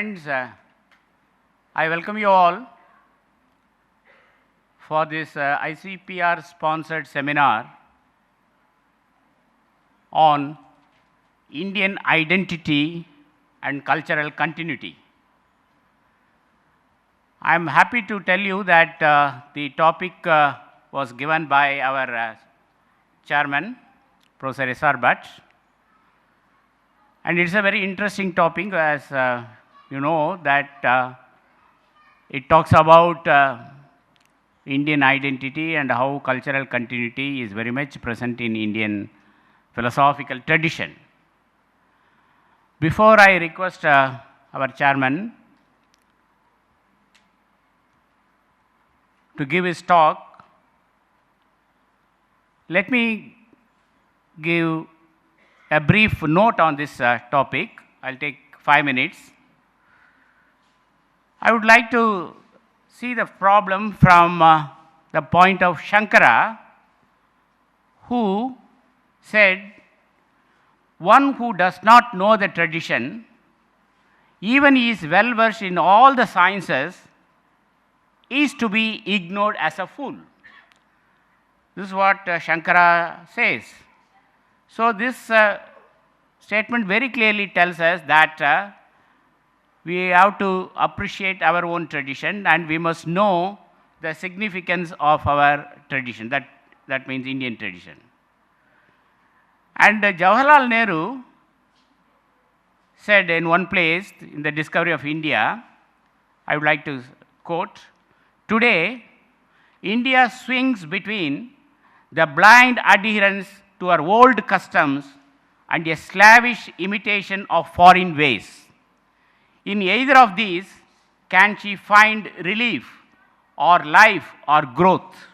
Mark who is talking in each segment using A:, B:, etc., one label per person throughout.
A: Friends, I welcome you all for this ICPR sponsored seminar on Indian identity and cultural continuity. I am happy to tell you that the topic was given by our chairman, Professor S.R.Bhatt, and it's a very interesting topic, as you know, that it talks about Indian identity and how cultural continuity is very much present in Indian philosophical tradition. Before I request our chairman to give his talk, let me give a brief note on this topic. I'll take 5 minutes. I would like to see the problem from the point of Shankara, who said, one who does not know the tradition, even he is well versed in all the sciences, is to be ignored as a fool. This is what Shankara says. So this statement very clearly tells us that we have to appreciate our own tradition, and we must know the significance of our tradition. That means Indian tradition. And Jawaharlal Nehru said in one place in the discovery of India, I would like to quote, "Today, India swings between the blind adherence to our old customs and a slavish imitation of foreign ways. In either of these can she find relief or life or growth."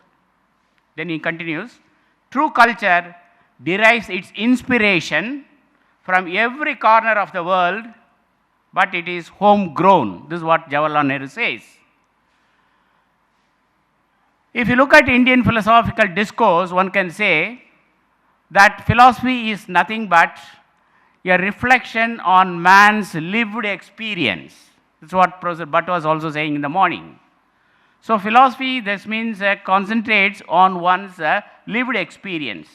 A: Then he continues, "True culture derives its inspiration from every corner of the world, but it is homegrown." This is what Jawaharlal Nehru says. If you look at Indian philosophical discourse, one can say that philosophy is nothing but a reflection on man's lived experience. That's what Professor Bhatt was also saying in the morning. So philosophy, this means concentrates on one's lived experience.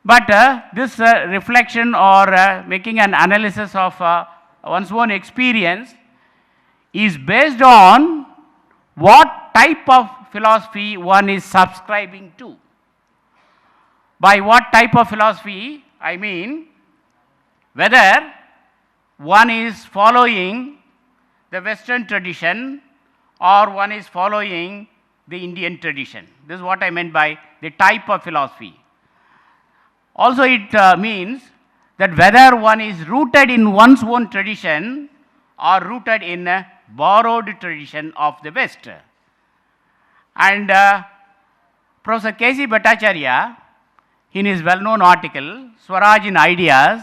A: But this reflection or making an analysis of one's own experience is based on what type of philosophy one is subscribing to. By what type of philosophy, I mean whether one is following the Western tradition or one is following the Indian tradition. This is what I meant by the type of philosophy. Also, it means that whether one is rooted in one's own tradition or rooted in a borrowed tradition of the West. And Professor K.C. Bhattacharya, in his well-known article, Swaraj in Ideas,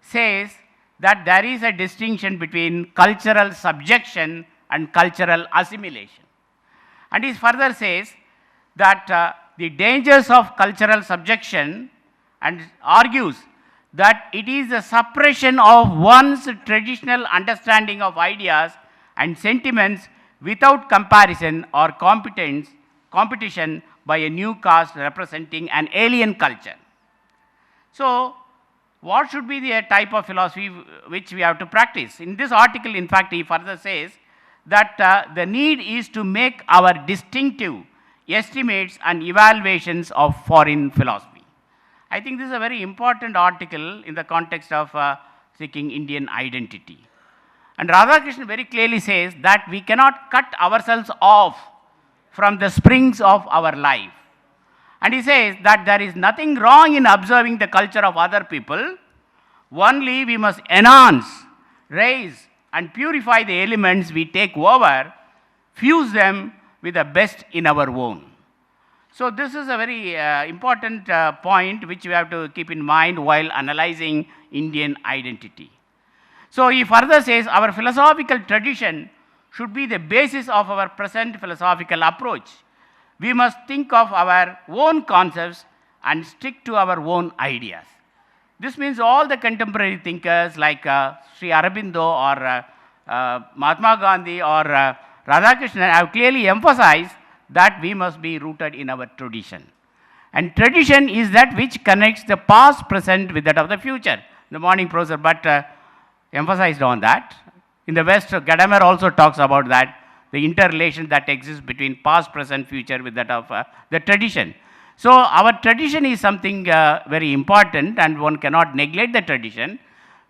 A: says that there is a distinction between cultural subjection and cultural assimilation. And he further says that the dangers of cultural subjection, and argues that it is the suppression of one's traditional understanding of ideas and sentiments without comparison or competition by a new caste representing an alien culture. So, what should be the type of philosophy which we have to practice? In this article, in fact, he further says that the need is to make our distinctive estimates and evaluations of foreign philosophy. I think this is a very important article in the context of seeking Indian identity. And Radhakrishnan very clearly says that we cannot cut ourselves off from the springs of our life. And he says that there is nothing wrong in observing the culture of other people, only we must enhance, raise and purify the elements we take over, fuse them with the best in our own. So this is a very important point which we have to keep in mind while analyzing Indian identity. So he further says our philosophical tradition should be the basis of our present philosophical approach. We must think of our own concepts and stick to our own ideas. This means all the contemporary thinkers like Sri Aurobindo or Mahatma Gandhi or Radhakrishnan have clearly emphasized that we must be rooted in our tradition. And tradition is that which connects the past, present with that of the future. The morning Professor Bhatt emphasized on that. In the West, Gadamer also talks about that, the interrelation that exists between past, present, future with that of the tradition. So, our tradition is something very important, and one cannot neglect the tradition,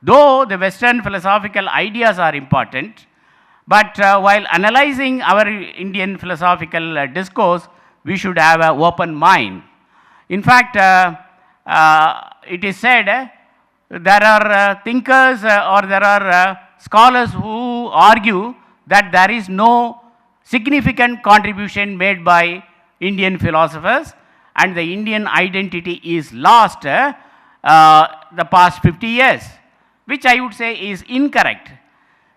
A: though the Western philosophical ideas are important. But while analyzing our Indian philosophical discourse, we should have an open mind. In fact, it is said there are thinkers or there are scholars who argue that there is no significant contribution made by Indian philosophers and the Indian identity is lost the past 50 years, which I would say is incorrect.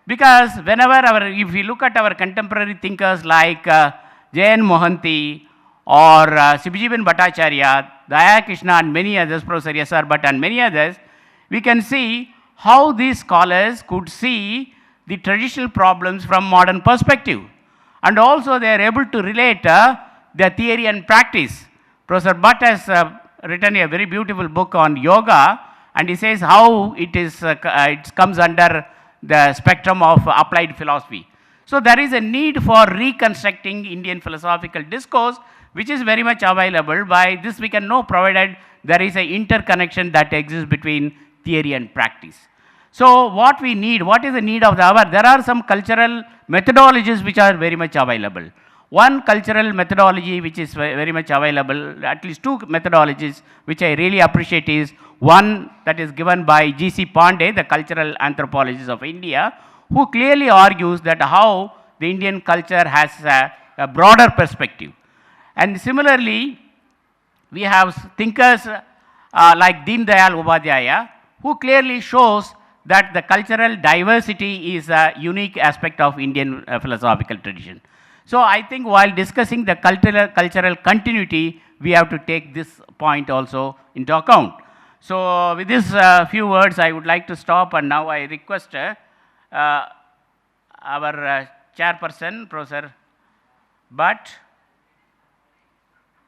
A: Because whenever if we look at our contemporary thinkers like J.N. Mohanty or Sibjiban Bhattacharya, Daya Krishna and many others, Professor S.R.Bhatt and many others, we can see how these scholars could see the traditional problems from modern perspective. And also they are able to relate their theory and practice. Professor Bhatt has written a very beautiful book on yoga, and he says how it is it comes under the spectrum of applied philosophy. So there is a need for reconstructing Indian philosophical discourse, which is very much available. By this we can know, provided there is an interconnection that exists between theory and practice. So what we need, what is the need of the hour? There are some cultural methodologies which are very much available. One cultural methodology which is very much available, at least two methodologies which I really appreciate is one that is given by G.C. Pandey, the cultural anthropologist of India, who clearly argues that how the Indian culture has a broader perspective. And similarly, we have thinkers like Deen Dayal Upadhyaya, who clearly shows that the cultural diversity is a unique aspect of Indian philosophical tradition. So I think while discussing the cultural continuity, we have to take this point also into account. So with this few words, I would like to stop, and now I request our chairperson, Professor Bhatt,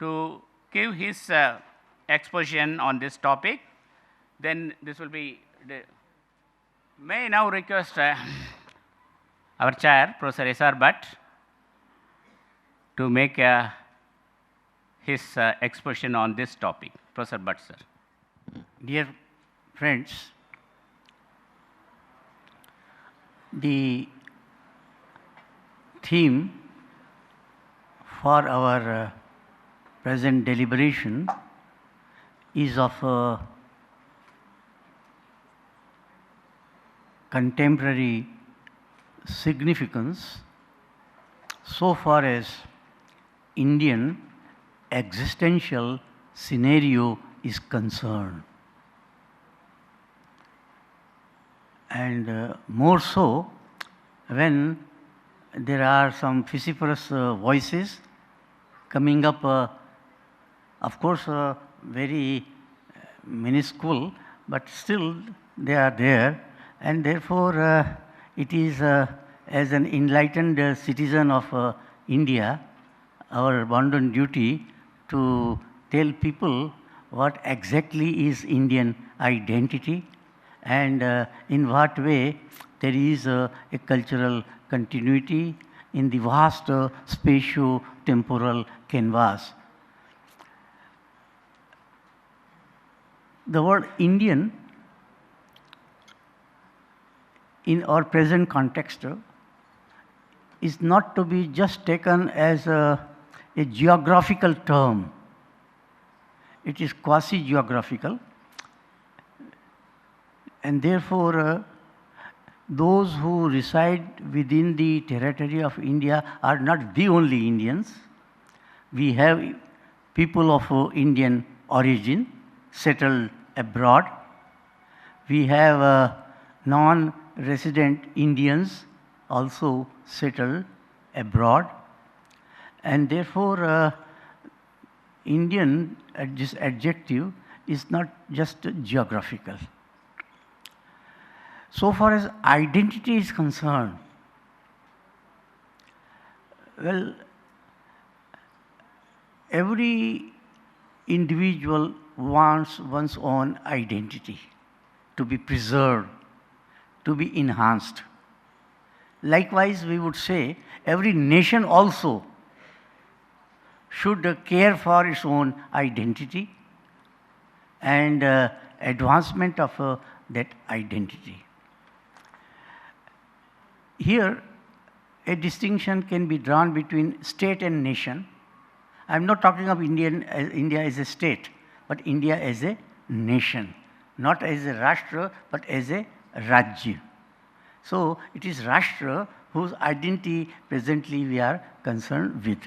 A: to give his exposition on this topic. Then this will be, may I now request our chair, Professor S.R. Bhatt, to make his exposition on this topic. Professor Bhatt, sir.
B: Dear friends, the theme for our present deliberation is of contemporary significance so far as Indian existential scenario is concerned, and more so when there are some vociferous voices coming up, of course very minuscule, but still they are there, and therefore it is as an enlightened citizen of India, our bounden duty to tell people what exactly is Indian identity and in what way there is a cultural continuity in the vast spatio-temporal canvas. The word Indian in our present context is not to be just taken as a geographical term. It is quasi-geographical, and therefore those who reside within the territory of India are not the only Indians. We have people of Indian origin settled abroad. We have non-resident Indians also settled abroad, and therefore Indian, this adjective is not just geographical. So far as identity is concerned, well, every individual wants one's own identity to be preserved, to be enhanced. Likewise, we would say every nation also should care for its own identity and advancement of that identity. Here, a distinction can be drawn between state and nation. I am not talking of India as a state, but India as a nation, not as a Rashtra, but as a Rajya. So, it is Rashtra whose identity presently we are concerned with.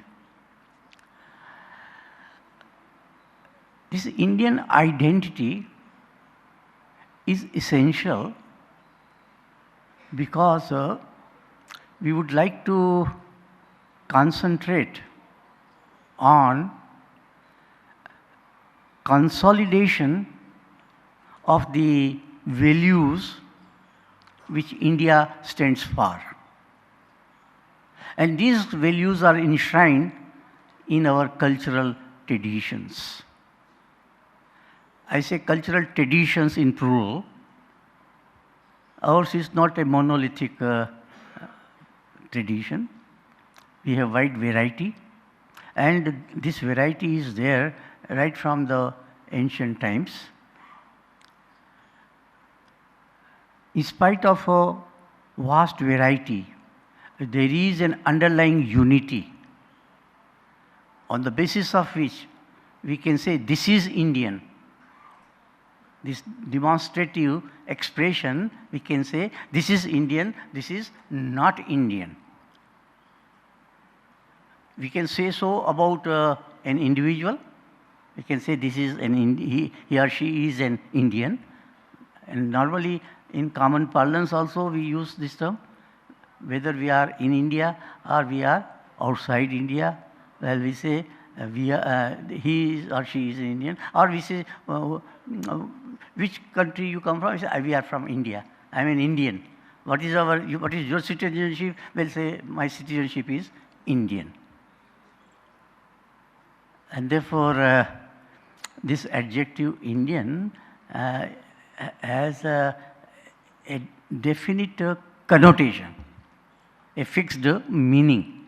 B: This Indian identity is essential because we would like to concentrate on consolidation of the values which India stands for. And these values are enshrined in our cultural traditions. I say cultural traditions in plural. Ours is not a monolithic tradition. We have wide variety, and this variety is there right from the ancient times. In spite of a vast variety, there is an underlying unity on the basis of which we can say this is Indian. This demonstrative expression, we can say this is Indian, this is not Indian. We can say so about an individual. We can say this is he or she is an Indian. And normally in common parlance also we use this term, whether we are in India or we are outside India. Well, we say he or she is Indian, or we say which country you come from? We say we are from India. I am an Indian. What is your citizenship? We'll say my citizenship is Indian. And therefore, this adjective Indian has a definite connotation, a fixed meaning,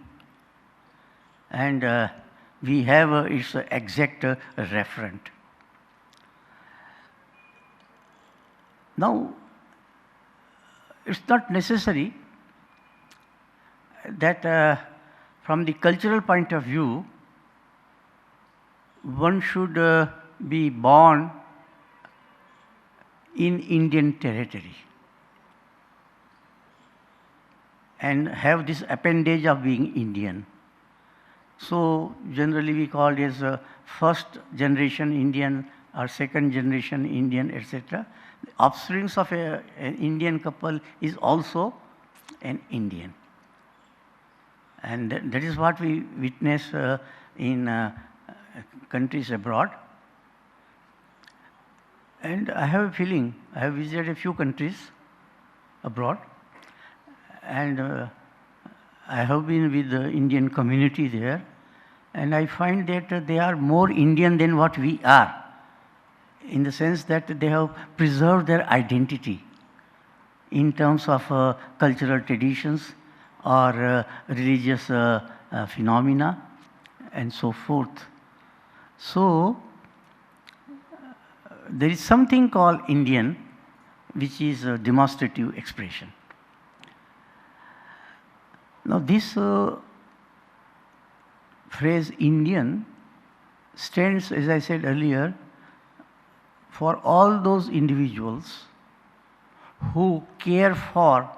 B: and we have its exact referent. Now, it's not necessary that from the cultural point of view, one should be born in Indian territory and have this appendage of being Indian. So generally we call it as first generation Indian or second generation Indian, etc. The offsprings of an Indian couple is also an Indian. And that is what we witness in countries abroad. And I have a feeling, I have visited a few countries abroad, and I have been with the Indian community there, and I find that they are more Indian than what we are, in the sense that they have preserved their identity in terms of cultural traditions or religious phenomena and so forth. So, there is something called Indian, which is a demonstrative expression. Now, this phrase Indian stands, as I said earlier, for all those individuals who care for,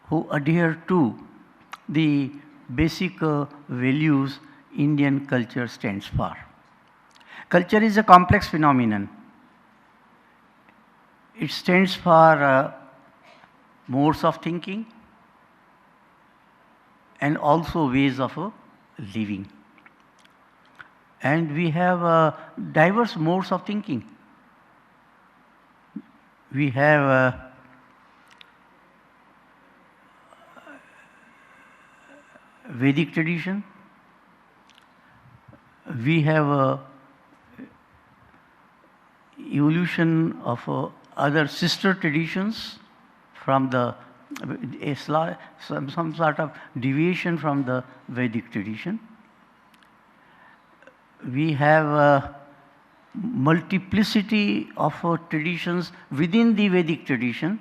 B: who adhere to the basic values Indian culture stands for. Culture is a complex phenomenon. It stands for modes of thinking and also ways of living. And we have diverse modes of thinking. we have Vedic tradition, we have evolution of other sister traditions from the some sort of deviation from the Vedic tradition. We have multiplicity of traditions within the Vedic tradition.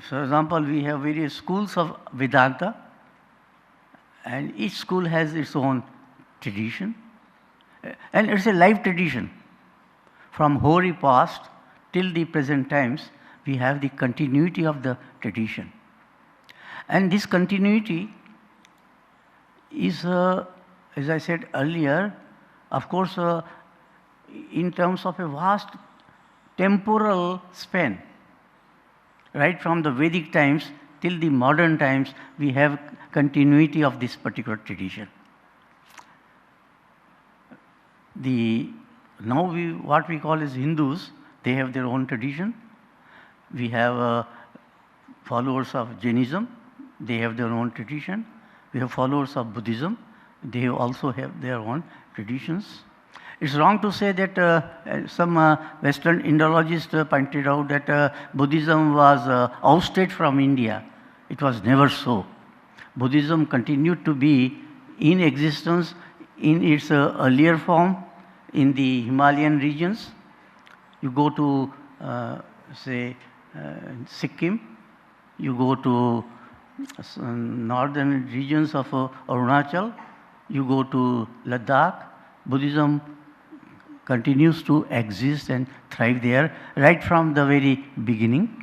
B: For example, we have various schools of Vedanta, and each school has its own tradition. And it's a life tradition. From hoary past till the present times, we have the continuity of the tradition. And this continuity is, as I said earlier, of course, in terms of a vast temporal span. Right from the Vedic times till the modern times, we have continuity of this particular tradition. Now what we call as Hindus, they have their own tradition. We have followers of Jainism, they have their own tradition. We have followers of Buddhism, they also have their own traditions. It's wrong to say that some Western Indologists pointed out that Buddhism was ousted from India. It was never so. Buddhism continued to be in existence in its earlier form in the Himalayan regions. You go to, say, Sikkim, you go to northern regions of Arunachal, you go to Ladakh, Buddhism continues to exist and thrive there right from the very beginning.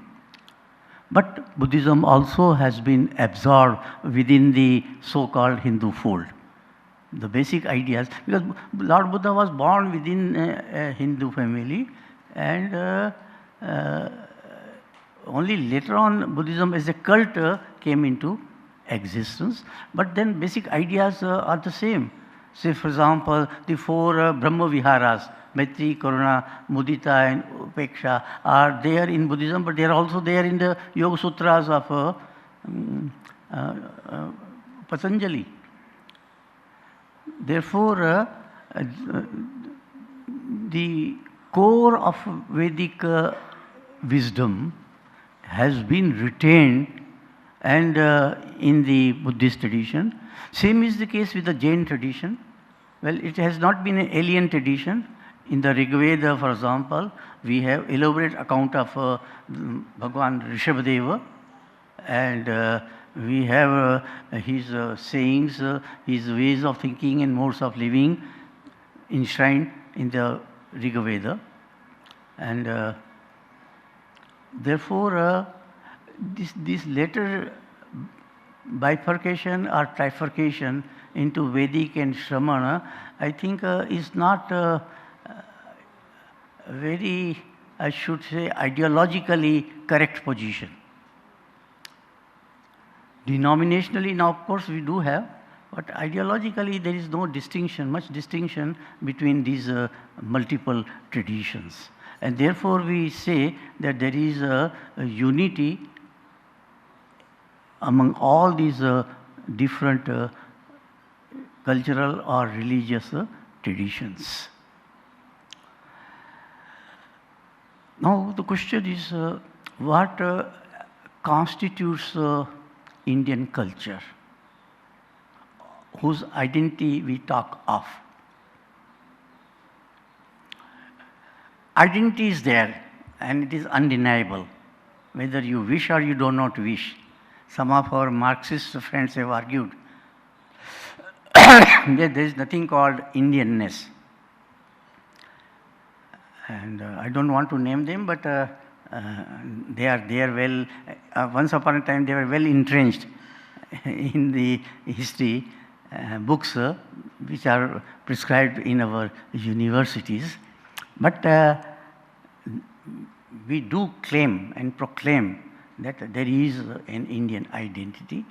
B: But Buddhism also has been absorbed within the so-called Hindu fold. The basic ideas, because Lord Buddha was born within a Hindu family, and only later on Buddhism as a cult came into existence. But then basic ideas are the same. Say, for example, the four Brahma Viharas, Maitri, Karuna, Mudita and Upeksha are there in Buddhism, but they are also there in the Yoga Sutras of Patanjali. Therefore, the core of Vedic wisdom has been retained and in the Buddhist tradition. Same is the case with the Jain tradition. Well, it has not been an alien tradition. In the Rig Veda, for example, we have elaborate account of Bhagwan Rishabhadeva, and we have his sayings, his ways of thinking and modes of living enshrined in the Rig Veda. And therefore, this later bifurcation or trifurcation into Vedic and Shramana, I think is not very, I should say, ideologically correct position. Denominationally, now of course we do have, but ideologically there is no distinction, much distinction between these multiple traditions. And therefore we say that there is a unity among all these different cultural or religious traditions. Now the question is, what constitutes Indian culture, whose identity we talk of? Identity is there and it is undeniable, whether you wish or you do not wish. Some of our Marxist friends have argued that there is nothing called Indianness. And I don't want to name them, but they are well, once upon a time they were well entrenched in the history books which are prescribed in our universities. But we do claim and proclaim that there is an Indian identity,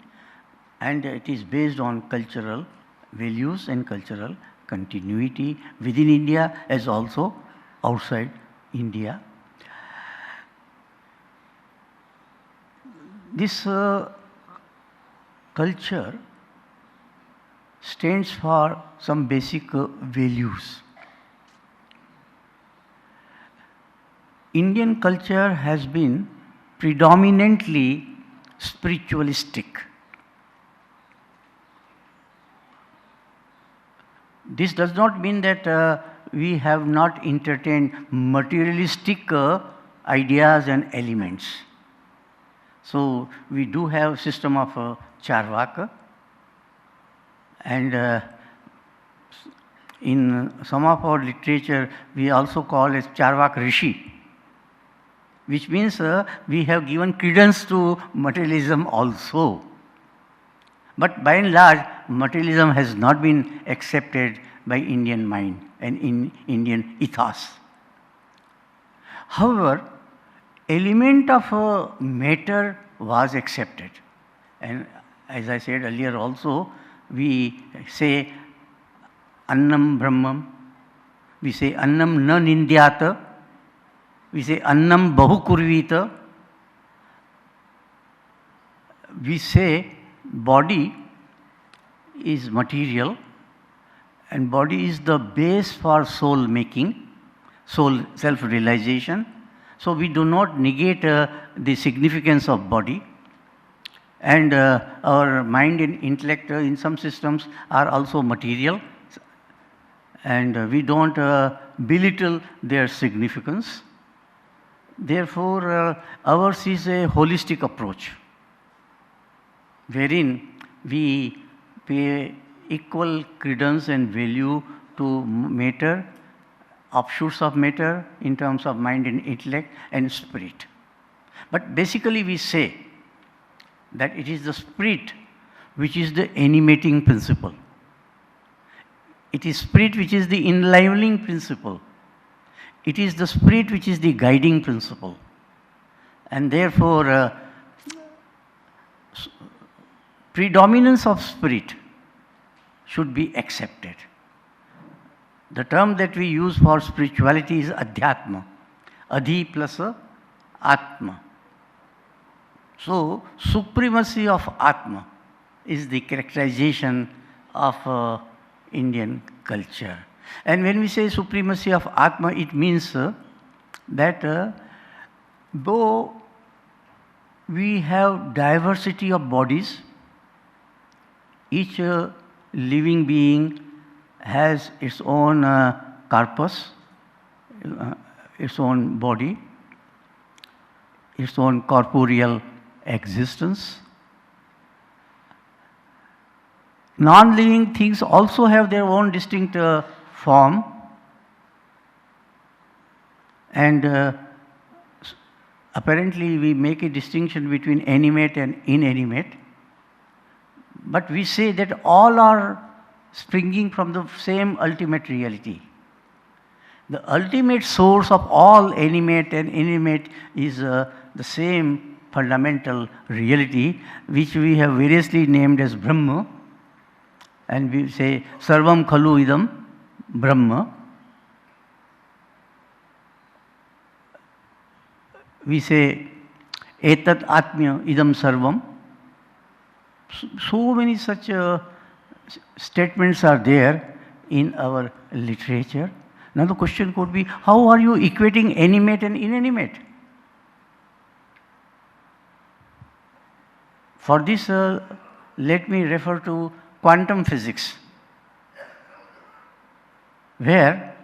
B: and it is based on cultural values and cultural continuity within India as also outside India. This culture stands for some basic values. Indian culture has been predominantly spiritualistic. This does not mean that we have not entertained materialistic ideas and elements. So we do have system of Charvaka, and in some of our literature we also call as Charvak Rishi, which means we have given credence to materialism also. But by and large, materialism has not been accepted by Indian mind and in Indian ethos. However, element of matter was accepted. And as I said earlier also, we say Annam Brahmam, we say Annam na Nindyata, we say Annam Bahu Kurvita, we say body is material and body is the base for soul making, soul self-realization. So we do not negate the significance of body, and our mind and intellect in some systems are also material, and we don't belittle their significance. Therefore, ours is a holistic approach, wherein we pay equal credence and value to matter, offshoots of matter in terms of mind and intellect and spirit. But basically we say that it is the spirit which is the animating principle. It is spirit which is the enlivening principle. It is the spirit which is the guiding principle. And therefore, predominance of spirit should be accepted. The term that we use for spirituality is Adhyatma. Adhi plus Atma. So, supremacy of Atma is the characterization of Indian culture. And when we say supremacy of Atma, it means that though we have diversity of bodies, each living being has its own corpus, its own body, its own corporeal existence. Non-living things also have their own distinct form, and apparently we make a distinction between animate and inanimate, but we say that all are springing from the same ultimate reality. The ultimate source of all animate and inanimate is the same fundamental reality, which we have variously named as Brahma, and we say Sarvam Khalu Idam Brahma. We say Etat Atmya Idam Sarvam. So many such statements are there in our literature. Now the question could be, how are you equating animate and inanimate? For this, let me refer to quantum physics, where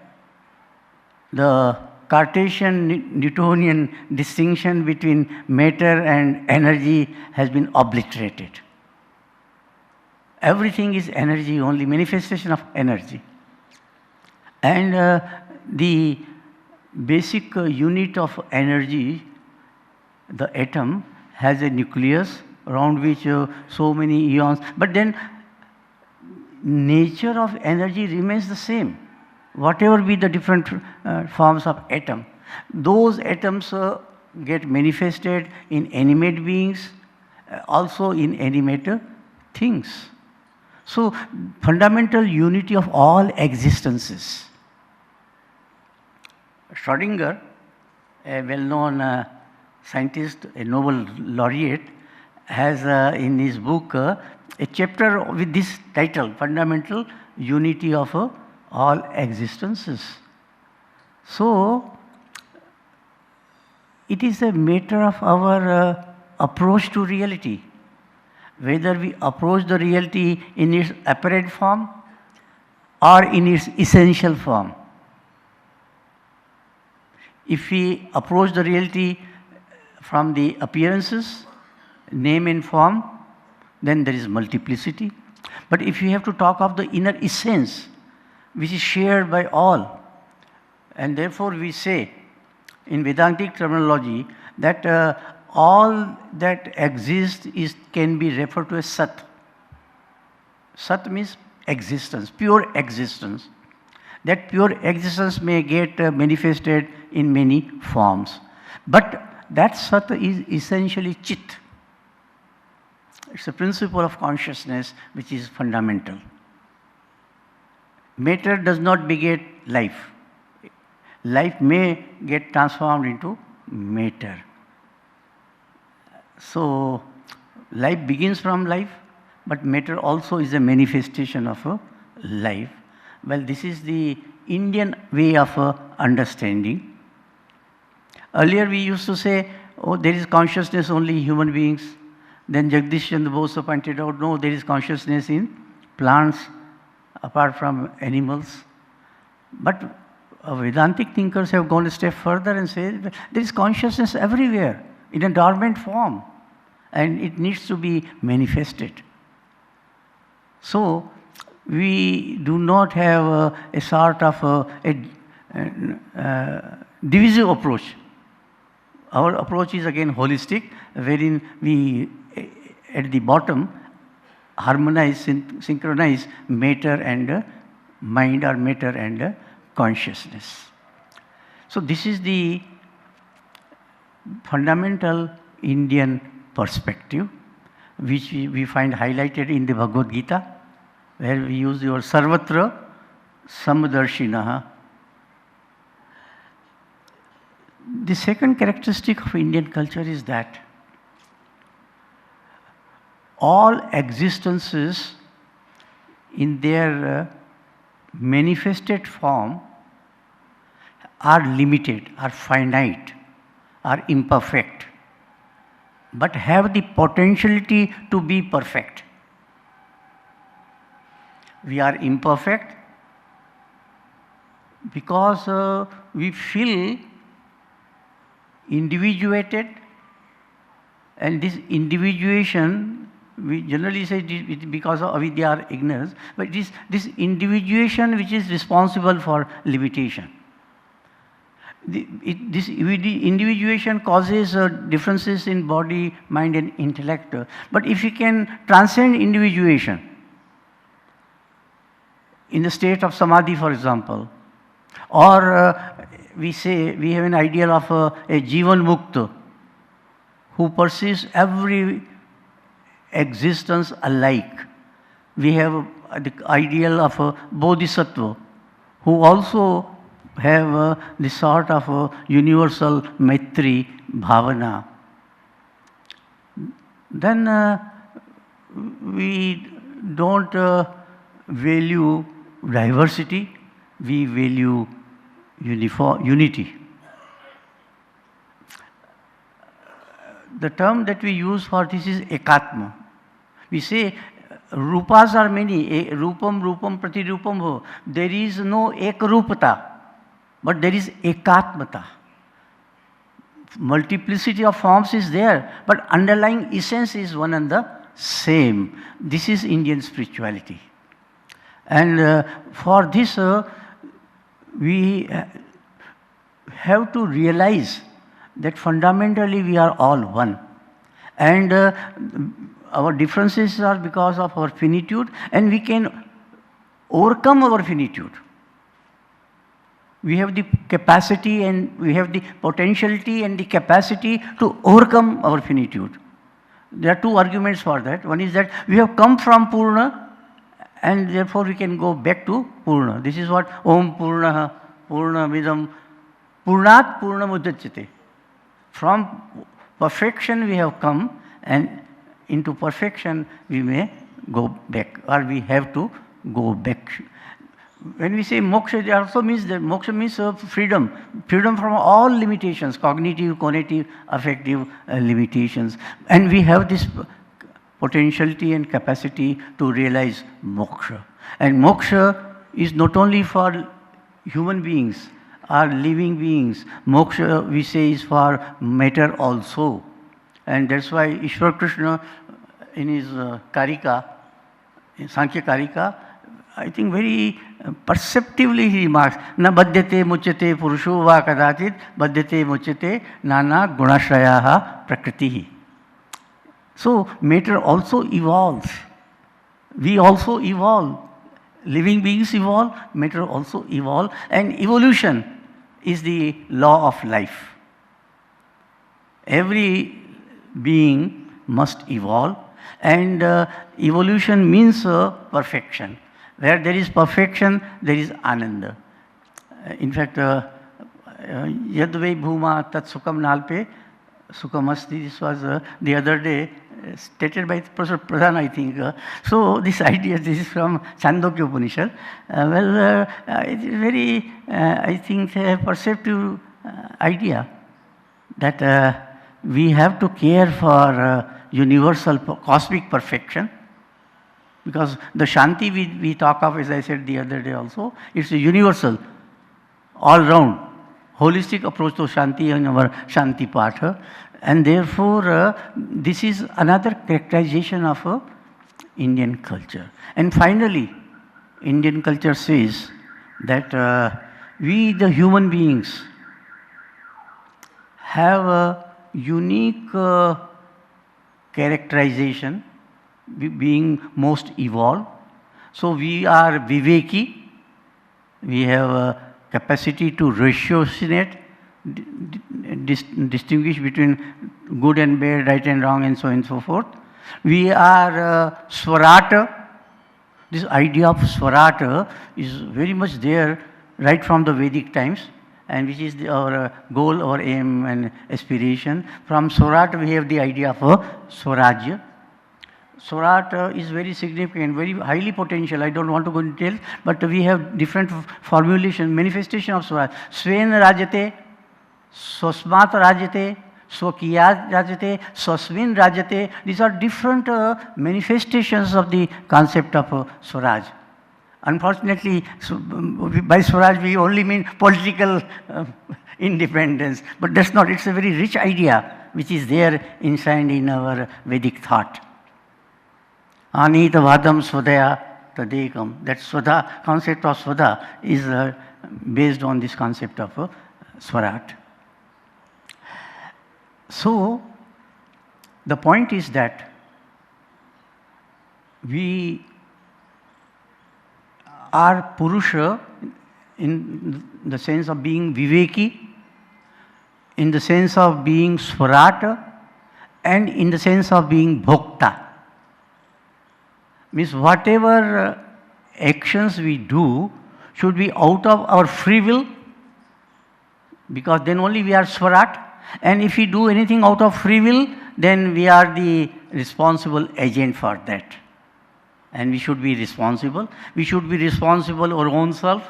B: the Cartesian Newtonian distinction between matter and energy has been obliterated. Everything is energy, only manifestation of energy. And the basic unit of energy, the atom, has a nucleus around which so many ions, but then nature of energy remains the same. Whatever be the different forms of atom, those atoms get manifested in animate beings, also in animate things. So, fundamental unity of all existences. Schrödinger, a well-known scientist, a Nobel laureate, has in his book a chapter with this title, Fundamental Unity of All Existences. So, it is a matter of our approach to reality, whether we approach the reality in its apparent form or in its essential form. If we approach the reality from the appearances, name and form, then there is multiplicity. But if you have to talk of the inner essence, which is shared by all, and therefore we say in Vedantic terminology that all that exists can be referred to as Sat. Sat means existence, pure existence. That pure existence may get manifested in many forms. But that Sat is essentially Chit. It's a principle of consciousness which is fundamental. Matter does not beget life. Life may get transformed into matter. So, life begins from life, but matter also is a manifestation of a life. Well, this is the Indian way of understanding. Earlier we used to say, oh, there is consciousness only in human beings. Then Jagdish Chandra Bose pointed out, no, there is consciousness in plants apart from animals. But Vedantic thinkers have gone a step further and say there is consciousness everywhere in a dormant form and it needs to be manifested. So, we do not have a sort of divisive approach. Our approach is again holistic, wherein we at the bottom harmonize, synchronize matter and mind, or matter and consciousness. So this is the fundamental Indian perspective, which we find highlighted in the Bhagavad Gita, where we use your Sarvatra Samdarshinaha. The second characteristic of Indian culture is that all existences in their manifested form are limited, are finite, are imperfect, but have the potentiality to be perfect. We are imperfect because we feel individuated, and this individuation, we generally say it because of avidya or ignorance, but it is this individuation which is responsible for limitation. This individuation causes differences in body, mind and intellect. But if you can transcend individuation in the state of samadhi, for example, or we say we have an ideal of a jivan mukta who perceives every existence alike. We have the ideal of a bodhisattva who also have this sort of universal maitri bhavana. Then we don't value diversity, we value unity. The term that we use for this is ekatma. We say rupas are many, rupam, rupam, pratirupam ho. There is no ekarupata, but there is ekatmata. Multiplicity of forms is there, but underlying essence is one and the same. This is Indian spirituality. And for this, we have to realize that fundamentally we are all one. And our differences are because of our finitude, and we can overcome our finitude. We have the capacity and we have the potentiality and the capacity to overcome our finitude. There are two arguments for that. One is that we have come from Purna and therefore we can go back to Purna. This is what Om Purnaha Purnamidam Purnat Purnamudachyate. From perfection we have come, and into perfection, we may go back, or we have to go back. When we say moksha, it also means that moksha means freedom, freedom from all limitations, cognitive, cognitive, affective limitations. And we have this potentiality and capacity to realize moksha. And moksha is not only for human beings or living beings. Moksha, we say, is for matter also. And that's why Ishwar Krishna in his Karika, in Sankhya Karika, I think very perceptively he remarks, na badyate muchyate purusho va kadachit badyate muchyate nana gunashrayaha prakritihi. So matter also evolves. We also evolve. Living beings evolve, matter also evolve, and evolution is the law of life. Every being must evolve, and evolution means perfection. Where there is perfection, there is ananda. In fact, yadve bhuma tat sukam nalpe sukamasti, this was the other day stated by Professor Pradhan, I think. So this idea, this is from Chandogya Upanishad. It is very, I think, perceptive idea that we have to care for universal cosmic perfection, because the Shanti we talk of, as I said the other day also, it's a universal, all round, holistic approach to Shanti in our Shanti Patha. And therefore, this is another characterization of Indian culture. And finally, Indian culture says that we, the human beings, have a unique characterization, being most evolved. So we are viveki, we have a capacity to ratiocinate, distinguish between good and bad, right and wrong, and so on and so forth. We are swarata. This idea of swarata is very much there right from the Vedic times, and which is our goal, our aim and aspiration. From swarata we have the idea of swarajya. Swarat is very significant, very highly potential. I don't want to go into details, but we have different formulation, manifestation of Swarat. Sven rajate, swasmat rajate, swakiyat rajate, swasmin rajate. These are different manifestations of the concept of Swaraj. Unfortunately, by Swaraj we only mean political independence, but that's not. It's a very rich idea which is there inside in our Vedic thought. Anita vadam swadaya tadekam. That swada, concept of swada is based on this concept of swarat. So, the point is that we are Purusha in the sense of being Viveki, in the sense of being Swarata, and in the sense of being Bhokta. Means whatever actions we do should be out of our free will, because then only we are Swarat. And if we do anything out of free will, then we are the responsible agent for that. And we should be responsible. We should be responsible our own self.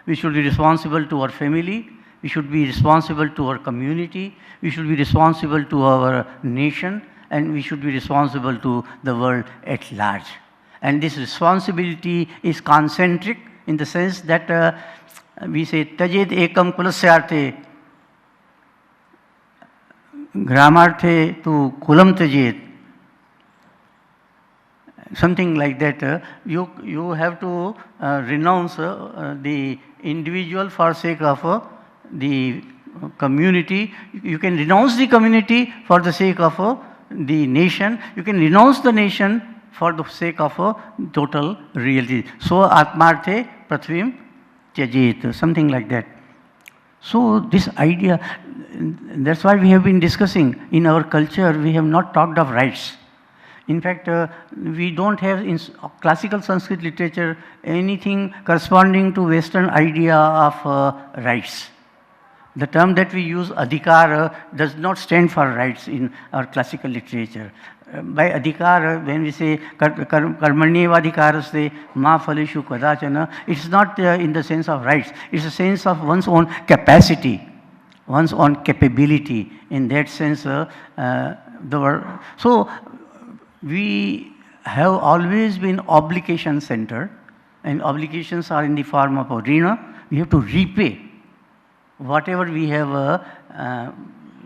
B: We should be responsible to our family. We should be responsible to our community. We should be responsible to our nation. And we should be responsible to the world at large. And this responsibility is concentric in the sense that we say, Tajed ekam kulasyarthe, gramarthe tu kulam tajed. Something like that. You have to renounce the individual for sake of the community. You can renounce the community for the sake of the nation. You can renounce the nation for the sake of total reality. So atmarthe prathvim tyajet, something like that. So this idea, that's why we have been discussing in our culture, we have not talked of rights. In fact, we don't have in classical Sanskrit literature anything corresponding to Western idea of rights. The term that we use, adhikar, does not stand for rights in our classical literature. by adhikar, when we say karmanyeva adhikaraste ma phaleshu kadachana, it's not in the sense of rights, it's a sense of one's own capacity, one's own capability. In that sense, so we have always been obligation centered, and obligations are in the form of a rina. We have to repay whatever we have,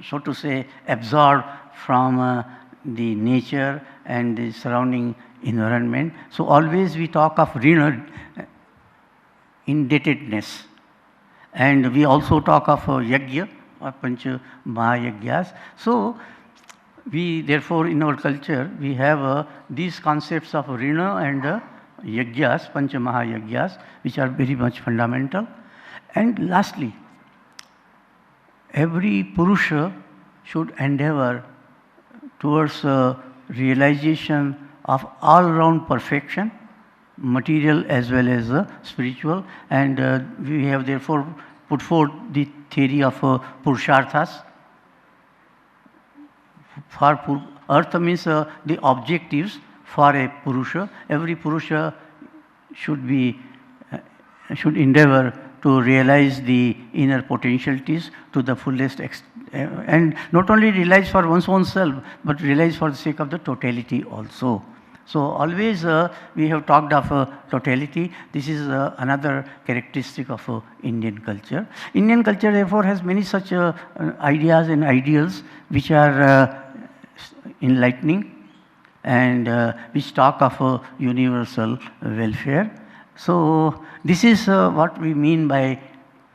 B: so to say, absorbed from the nature and the surrounding environment. So always we talk of rina, indebtedness. And we also talk of yajna or pancha mahayagyas. So we therefore in our culture we have these concepts of rina and yajnas, pancha mahayagyas, which are very much fundamental. And lastly, every Purusha should endeavor towards realization of all-round perfection, material as well as spiritual. And we have therefore put forth the theory of Purusharthas. For Artha means the objectives for a Purusha. Every Purusha should endeavor to realize the inner potentialities to the fullest extent, and not only realize for one's own self, but realize for the sake of the totality also. So always we have talked of totality. This is another characteristic of Indian culture. Indian culture therefore has many such ideas and ideals which are enlightening and which talk of universal welfare. So this is what we mean by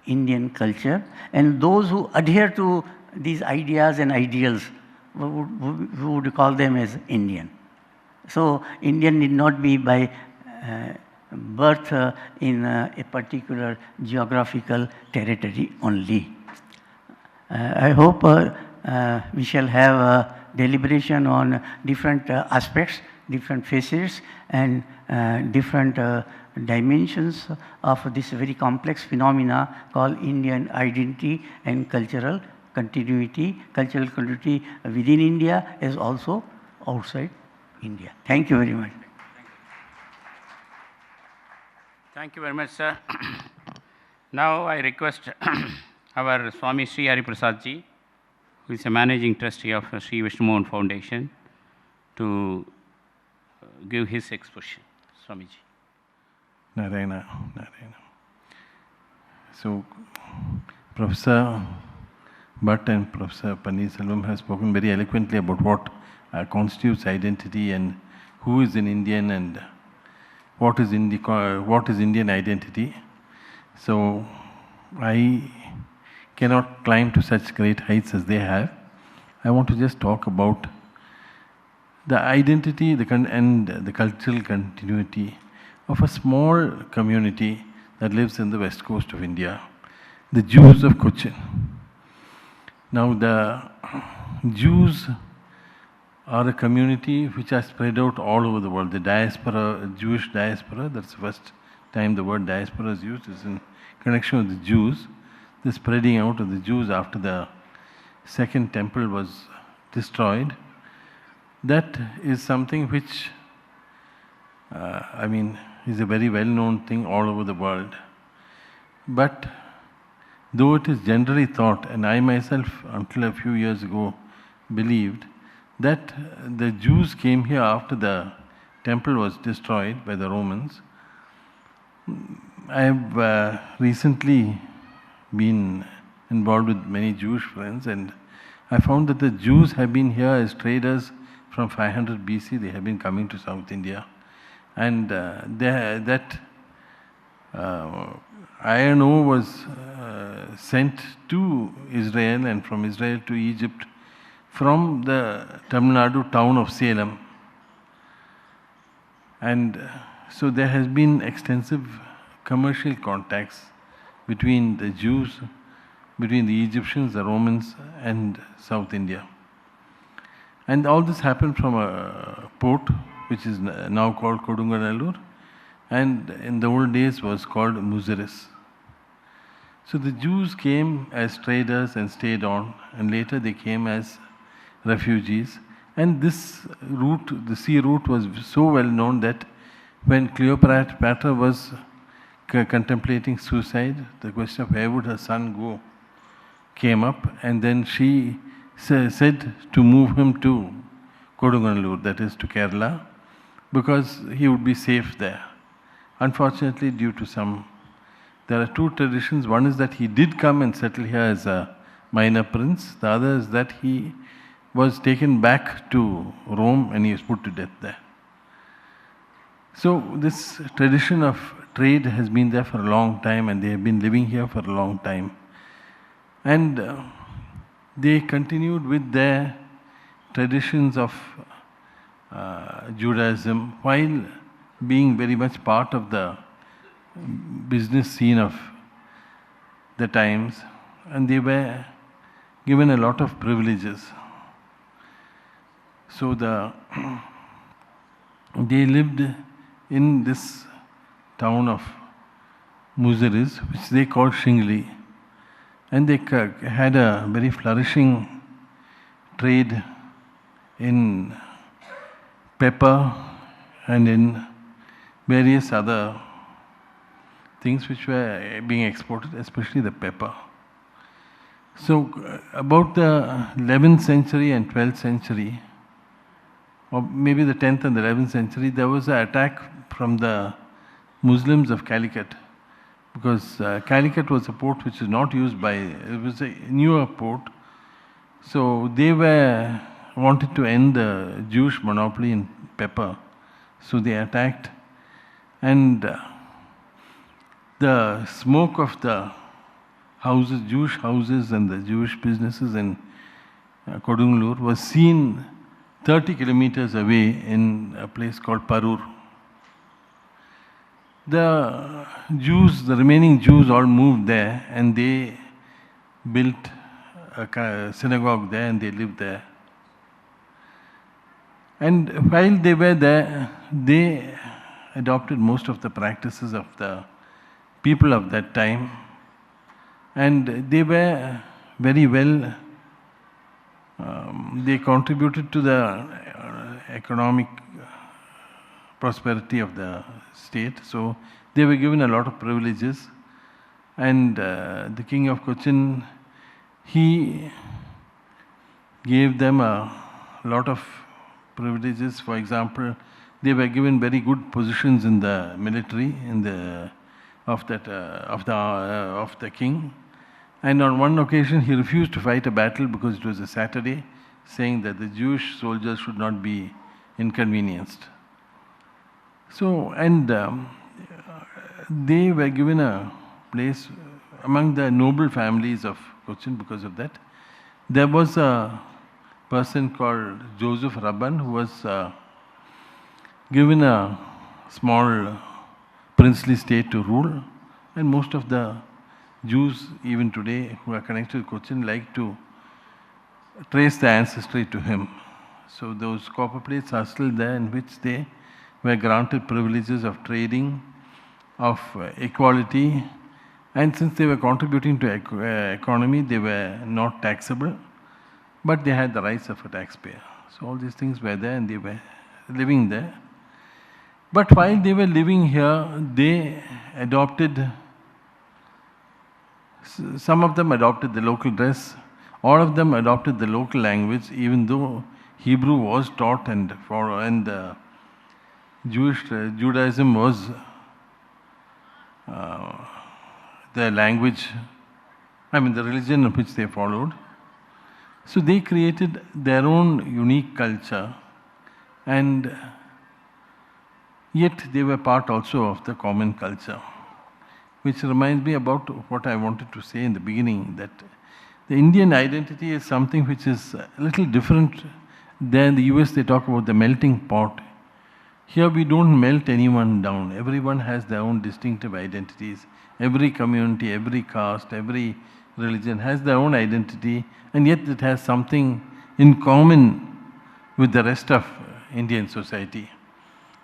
B: Indian culture, and those who adhere to these ideas and ideals, we would call them as Indian. So Indian need not be by birth in a particular geographical territory only. I hope we shall have a deliberation on different aspects, different facets, and different dimensions of this very complex phenomena called Indian identity and cultural continuity within India as also outside India. Thank you very much.
A: Thank you very much, sir. Now I request our Swami Sri Prasad ji, who is a managing trustee of Sri Vishnu Mohan Foundation, to give his exposition. Swamiji.
C: Narayana. So, Professor Bhatt and Professor Pannerselvam have spoken very eloquently about what constitutes identity and who is an Indian and what is Indian identity. So, I cannot climb to such great heights as they have. I want to just talk about the identity and the cultural continuity of a small community that lives in the west coast of India, the Jews of Cochin. Now the Jews are a community which are spread out all over the world. The diaspora, Jewish diaspora, that's the first time the word diaspora is used, is in connection with the Jews. The spreading out of the Jews after the second temple was destroyed. That is something which, is a very well-known thing all over the world. But though it is generally thought, and I myself until a few years ago believed, that the Jews came here after the temple was destroyed by the Romans. I have recently been involved with many Jewish friends, and I found that the Jews have been here as traders from 500 BC. They have been coming to South India. And that iron ore was sent to Israel and from Israel to Egypt from the Tamil Nadu town of Salem. And so there has been extensive commercial contacts between the Jews, between the Egyptians, the Romans and South India. And all this happened from a port which is now called Kodunganallur, and in the old days was called Muziris. So the Jews came as traders and stayed on, and later they came as refugees, And this route, the sea route, was so well known that when Cleopatra was contemplating suicide, the question of where would her son go came up, and then she said to move him to Kodunganallur, that is to Kerala, because he would be safe there. Unfortunately, due to there are two traditions. One is that he did come and settle here as a minor prince. The other is that he was taken back to Rome and he was put to death there. So this tradition of trade has been there for a long time, and they have been living here for a long time. And they continued with their traditions of Judaism while being very much part of the business scene of the times, and they were given a lot of privileges. So they lived in this town of Muziris, which they called Shingli, and they had a very flourishing trade in pepper and in various other things which were being exported, especially the pepper. So about the 11th century and 12th century, or maybe the 10th and the 11th century, there was an attack from the Muslims of Calicut, because Calicut was a port which is not used by, it was a newer port. So they wanted to end the Jewish monopoly in pepper. So they attacked, and the smoke of the houses, Jewish houses and the Jewish businesses in Kodungalur was seen 30 kilometers away in a place called Parur. The Jews, the remaining Jews, all moved there, and they built a synagogue there, and they lived there. And while they were there, they adopted most of the practices of the people of that time, and they were very well, they contributed to the economic prosperity of the state. So they were given a lot of privileges, and the king of Cochin, he gave them a lot of privileges. For example, they were given very good positions in the military of the king. And on one occasion, he refused to fight a battle because it was a Saturday, saying that the Jewish soldiers should not be inconvenienced. So, and they were given a place among the noble families of Cochin because of that. There was a person called Joseph Rabban who was given a small princely state to rule, and most of the Jews even today who are connected to Cochin like to trace the ancestry to him. So those copper plates are still there, in which they were granted privileges of trading, of equality, and since they were contributing to economy, they were not taxable, but they had the rights of a taxpayer. So all these things were there, and they were living there. But while they were living here, they adopted, some of them adopted the local dress, all of them adopted the local language, even though Hebrew was taught and Judaism was the language, the religion in which they followed. So they created their own unique culture, and yet they were part also of the common culture, which reminds me about what I wanted to say in the beginning, that the Indian identity is something which is a little different than the US. They talk about the melting pot. Here we don't melt anyone down. Everyone has their own distinctive identities. Every community, every caste, every religion has their own identity, and yet it has something in common with the rest of Indian society.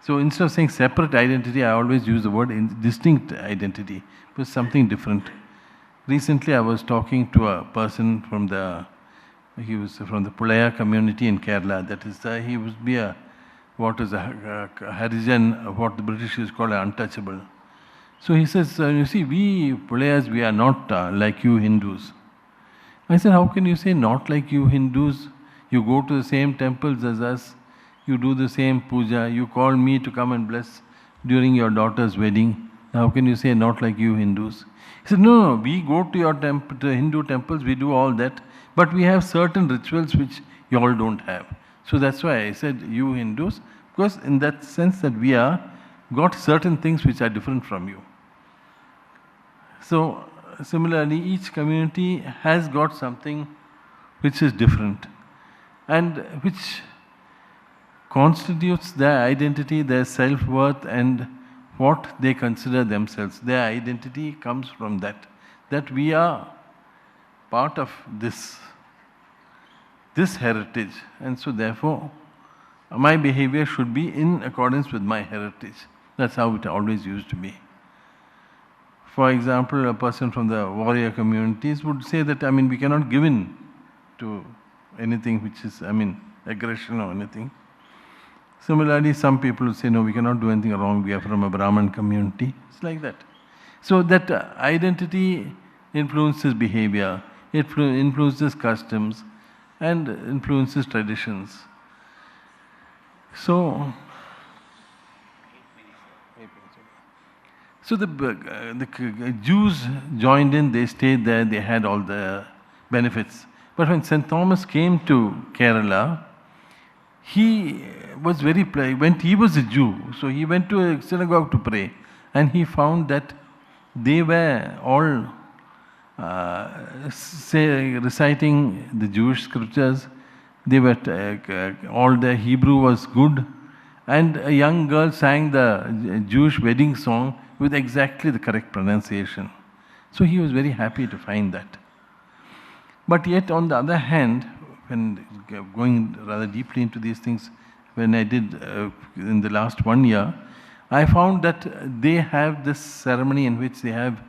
C: So instead of saying separate identity, I always use the word distinct identity, but something different. Recently I was talking to a person from the He was from the Pulaya community in Kerala. That is, he would be what is a Harijan, what the British used to call an untouchable. So he says, you see, we Pulayas, we are not like you Hindus. I said, how can you say not like you Hindus? You go to the same temples as us, you do the same puja, you call me to come and bless during your daughter's wedding. How can you say not like you Hindus? He said, no, we go to your to Hindu temples, we do all that, but we have certain rituals which you all don't have. So that's why I said you Hindus, because in that sense that we are got certain things which are different from you. So similarly, each community has got something which is different and which constitutes their identity, their self-worth and what they consider themselves. Their identity comes from that we are part of this heritage, and so therefore my behavior should be in accordance with my heritage. That's how it always used to be. For example, a person from the warrior communities would say that, we cannot give in to anything which is, aggression or anything. Similarly, some people would say, no, we cannot do anything wrong, we are from a Brahmin community. It's like that. So that identity influences behavior, it influences customs, and influences traditions. So the Jews joined in, they stayed there, they had all the benefits. But when St. Thomas came to Kerala, he was he was a Jew, so he went to a synagogue to pray, and he found that they were all reciting the Jewish scriptures, they were all their Hebrew was good, and a young girl sang the Jewish wedding song with exactly the correct pronunciation. So he was very happy to find that. But yet on the other hand, when going rather deeply into these things, when I did in the last 1 year, I found that they have this ceremony in which they have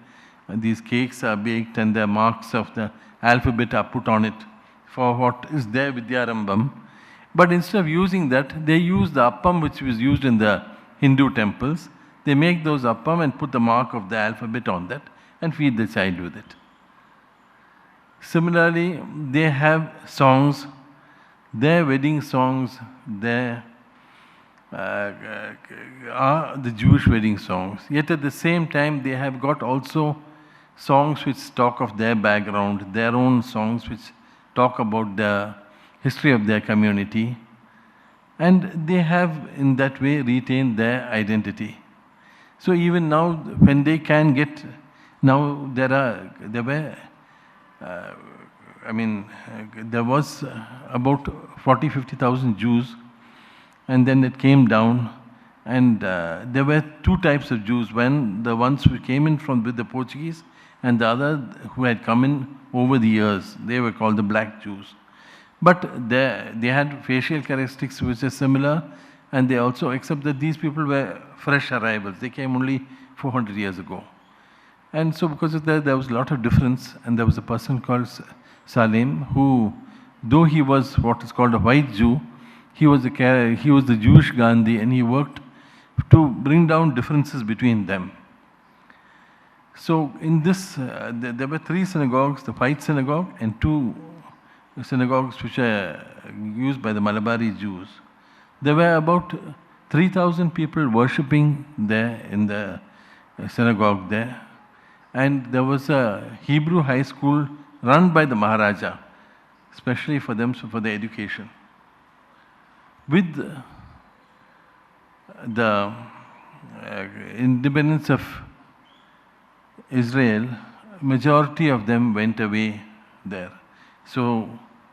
C: these cakes are baked and the marks of the alphabet are put on it for what is there Vidyarambham. But instead of using that, they use the appam which was used in the Hindu temples. They make those appam and put the mark of the alphabet on that and feed the child with it. Similarly, they have songs, their wedding songs, are the Jewish wedding songs. Yet at the same time, they have got also songs which talk of their background, their own songs which talk about the history of their community. And they have in that way retained their identity. So even now, when they can get, now there was about 40,000-50,000 Jews, and then it came down, and there were two types of Jews. One, the ones who came in with the Portuguese, and the other who had come in over the years. They were called the black Jews. But they had facial characteristics which are similar, and they also, except that these people were fresh arrivals. They came only 400 years ago. And so because of that, there was a lot of difference, and there was a person called Salim who, though he was what is called a white Jew, he was the Jewish Gandhi, and he worked to bring down differences between them. So in this, there were 3 synagogues, the white synagogue and 2 synagogues which are used by the Malabari Jews. There were about 3,000 people worshipping there in the synagogue there. And there was a Hebrew high school run by the Maharaja, especially for them, so for their education. With the independence of Israel, majority of them went away there. So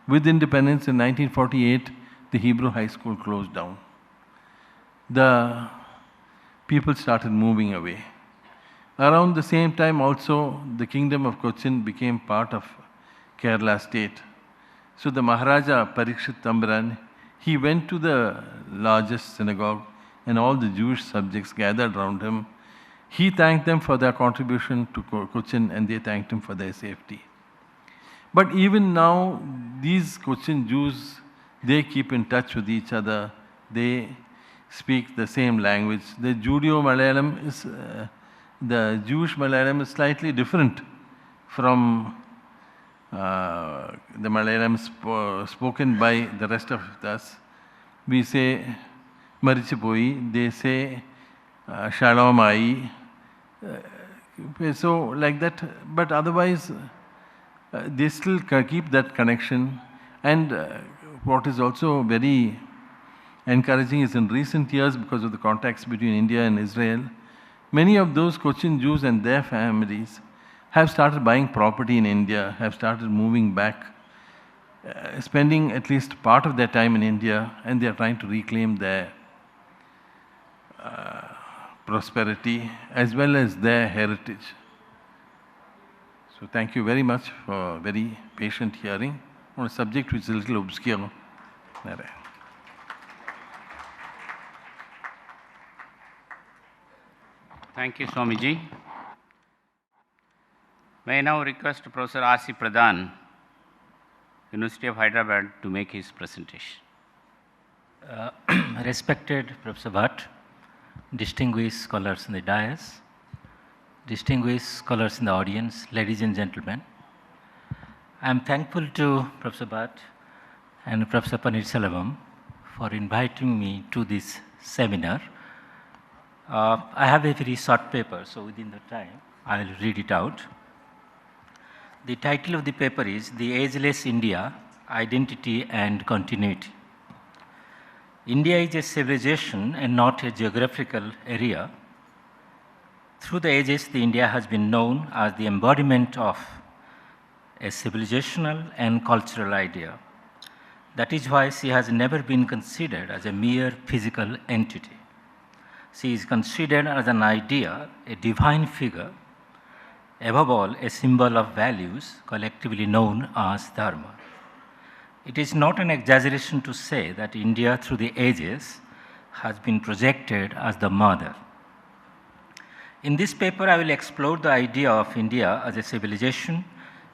C: with independence in 1948, the Hebrew high school closed down. The people started moving away. Around the same time also, the kingdom of Cochin became part of Kerala state. So the Maharaja Parikshit Tambaran, he went to the largest synagogue, and all the Jewish subjects gathered around him. He thanked them for their contribution to Cochin, and they thanked him for their safety. But even now, these Cochin Jews, they keep in touch with each other. They speak the same language. The Judeo-Malayalam is, the Jewish Malayalam is slightly different from the Malayalam spoken by the rest of us. We say Marichipoi, they say Shalomai. So like that, but otherwise they still keep that connection. And what is also very encouraging is in recent years, because of the contacts between India and Israel, many of those Cochin Jews and their families have started buying property in India, have started moving back, spending at least part of their time in India, and they are trying to reclaim their prosperity as well as their heritage. So thank you very much for very patient hearing on a subject which is a little obscure.
A: Thank you, Swamiji. May I now request Professor R.C. Pradhan, University of Hyderabad, to make his presentation.
D: Respected Professor Bhatt, distinguished scholars in the dais, distinguished scholars in the audience, ladies and gentlemen, I am thankful to Professor Bhatt and Professor Pannerselvam for inviting me to this seminar. I have a very short paper, so within the time I will read it out. The title of the paper is The Ageless India, Identity and Continuity. India is a civilization and not a geographical area. Through the ages, the India has been known as the embodiment of a civilizational and cultural idea. That is why she has never been considered as a mere physical entity. She is considered as an idea, a divine figure, above all, a symbol of values collectively known as Dharma. It is not an exaggeration to say that India, through the ages, has been projected as the mother. In this paper, I will explore the idea of India as a civilization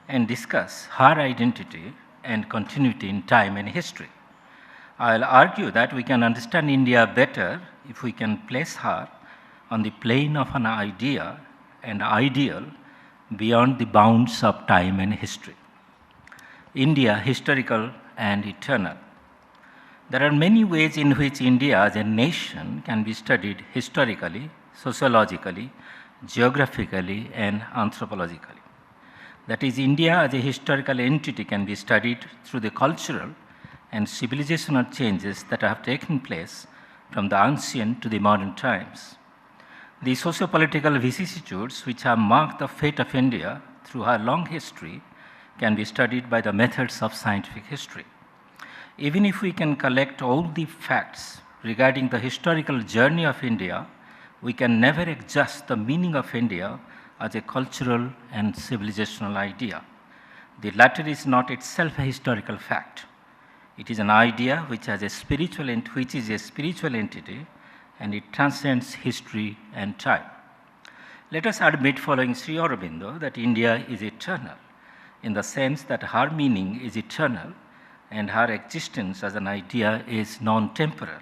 D: and discuss her identity and continuity in time and history. I will argue that we can understand India better if we can place her on the plane of an idea and ideal beyond the bounds of time and history. India, historical and eternal. There are many ways in which India as a nation can be studied historically, sociologically, geographically, and anthropologically. That is, India as a historical entity can be studied through the cultural and civilizational changes that have taken place from the ancient to the modern times. The socio-political vicissitudes which have marked the fate of India through her long history can be studied by the methods of scientific history. Even if we can collect all the facts regarding the historical journey of India, we can never adjust the meaning of India as a cultural and civilizational idea. The latter is not itself a historical fact. It is an idea which is a spiritual entity, and it transcends history and time. Let us admit, following Sri Aurobindo, that India is eternal, in the sense that her meaning is eternal and her existence as an idea is non-temporal.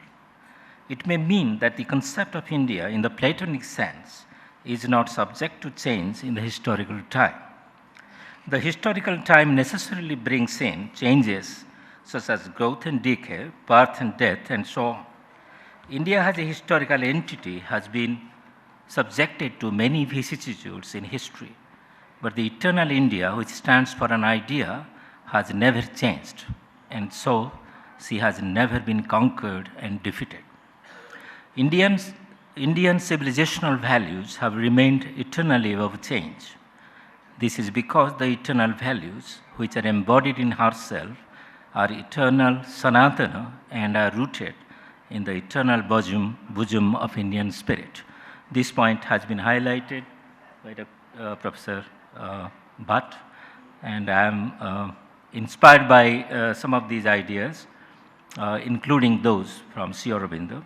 D: It may mean that the concept of India in the Platonic sense is not subject to change in the historical time. The historical time necessarily brings in changes such as growth and decay, birth and death, and so on. India as a historical entity has been subjected to many vicissitudes in history, but the eternal India, which stands for an idea, has never changed, and so she has never been conquered and defeated. Indian civilizational values have remained eternally above change. This is because the eternal values, which are embodied in herself, are eternal, Sanatana, and are rooted in the eternal bosom of Indian spirit. This point has been highlighted by Professor Bhatt, and I am inspired by some of these ideas, including those from Sri Aurobindo.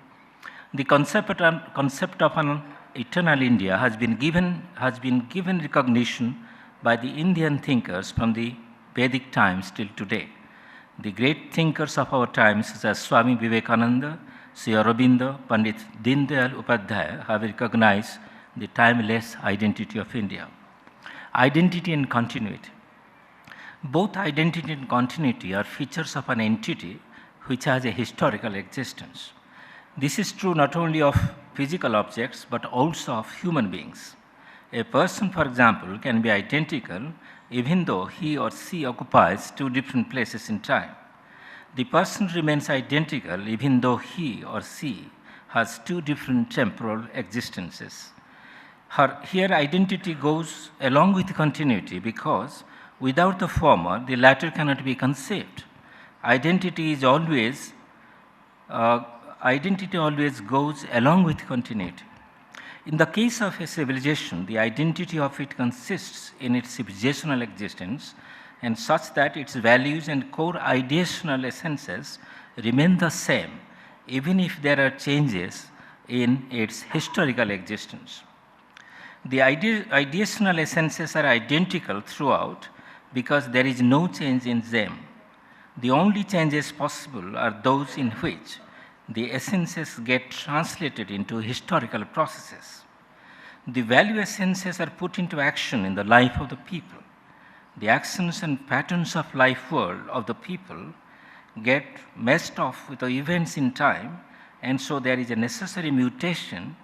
D: The concept of an eternal India has been given recognition by the Indian thinkers from the Vedic times till today. The great thinkers of our times, such as Swami Vivekananda, Sri Aurobindo, Pandit Dindayal Upadhyaya, have recognized the timeless identity of India. Identity and continuity. Both identity and continuity are features of an entity which has a historical existence. This is true not only of physical objects but also of human beings. A person, for example, can be identical even though he or she occupies two different places in time. The person remains identical even though he or she has two different temporal existences. Here identity goes along with continuity because without the former, the latter cannot be conceived. Identity always goes along with continuity. In the case of a civilization, the identity of it consists in its civilizational existence and such that its values and core ideational essences remain the same even if there are changes in its historical existence. The ideational essences are identical throughout because there is no change in them. The only changes possible are those in which the essences get translated into historical processes. The value essences are put into action in the life of the people. The actions and patterns of life world of the people get messed off with the events in time, and so there is a necessary mutation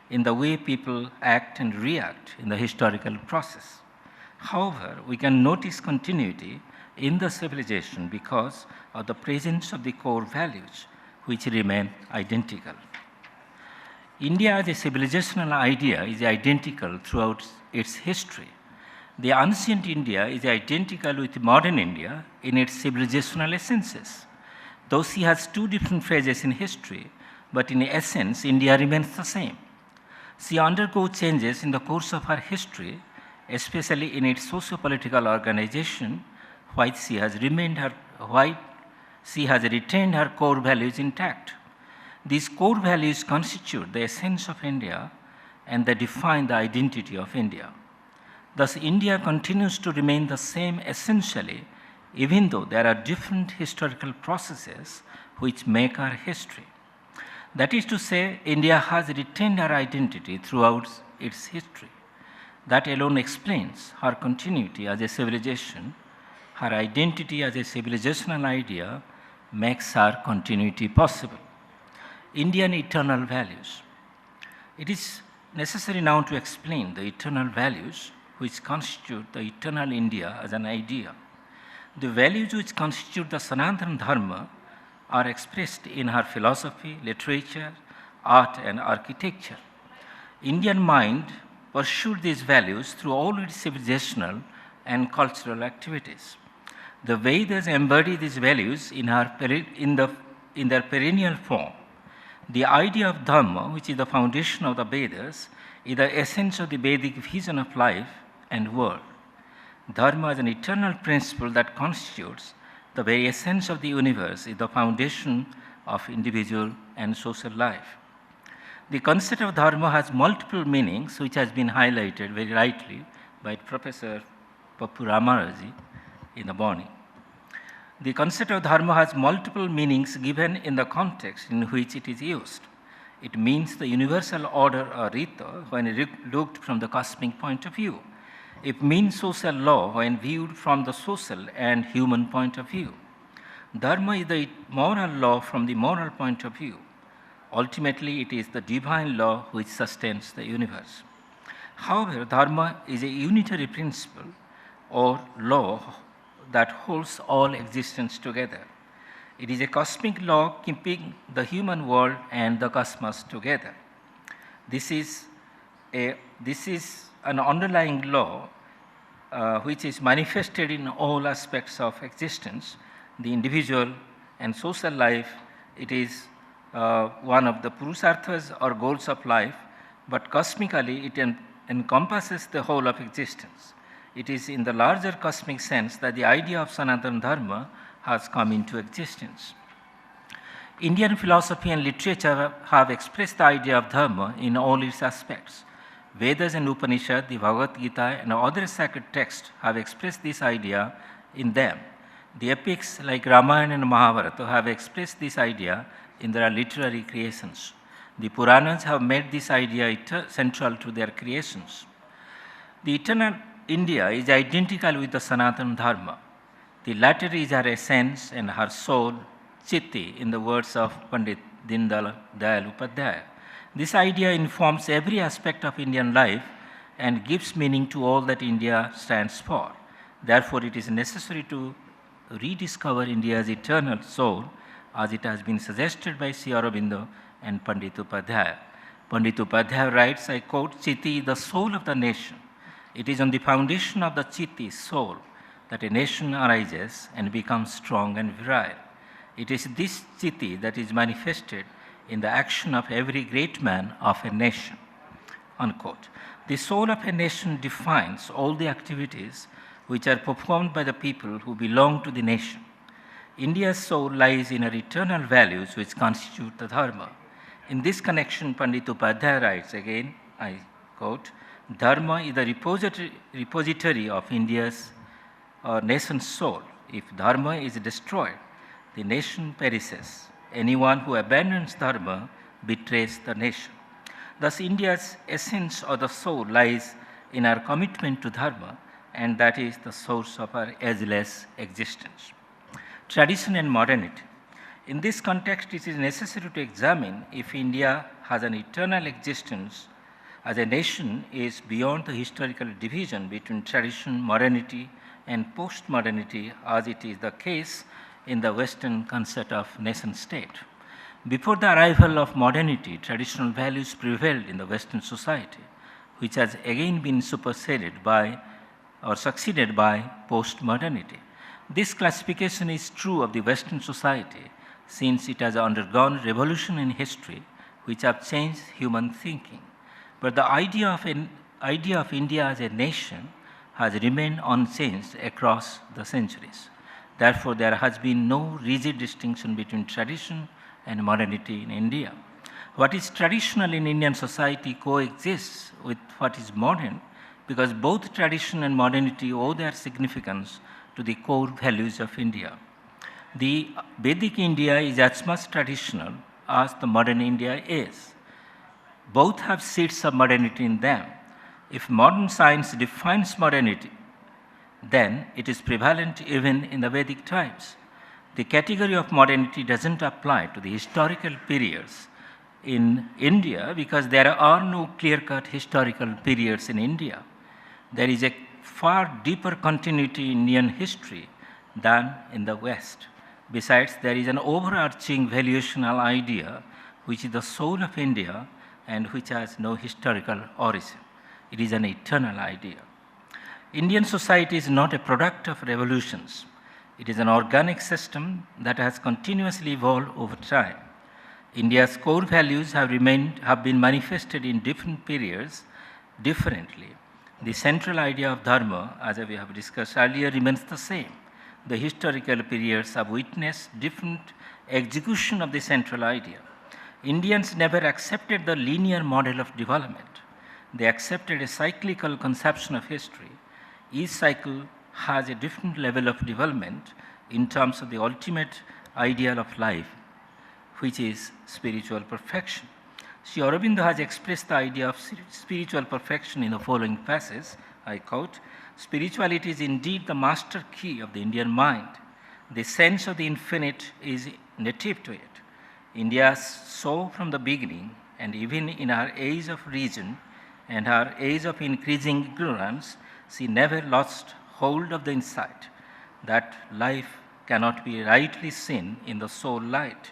D: in the way people act and react in the historical process. However, we can notice continuity in the civilization because of the presence of the core values which remain identical. India as a civilizational idea is identical throughout its history. The ancient India is identical with modern India in its civilizational essences. Though she has two different phases in history, but in essence, India remains the same. She undergoes changes in the course of her history, especially in its socio-political organization, while she has retained her core values intact. These core values constitute the essence of India and they define the identity of India. Thus, India continues to remain the same essentially, even though there are different historical processes which make her history. That is to say, India has retained her identity throughout its history. That alone explains her continuity as a civilization. Her identity as a civilizational idea makes her continuity possible. Indian eternal values. It is necessary now to explain the eternal values which constitute the eternal India as an idea. The values which constitute the Sanatana Dharma are expressed in her philosophy, literature, art and architecture. Indian mind pursued these values through all its civilizational and cultural activities. The Vedas embody these values in their perennial form. The idea of Dharma, which is the foundation of the Vedas, is the essence of the Vedic vision of life and world. Dharma is an eternal principle that constitutes the very essence of the universe, is the foundation of individual and social life. The concept of Dharma has multiple meanings, which has been highlighted very rightly by Professor Pappu Ramaraji in the morning. The concept of Dharma has multiple meanings given in the context in which it is used. It means the universal order or rita when looked from the cosmic point of view. It means social law when viewed from the social and human point of view. Dharma is the moral law from the moral point of view. Ultimately, it is the divine law which sustains the universe. However, Dharma is a unitary principle or law that holds all existence together. It is a cosmic law keeping the human world and the cosmos together. This is an underlying law which is manifested in all aspects of existence, the individual and social life. It is one of the purusharthas or goals of life, but cosmically it encompasses the whole of existence. It is in the larger cosmic sense that the idea of Sanatana Dharma has come into existence. Indian philosophy and literature have expressed the idea of Dharma in all its aspects. Vedas and Upanishads, the Bhagavad Gita and other sacred texts have expressed this idea in them. The epics like Ramayana and Mahabharata have expressed this idea in their literary creations. The Puranas have made this idea central to their creations. The eternal India is identical with the Sanatana Dharma. The latter is her essence and her soul, Chitti, in the words of Pandit Dindal Dayal Upadhyaya. This idea informs every aspect of Indian life and gives meaning to all that India stands for. Therefore, it is necessary to rediscover India's eternal soul as it has been suggested by S.R.Bhatt and Pandit Upadhyaya. Pandit Upadhyaya writes, I quote, Chitti is the soul of the nation. It is on the foundation of the Chitti, soul, that a nation arises and becomes strong and virile. It is this Chitti that is manifested in the action of every great man of a nation. Unquote. The soul of a nation defines all the activities which are performed by the people who belong to the nation. India's soul lies in her eternal values which constitute the Dharma. In this connection, Pandit Upadhyaya writes again, I quote, Dharma is the repository of India's nation's soul. If Dharma is destroyed, the nation perishes. Anyone who abandons Dharma betrays the nation. Thus, India's essence or the soul lies in our commitment to Dharma, and that is the source of our ageless existence. Tradition and modernity. In this context, it is necessary to examine if India has an eternal existence as a nation is beyond the historical division between tradition, modernity, and post-modernity, as it is the case in the Western concept of nation-state. Before the arrival of modernity, traditional values prevailed in the Western society, which has again been superseded by or succeeded by post-modernity. This classification is true of the Western society since it has undergone revolution in history which have changed human thinking. But the idea of India as a nation has remained unchanged across the centuries. Therefore, there has been no rigid distinction between tradition and modernity in India. What is traditional in Indian society coexists with what is modern because both tradition and modernity owe their significance to the core values of India. The Vedic India is as much traditional as the modern India is. Both have seeds of modernity in them. If modern science defines modernity, then it is prevalent even in the Vedic times. The category of modernity doesn't apply to the historical periods in India because there are no clear-cut historical periods in India. There is a far deeper continuity in Indian history than in the West. Besides, there is an overarching valuational idea which is the soul of India and which has no historical origin. It is an eternal idea. Indian society is not a product of revolutions. It is an organic system that has continuously evolved over time. India's core values have been manifested in different periods differently. The central idea of Dharma, as we have discussed earlier, remains the same. The historical periods have witnessed different execution of the central idea. Indians never accepted the linear model of development. They accepted a cyclical conception of history. Each cycle has a different level of development in terms of the ultimate ideal of life, which is spiritual perfection. Sri Aurobindo has expressed the idea of spiritual perfection in the following passage, I quote, spirituality is indeed the master key of the Indian mind. The sense of the infinite is native to it. India saw from the beginning, and even in her age of reason and her age of increasing ignorance, she never lost hold of the insight that life cannot be rightly seen in the soul light,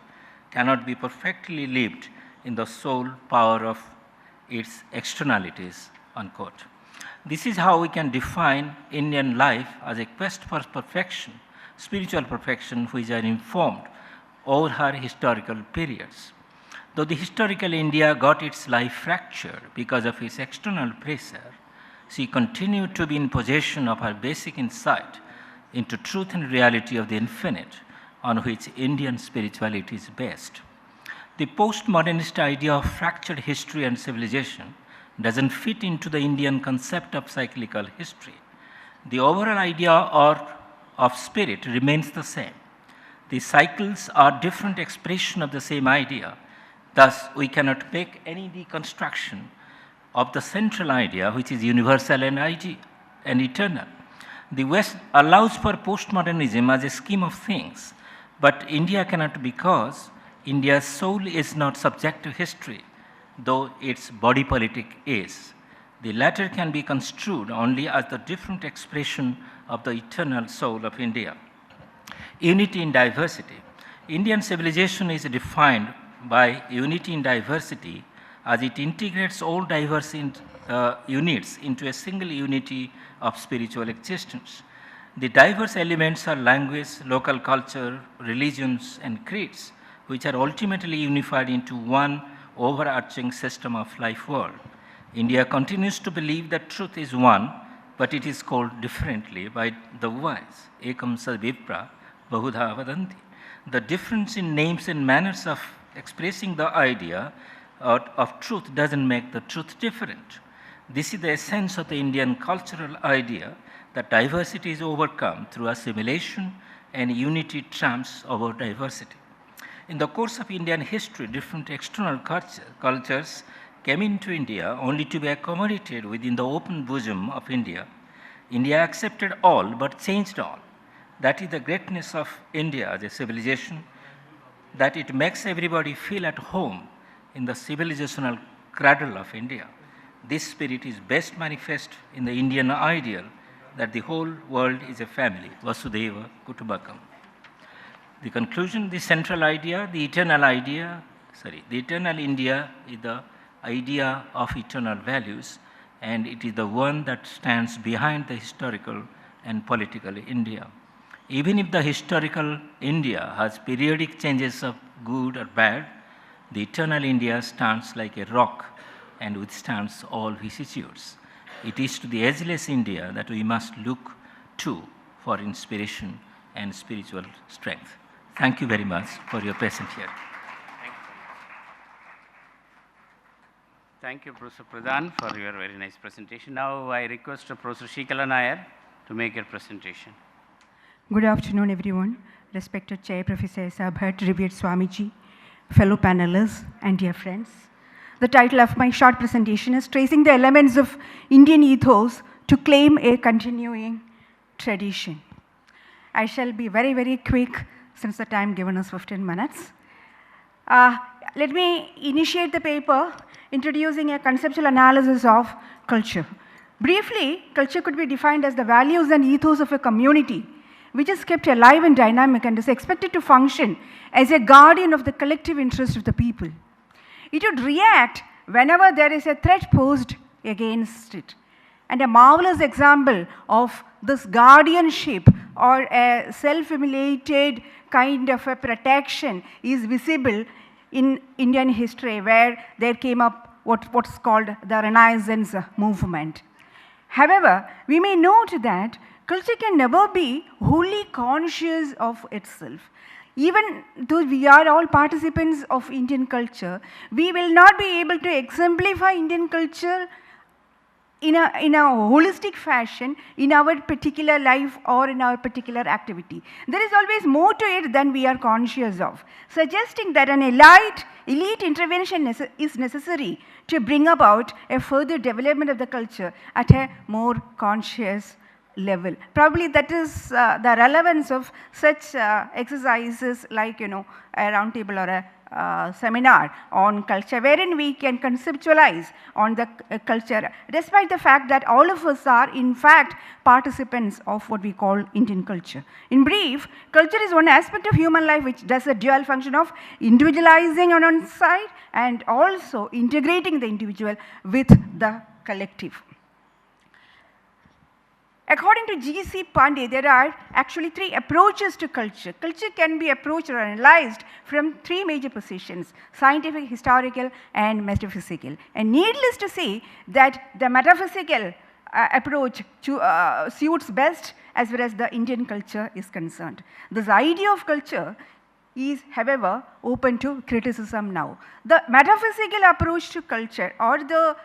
D: cannot be perfectly lived in the soul power of its externalities, unquote. This is how we can define Indian life as a quest for perfection, spiritual perfection, which are informed over her historical periods. Though the historical India got its life fractured because of its external pressure, she continued to be in possession of her basic insight into truth and reality of the infinite, on which Indian spirituality is based. The postmodernist idea of fractured history and civilization doesn't fit into the Indian concept of cyclical history. The overall idea of spirit remains the same. The cycles are different expression of the same idea. Thus, we cannot make any deconstruction of the central idea, which is universal and eternal. The West allows for postmodernism as a scheme of things, but India cannot, because India's soul is not subject to history, though its body politic is. The latter can be construed only as the different expression of the eternal soul of India. Unity in diversity. Indian civilization is defined by unity in diversity as it integrates all diverse units into a single unity of spiritual existence. The diverse elements are language, local culture, religions, and creeds, which are ultimately unified into one overarching system of life world. India continues to believe that truth is one, but it is called differently by the wise. Ekam sad vipra bahudha vadanti. The difference in names and manners of expressing the idea of truth doesn't make the truth different. This is the essence of the Indian cultural idea, that diversity is overcome through assimilation and unity trumps over diversity. In the course of Indian history, different external cultures came into India only to be accommodated within the open bosom of India. India accepted all but changed all. That is the greatness of India as a civilization, that it makes everybody feel at home in the civilizational cradle of India. This spirit is best manifest in the Indian ideal that the whole world is a family, Vasudeva Kutumbakam. The conclusion, the central idea, the eternal India is the idea of eternal values, and it is the one that stands behind the historical and political India. Even if the historical India has periodic changes of good or bad, the eternal India stands like a rock and withstands all vicissitudes. It is to the ageless India that we must look to for inspiration and spiritual strength. Thank you very much for your presence here.
A: Thank you, Professor Pradhan, for your very nice presentation. Now I request Professor Sreekala Nair to make your presentation.
E: Good afternoon, everyone. Respected Chair Professor S.R.Bhatt, revered Swamiji, fellow panelists, and dear friends. The title of my short presentation is Tracing the Elements of Indian Ethos to Claim a Continuing Tradition. I shall be very, very quick since the time given is 15 minutes. Let me initiate the paper introducing a conceptual analysis of culture. Briefly, culture could be defined as the values and ethos of a community which is kept alive and dynamic and is expected to function as a guardian of the collective interest of the people. It would react whenever there is a threat posed against it. And a marvelous example of this guardianship or a self-immolated kind of a protection is visible in Indian history, where there came up what's called the Renaissance movement. However, we may note that culture can never be wholly conscious of itself. Even though we are all participants of Indian culture, we will not be able to exemplify Indian culture in a holistic fashion in our particular life or in our particular activity. There is always more to it than we are conscious of, suggesting that an elite intervention is necessary to bring about a further development of the culture at a more conscious level. Probably that is the relevance of such exercises like, a roundtable or a seminar on culture, wherein we can conceptualize on the culture, despite the fact that all of us are in fact participants of what we call Indian culture. In brief, culture is one aspect of human life which does a dual function of individualizing on one side and also integrating the individual with the collective. According to G.C. Pandey, there are actually 3 approaches to culture. Culture can be approached or analyzed from 3 major positions: scientific, historical, and metaphysical. And needless to say that the metaphysical approach suits best as far as the Indian culture is concerned. This idea of culture is, however, open to criticism now. The metaphysical approach to culture, or the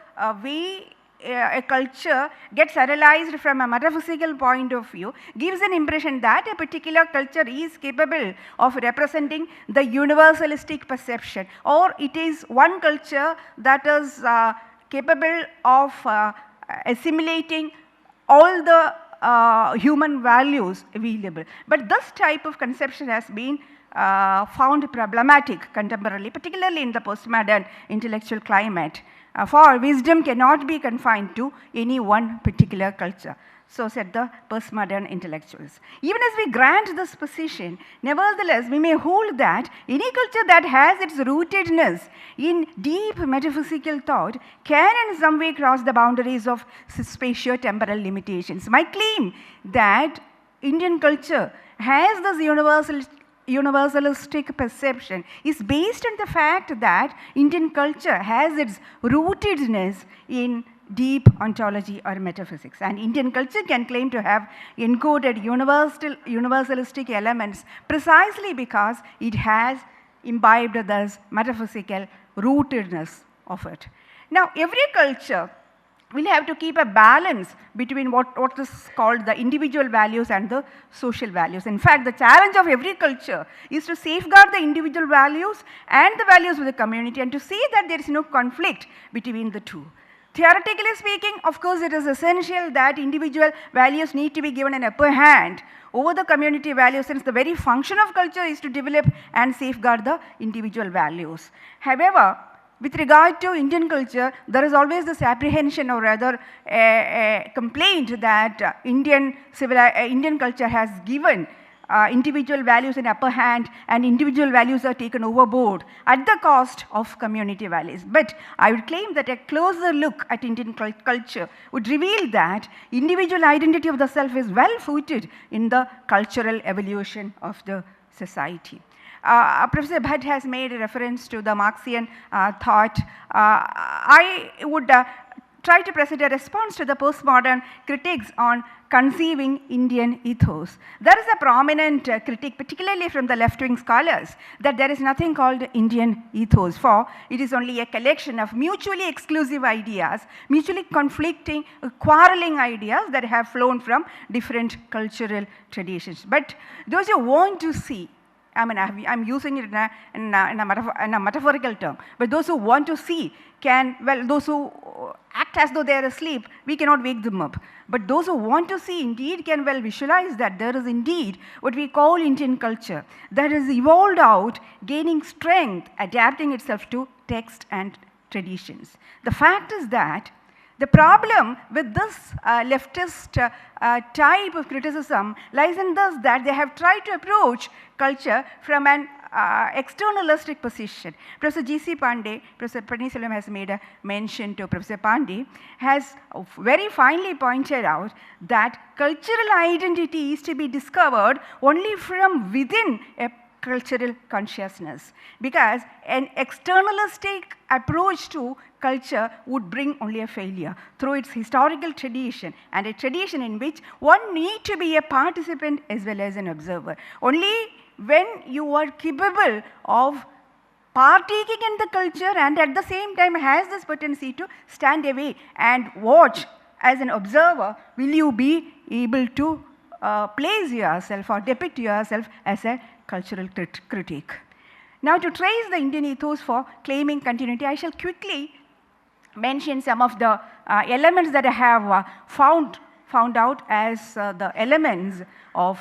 E: way a culture gets analyzed from a metaphysical point of view gives an impression that a particular culture is capable of representing the universalistic perception, or it is one culture that is capable of assimilating all the human values available. But this type of conception has been found problematic contemporarily, particularly in the postmodern intellectual climate. For wisdom cannot be confined to any one particular culture. So said the postmodern intellectuals. Even as we grant this position, nevertheless, we may hold that any culture that has its rootedness in deep metaphysical thought can in some way cross the boundaries of spatio-temporal limitations. My claim that Indian culture has this universalistic perception is based on the fact that Indian culture has its rootedness in deep ontology or metaphysics, and Indian culture can claim to have encoded universalistic elements precisely because it has imbibed this metaphysical rootedness of it. Now, every culture will have to keep a balance between what is called the individual values and the social values. In fact, the challenge of every culture is to safeguard the individual values and the values of the community, and to see that there is no conflict between the two. Theoretically speaking, of course, it is essential that individual values need to be given an upper hand over the community values, since the very function of culture is to develop and safeguard the individual values. However, with regard to Indian culture, there is always this apprehension, or rather a complaint, that Indian culture has given individual values an upper hand, and individual values are taken overboard at the cost of community values. But I would claim that a closer look at Indian culture would reveal that individual identity of the self is well footed in the cultural evolution of the society. Professor Bhatt has made a reference to the Marxian thought. I would try to present a response to the postmodern critics on conceiving Indian ethos. There is a prominent critique, particularly from the left-wing scholars, that there is nothing called Indian ethos, for it is only a collection of mutually exclusive ideas, mutually conflicting, quarreling ideas that have flown from different cultural traditions. But those who want to see, I mean, I'm using it in a metaphorical term, but those who want to see can, well, those who act as though they are asleep, we cannot wake them up. But those who want to see indeed can well visualize that there is indeed what we call Indian culture that has evolved out, gaining strength, adapting itself to text and traditions. The fact is that the problem with this leftist type of criticism lies in this, that they have tried to approach culture from an externalistic position. Professor G.C. Pandey, Professor Pannerselvam has made a mention to Professor Pandey, has very finely pointed out that cultural identity is to be discovered only from within a cultural consciousness, because an externalistic approach to culture would bring only a failure through its historical tradition, and a tradition in which one need to be a participant as well as an observer. Only when you are capable of partaking in the culture and at the same time has this potency to stand away and watch as an observer, will you be able to place yourself or depict yourself as a cultural critique. Now, to trace the Indian ethos for claiming continuity, I shall quickly mention some of the elements that I have found out as the elements of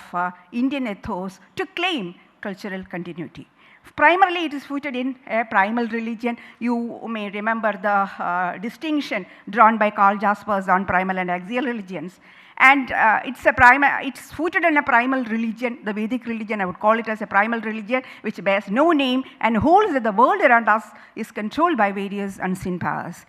E: Indian ethos to claim cultural continuity. Primarily, it is rooted in a primal religion. You may remember the distinction drawn by Karl Jaspers on primal and axial religions. And it's rooted in a primal religion, the Vedic religion. I would call it as a primal religion, which bears no name and holds that the world around us is controlled by various unseen powers.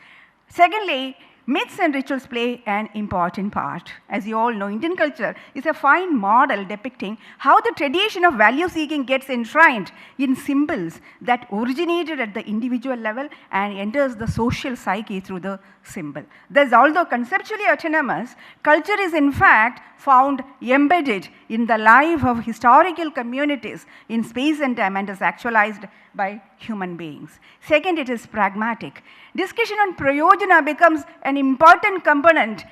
E: Secondly, myths and rituals play an important part. As you all know, Indian culture is a fine model depicting how the tradition of value seeking gets enshrined in symbols that originated at the individual level and enters the social psyche through the symbol. Thus, although conceptually autonomous, culture is in fact found embedded in the life of historical communities in space and time and is actualized by human beings. Second, it is pragmatic. Discussion on prayojana becomes an important component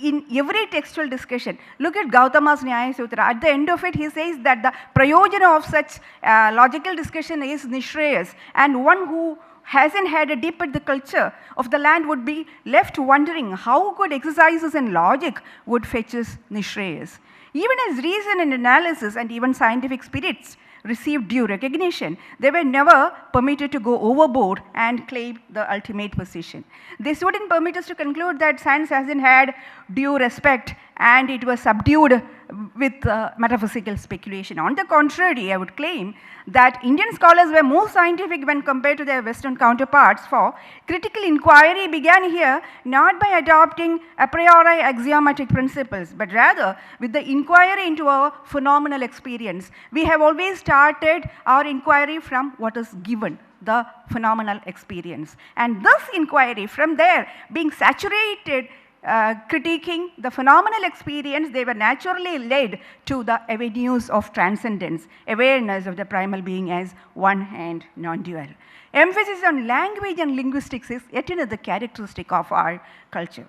E: in every textual discussion. Look at Gautama's Nyaya Sutra. At the end of it, he says that the prayojana of such logical discussion is nishreyas, and one who hasn't had a dip at the culture of the land would be left wondering how good exercises in logic would fetch us nishreyas. Even as reason and analysis and even scientific spirits received due recognition, they were never permitted to go overboard and claim the ultimate position. This wouldn't permit us to conclude that science hasn't had due respect and it was subdued with metaphysical speculation. On the contrary, I would claim that Indian scholars were more scientific when compared to their Western counterparts, for critical inquiry began here not by adopting a priori axiomatic principles, but rather with the inquiry into our phenomenal experience. We have always started our inquiry from what is given, the phenomenal experience. And this inquiry from there being saturated critiquing the phenomenal experience, they were naturally led to the avenues of transcendence, awareness of the primal being as one and non-dual. Emphasis on language and linguistics is yet another characteristic of our culture.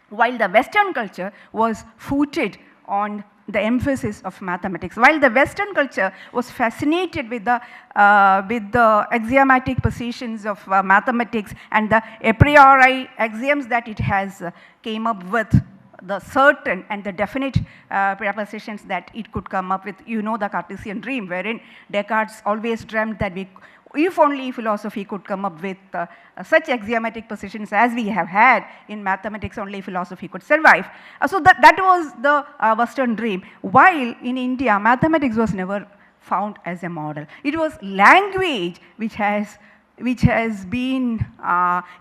E: While the Western culture was footed on the emphasis of mathematics, while the Western culture was fascinated with the axiomatic positions of mathematics and the a priori axioms that it has came up with, the certain and the definite propositions that it could come up with. You know the Cartesian dream, wherein Descartes always dreamt that if only philosophy could come up with such axiomatic positions as we have had in mathematics, only philosophy could survive. So that was the Western dream. While in India, mathematics was never found as a model. It was language which has been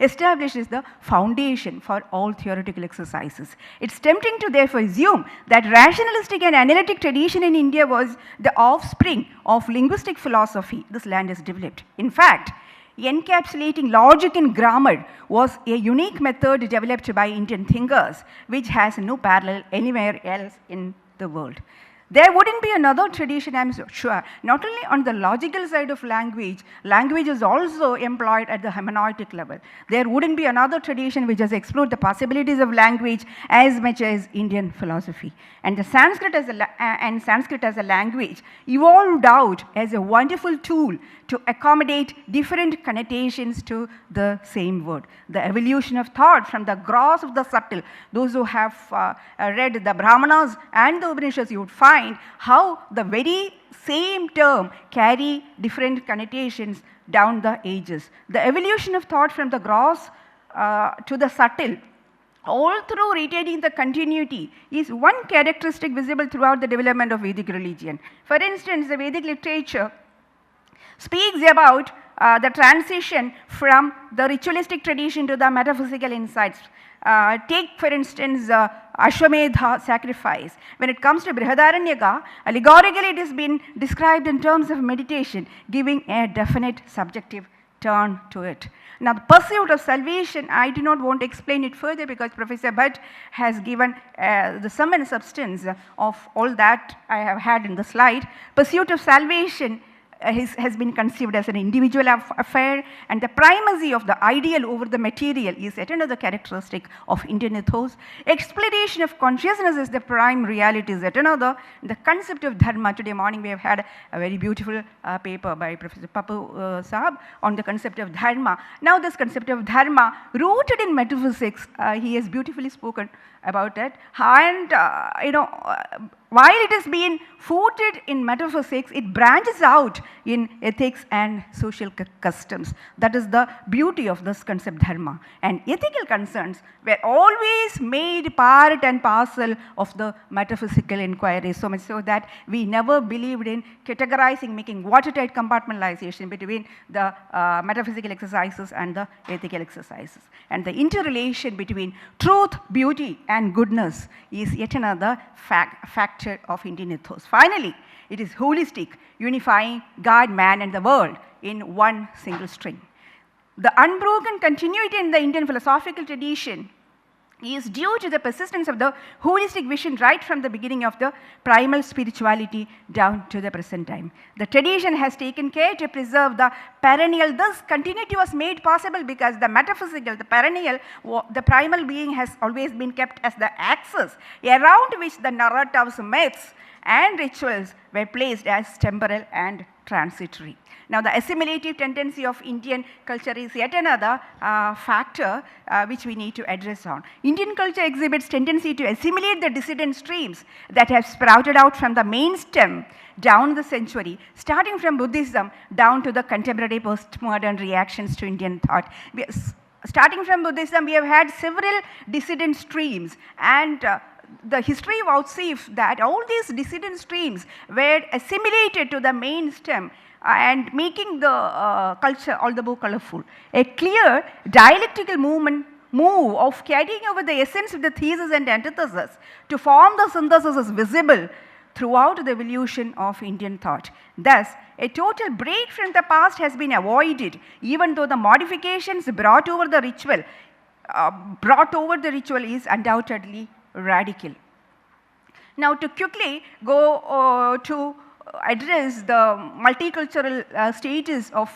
E: established as the foundation for all theoretical exercises. It's tempting to therefore assume that rationalistic and analytic tradition in India was the offspring of linguistic philosophy this land has developed. In fact, encapsulating logic in grammar was a unique method developed by Indian thinkers which has no parallel anywhere else in the world. There wouldn't be another tradition, I'm sure, not only on the logical side of language, language is also employed at the hermeneutic level. There wouldn't be another tradition which has explored the possibilities of language as much as Indian philosophy. And the Sanskrit as a language evolved out as a wonderful tool to accommodate different connotations to the same word. The evolution of thought from the gross of the subtle. Those who have read the Brahmanas and the Upanishads, you would find how the very same term carry different connotations down the ages. The evolution of thought from the gross to the subtle, all through retaining the continuity, is one characteristic visible throughout the development of Vedic religion. For instance, the Vedic literature speaks about the transition from the ritualistic tradition to the metaphysical insights. Take, for instance, Ashwamedha sacrifice. When it comes to Brihadaranyaka, allegorically it has been described in terms of meditation, giving a definite subjective turn to it. Now, the pursuit of salvation, I do not want to explain it further because Professor Bhatt has given the sum and substance of all that I have had in the slide. Pursuit of salvation has been conceived as an individual affair, and the primacy of the ideal over the material is yet another characteristic of Indian ethos. Exploration of consciousness is the prime reality is yet another. The concept of dharma, today morning we have had a very beautiful paper by Professor Papu Sahab on the concept of dharma. Now this concept of dharma, rooted in metaphysics, he has beautifully spoken about it, and while it has been footed in metaphysics, it branches out in ethics and social customs. That is the beauty of this concept dharma. And ethical concerns were always made part and parcel of the metaphysical inquiry, so much so that we never believed in categorizing, making watertight compartmentalization between the metaphysical exercises and the ethical exercises. And the interrelation between truth, beauty, and goodness is yet another factor of Indian ethos. Finally, it is holistic, unifying God, man, and the world in one single string. The unbroken continuity in the Indian philosophical tradition is due to the persistence of the holistic vision right from the beginning of the primal spirituality down to the present time. The tradition has taken care to preserve the perennial. This continuity was made possible because the metaphysical, the perennial, the primal being has always been kept as the axis around which the narratives, myths and rituals were placed as temporal and transitory. Now, the assimilative tendency of Indian culture is yet another factor which we need to address on. Indian culture exhibits tendency to assimilate the dissident streams that have sprouted out from the main stem down the century, starting from Buddhism down to the contemporary postmodern reactions to Indian thought. Starting from Buddhism, we have had several dissident streams, and the history vouchsafes that all these dissident streams were assimilated to the main stem and making the culture all the more colorful. A clear dialectical move of carrying over the essence of the thesis and antithesis to form the synthesis is visible throughout the evolution of Indian thought. Thus, a total break from the past has been avoided, even though the modifications brought over the ritual is undoubtedly radical. Now, to quickly go to address the multicultural status of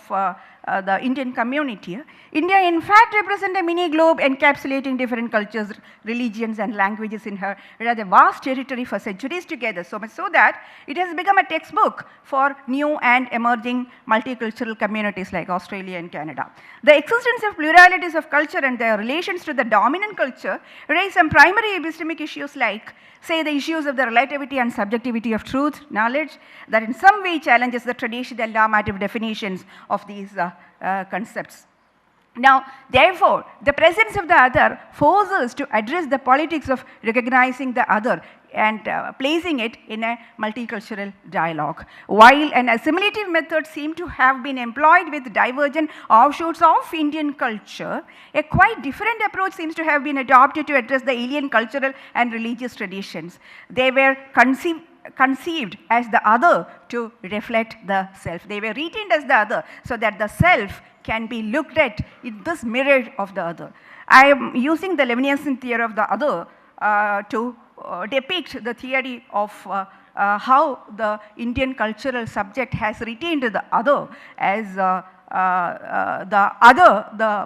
E: the Indian community. India in fact represents a mini globe encapsulating different cultures, religions and languages in her rather vast territory for centuries together, so much so that it has become a textbook for new and emerging multicultural communities like Australia and Canada. The existence of pluralities of culture and their relations to the dominant culture raise some primary epistemic issues like, say, the issues of the relativity and subjectivity of truth, knowledge, that in some way challenges the traditional normative definitions of these concepts. Now, therefore, the presence of the other forces to address the politics of recognizing the other and placing it in a multicultural dialogue. While an assimilative method seemed to have been employed with divergent offshoots of Indian culture, a quite different approach seems to have been adopted to address the alien cultural and religious traditions. They were conceived as the other to reflect the self. They were retained as the other so that the self can be looked at in this mirror of the other. I am using the Levinas theory of the other to depict the theory of how the Indian cultural subject has retained the other as the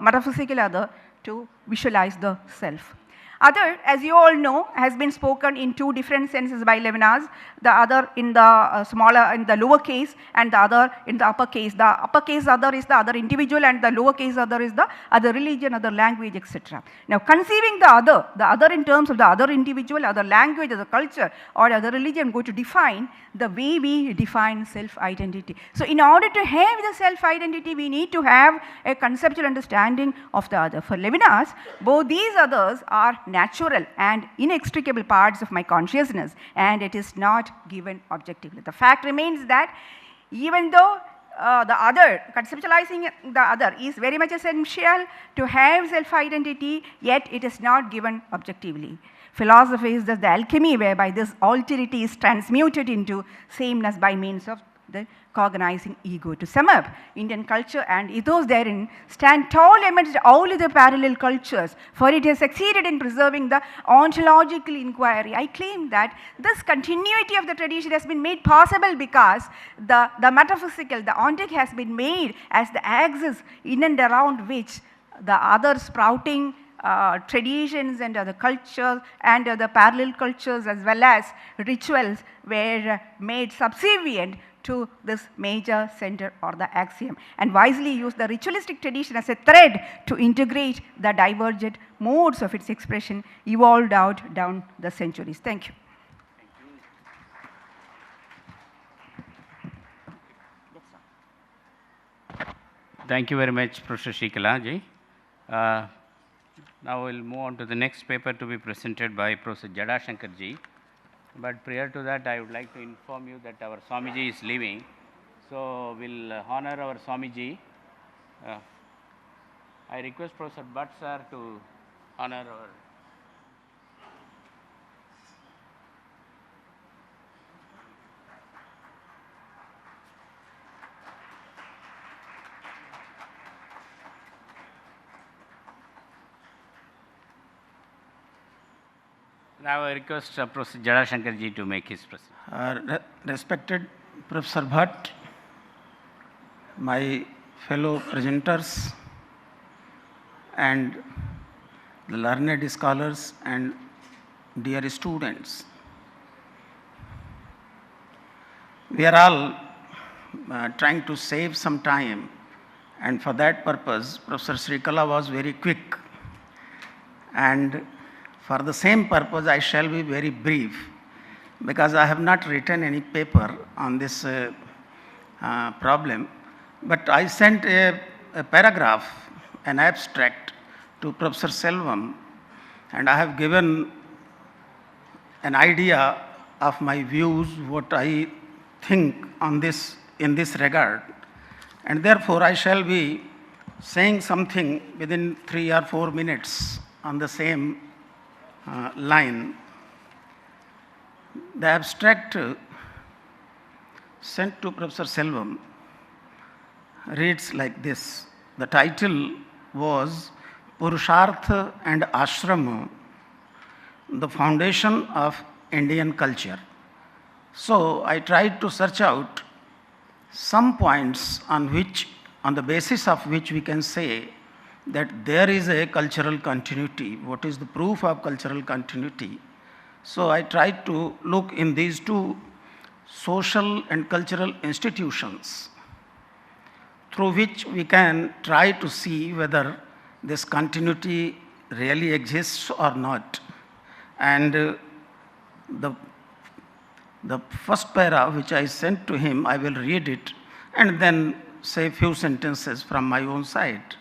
E: metaphysical other, to visualize the self. Other, as you all know, has been spoken in two different senses by Levinas, the other in the in the lower case and the other in the upper case. The upper case other is the other individual and the lower case other is the other religion, other language, etc. Now, conceiving the other in terms of the other individual, other language, other culture or other religion go to define the way we define self-identity. So, in order to have the self-identity, we need to have a conceptual understanding of the other. For Levinas, both these others are natural and inextricable parts of my consciousness, and it is not given objectively. The fact remains that even though the other, conceptualizing the other is very much essential to have self-identity, yet it is not given objectively. Philosophy is thus the alchemy whereby this alterity is transmuted into sameness by means of the cognizing ego. To sum up, Indian culture and ethos therein stand tall amidst all other parallel cultures, for it has succeeded in preserving the ontological inquiry. I claim that this continuity of the tradition has been made possible because the metaphysical, the ontic has been made as the axis in and around which the other sprouting traditions and other cultures and other parallel cultures as well as rituals were made subservient to this major center or the axiom, and wisely use the ritualistic tradition as a thread to integrate the divergent modes of its expression evolved out down the centuries. Thank you.
A: Thank you very much, Professor Sreekala ji. Now we'll move on to the next paper to be presented by Professor Jatashankar ji. But prior to that, I would like to inform you that our Swamiji is leaving. So we'll honor our Swamiji. I request Professor Bhatt sir to honor our. Now I request Professor Jatashankar ji to make his presentation.
F: Respected Professor Bhatt, my fellow presenters, and the learned scholars and dear students, we are all trying to save some time, and for that purpose Professor Sreekala was very quick, and for the same purpose I shall be very brief, because I have not written any paper on this problem, but I sent a paragraph, an abstract to Professor Selvam, and I have given an idea of my views, what I think on this in this regard, and therefore I shall be saying something within 3 or 4 minutes on the same line. The abstract sent to Professor Selvam reads like this. The title was Purushartha and Ashrama, the Foundation of Indian Culture. So I tried to search out some points on the basis of which we can say that there is a cultural continuity. What is the proof of cultural continuity? So I tried to look in these two social and cultural institutions through which we can try to see whether this continuity really exists or not. And the first para which I sent to him, I will read it and then say a few sentences from my own side.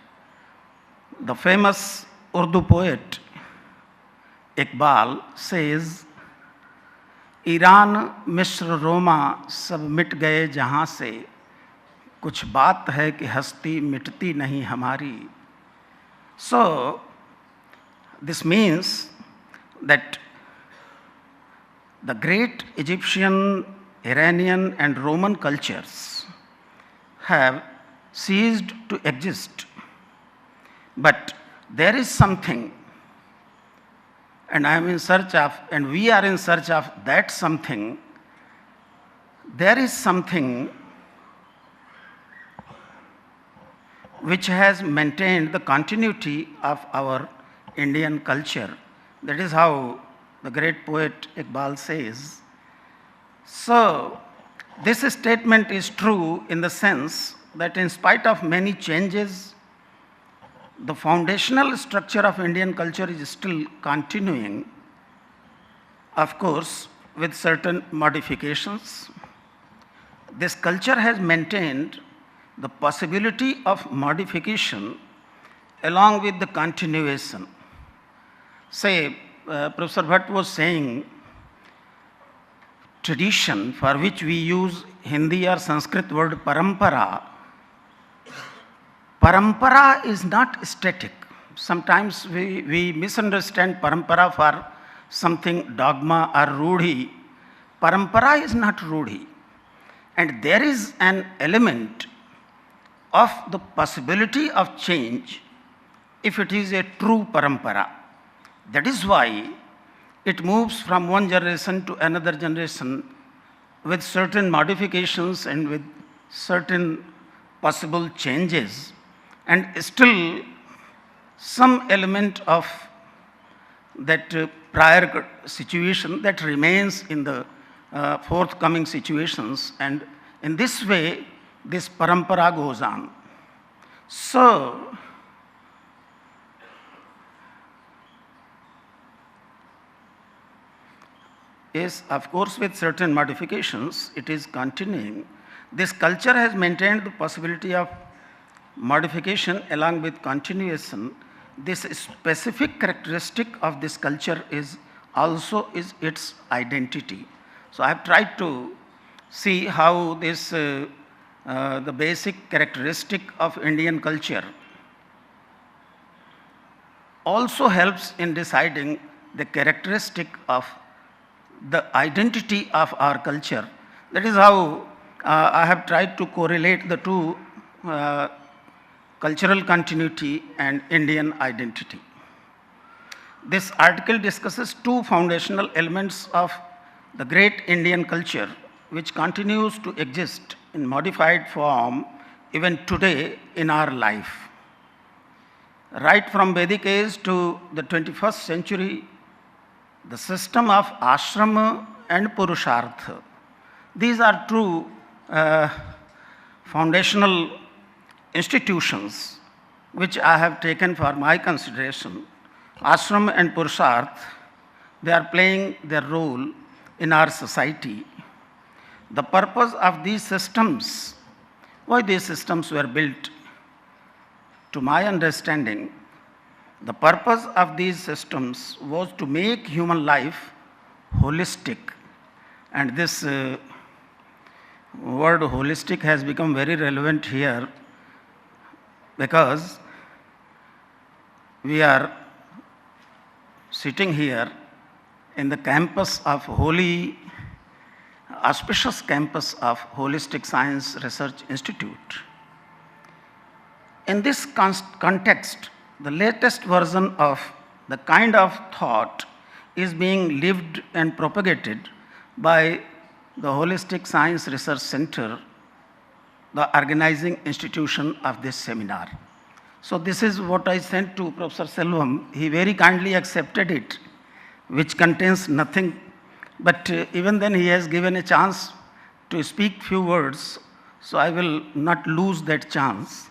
F: The famous Urdu poet Iqbal says, Iran मिस्र रोमा सब मिट गए जहाँ से, कुछ बात है कि हस्ती मिटती नहीं हमारी. So this means that the great Egyptian, Iranian and Roman cultures have ceased to exist, but there is something, and I am in search of, and we are in search of that something. There is something which has maintained the continuity of our Indian culture. That is how the great poet Iqbal says. So this statement is true in the sense that in spite of many changes, the foundational structure of Indian culture is still continuing, of course, with certain modifications. This culture has maintained the possibility of modification along with the continuation. Say, Professor Bhatt was saying, tradition, for which we use Hindi or Sanskrit word parampara. Parampara is not static. Sometimes we misunderstand parampara for something dogma or rudhi. Parampara is not rudhi. And there is an element of the possibility of change if it is a true parampara. That is why it moves from one generation to another generation with certain modifications and with certain possible changes, and still some element of that prior situation that remains in the forthcoming situations, and in this way this parampara goes on. So yes, of course, with certain modifications, it is continuing. This culture has maintained the possibility of modification along with continuation. This specific characteristic of this culture is also its identity. So I have tried to see how this the basic characteristic of Indian culture also helps in deciding the characteristic of the identity of our culture. That is how I have tried to correlate the two, cultural continuity and Indian identity. This article discusses two foundational elements of the great Indian culture which continues to exist in modified form even today in our life. Right from Vedic age to the 21st century, the system of ashrama and purushartha. These are two foundational institutions which I have taken for my consideration. Ashram and purusharth, they are playing their role in our society. The purpose of these systems, why these systems were built, to my understanding, the purpose of these systems was to make human life holistic. And this word holistic has become very relevant here because we are sitting here in the campus of auspicious campus of Holistic Science Research Institute. In this context, the latest version of the kind of thought is being lived and propagated by the Holistic Science Research Center, the organizing institution of this seminar. So this is what I sent to Professor Selvam. He very kindly accepted it, which contains nothing, but even then he has given a chance to speak few words, so I will not lose that chance.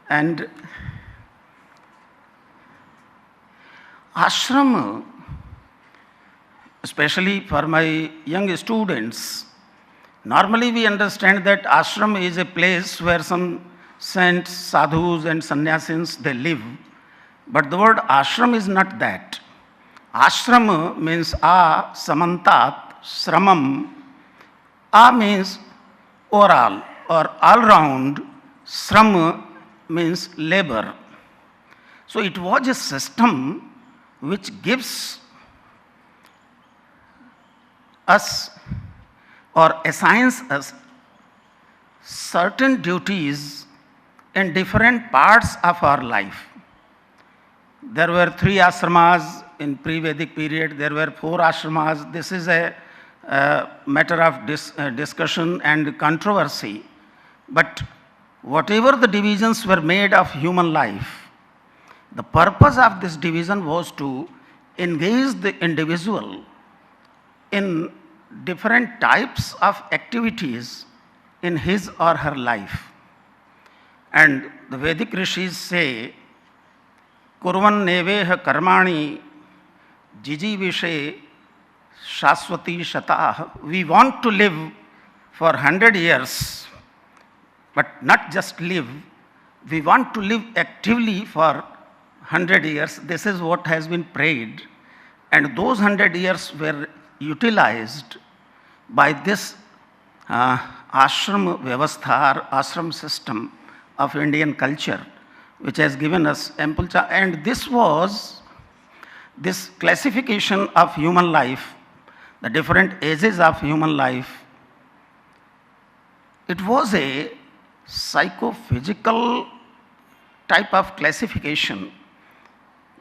F: And ashram, especially for my young students, normally we understand that ashram is a place where some saints, sadhus and sannyasins, they live. But the word ashram is not that. Ashram means samantat, sramam. A means overall or all round. Sram means labor. So it was a system which gives us or assigns us certain duties in different parts of our life. There were 3 ashramas in pre-Vedic period, there were 4 ashramas. This is a matter of discussion and controversy. But whatever the divisions were made of human life, the purpose of this division was to engage the individual in different types of activities in his or her life. And the Vedic rishis say, Kurvan neveha karmani jijivishe shaswati shatah. We want to live for 100 years, but not just live. We want to live actively for 100 years. This is what has been prayed. And those 100 years were utilized by this ashram vyavastha or ashram system of Indian culture, which has given us ample chance. And this classification of human life, the different ages of human life, it was a psychophysical type of classification.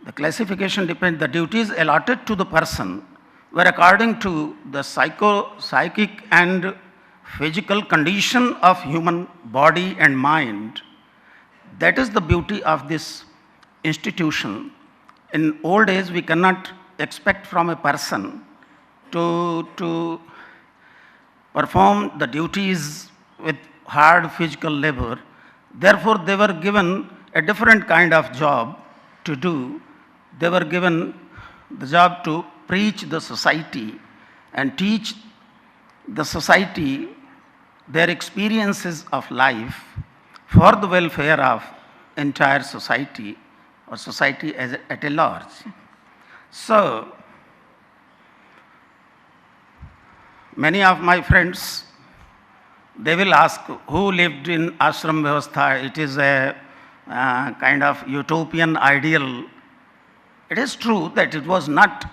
F: The classification depends, the duties allotted to the person were according to the psychic and physical condition of human body and mind. That is the beauty of this institution. In old days, we cannot expect from a person to perform the duties with hard physical labor. Therefore, they were given a different kind of job to do. They were given the job to preach the society and teach the society their experiences of life for the welfare of entire society or society at a large. So, many of my friends, they will ask who lived in ashram vyavastha. It is a kind of utopian ideal. It is true that it was not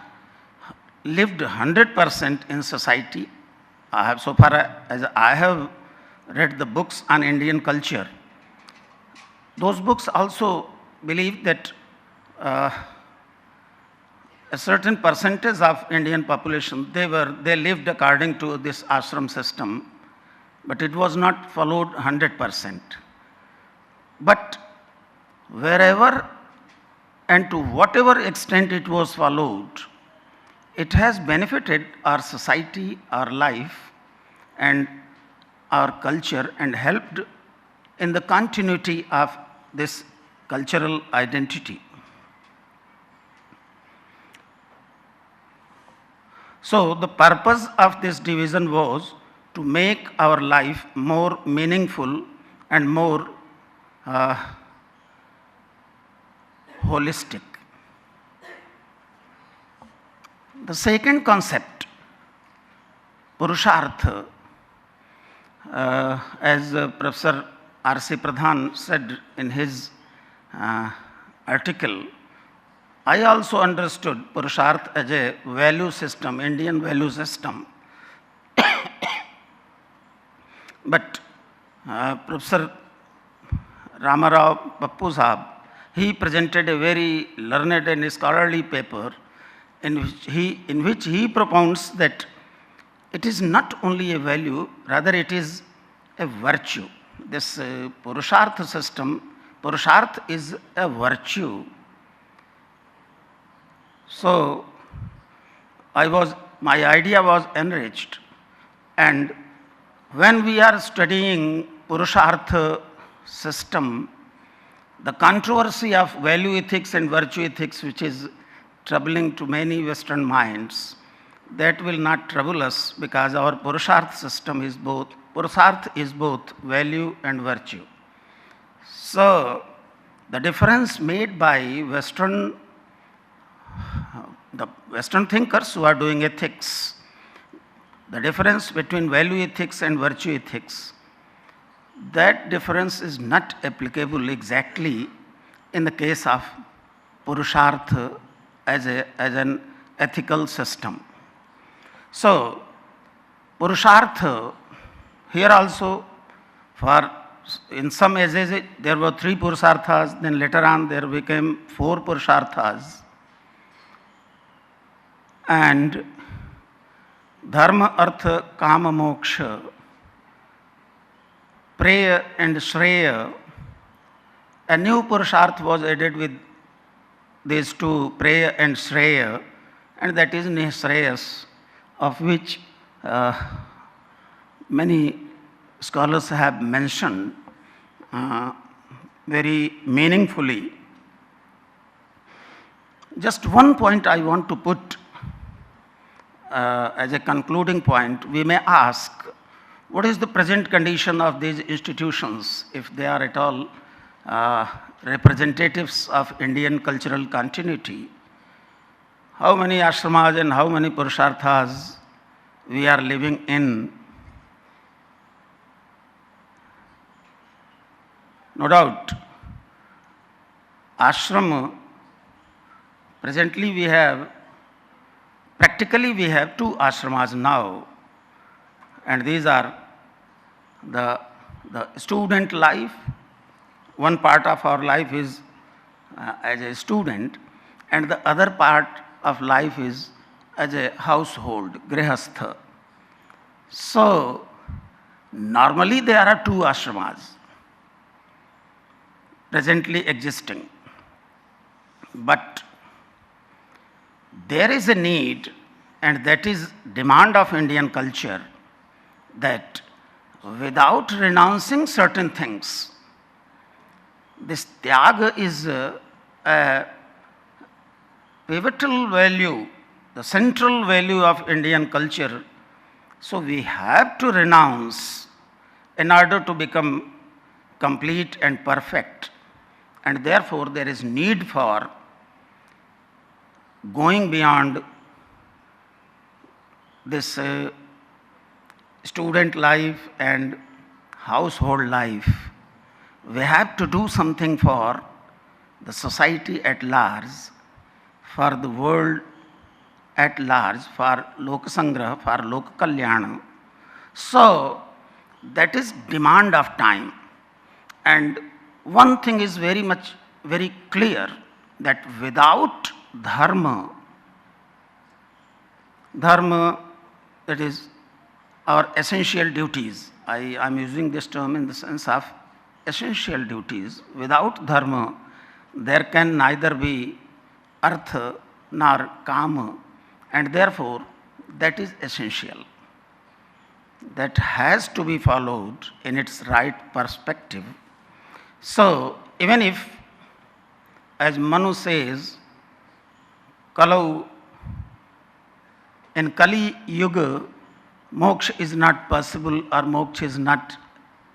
F: lived 100% in society. So far as I have read the books on Indian culture, those books also believe that a certain percentage of Indian population, they lived according to this ashram system, but it was not followed 100%. But wherever and to whatever extent it was followed, it has benefited our society, our life, and our culture, and helped in the continuity of this cultural identity. So the purpose of this division was to make our life more meaningful and more holistic. The second concept, Purushartha, as Professor R.C. Pradhan said in his article, I also understood Purushartha as a value system, Indian value system. But Professor Ramarao Pappu Sahab, he presented a very learned and scholarly paper in which he propounds that it is not only a value, rather it is a virtue. This Purushartha system, Purushartha is a virtue. So my idea was enriched, and when we are studying Purushartha system, the controversy of value ethics and virtue ethics, which is troubling to many Western minds, that will not trouble us, because our Purushartha system is both, Purushartha is both value and virtue. So the difference made by the Western thinkers who are doing ethics, the difference between value ethics and virtue ethics, that difference is not applicable exactly in the case of Purushartha as an ethical system. So Purushartha, here also, in some ages there were 3 Purusharthas, then later on there became 4 Purusharthas. And Dharma, Artha, Kama, Moksha, Preya and Shreya, a new Purushartha was added with these 2, Preya and Shreya, and that is Nishreyas, of which many scholars have mentioned very meaningfully. Just one point I want to put as a concluding point. We may ask, what is the present condition of these institutions, if they are at all representatives of Indian cultural continuity? How many ashramas and how many Purusharthas we are living in? No doubt, ashram, presently practically we have 2 ashramas now, and these are the student life. One part of our life is as a student, and the other part of life is as a household, grihastha. So normally there are 2 ashramas presently existing, but there is a need, and that is demand of Indian culture, that without renouncing certain things, this tyaga is a pivotal value, the central value of Indian culture. So we have to renounce in order to become complete and perfect, and therefore there is need for going beyond this student life and household life. We have to do something for the society at large, for the world at large, for Lokasangraha, for Lokakalyana. So that is demand of time. And one thing is very clear, that without dharma, Dharma, that is our essential duties. I am using this term in the sense of essential duties. Without dharma, there can neither be artha nor kama, and therefore that is essential. That has to be followed in its right perspective. So, even if, as Manu says, Kalau, in Kali Yuga, moksha is not possible or moksha is not,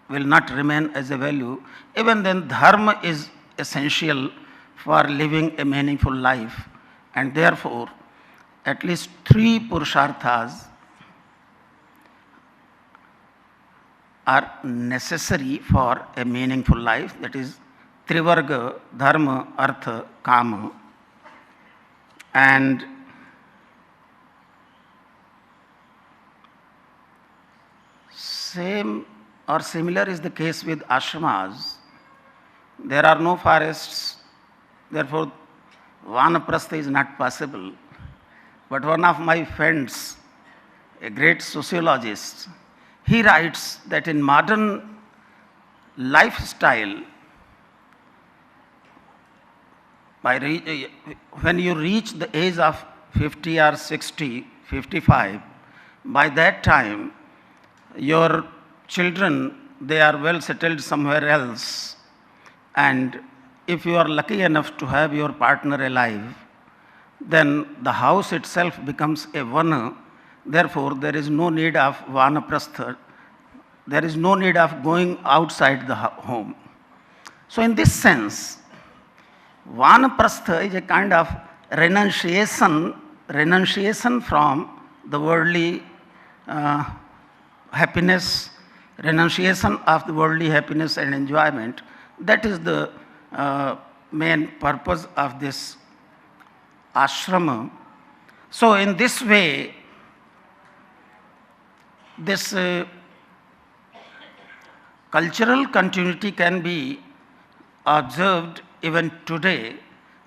F: will not remain as a value, even then dharma is essential for living a meaningful life, and therefore at least 3 purusharthas are necessary for a meaningful life, that is Trivarga, Dharma, Artha, Kama. And same or similar is the case with ashramas. There are no forests, therefore Vanaprastha is not possible. But one of my friends, a great sociologist, he writes that in modern lifestyle, when you reach the age of 50 or 60, 55, by that time your children, they are well settled somewhere else, and if you are lucky enough to have your partner alive, then the house itself becomes a vana. Therefore, there is no need of vanaprastha. There is no need of going outside the home. So, in this sense, vanaprastha is a kind of renunciation from the worldly happiness, renunciation of the worldly happiness and enjoyment. That is the main purpose of this ashrama. So, in this way, this cultural continuity can be observed even today,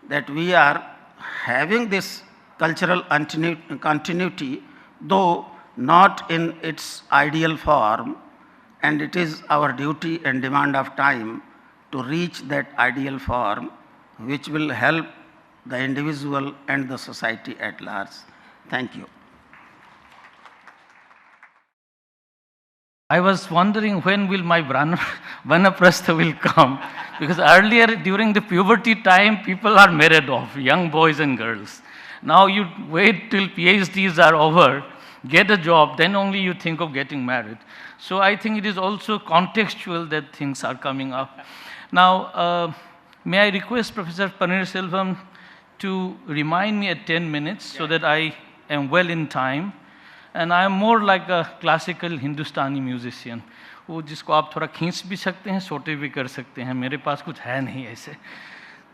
F: that we are having this cultural continuity, though not in its ideal form, and it is our duty and demand of time to reach that ideal form, which will help the individual and the society at large. Thank you.
G: I was wondering when will my Vanaprastha will come, because earlier during the puberty time people are married off, young boys and girls. Now you wait till PhDs are over, get a job, then only you think of getting married. So I think it is also contextual that things are coming up. Now, may I request Professor Pannerselvam to remind me at 10 minutes so that I am well in time. And I am more like a classical Hindustani musician, वो जिसको आप थोड़ा खींच भी सकते हैं, छोटे भी कर सकते हैं. मेरे पास कुछ है नहीं ऐसे.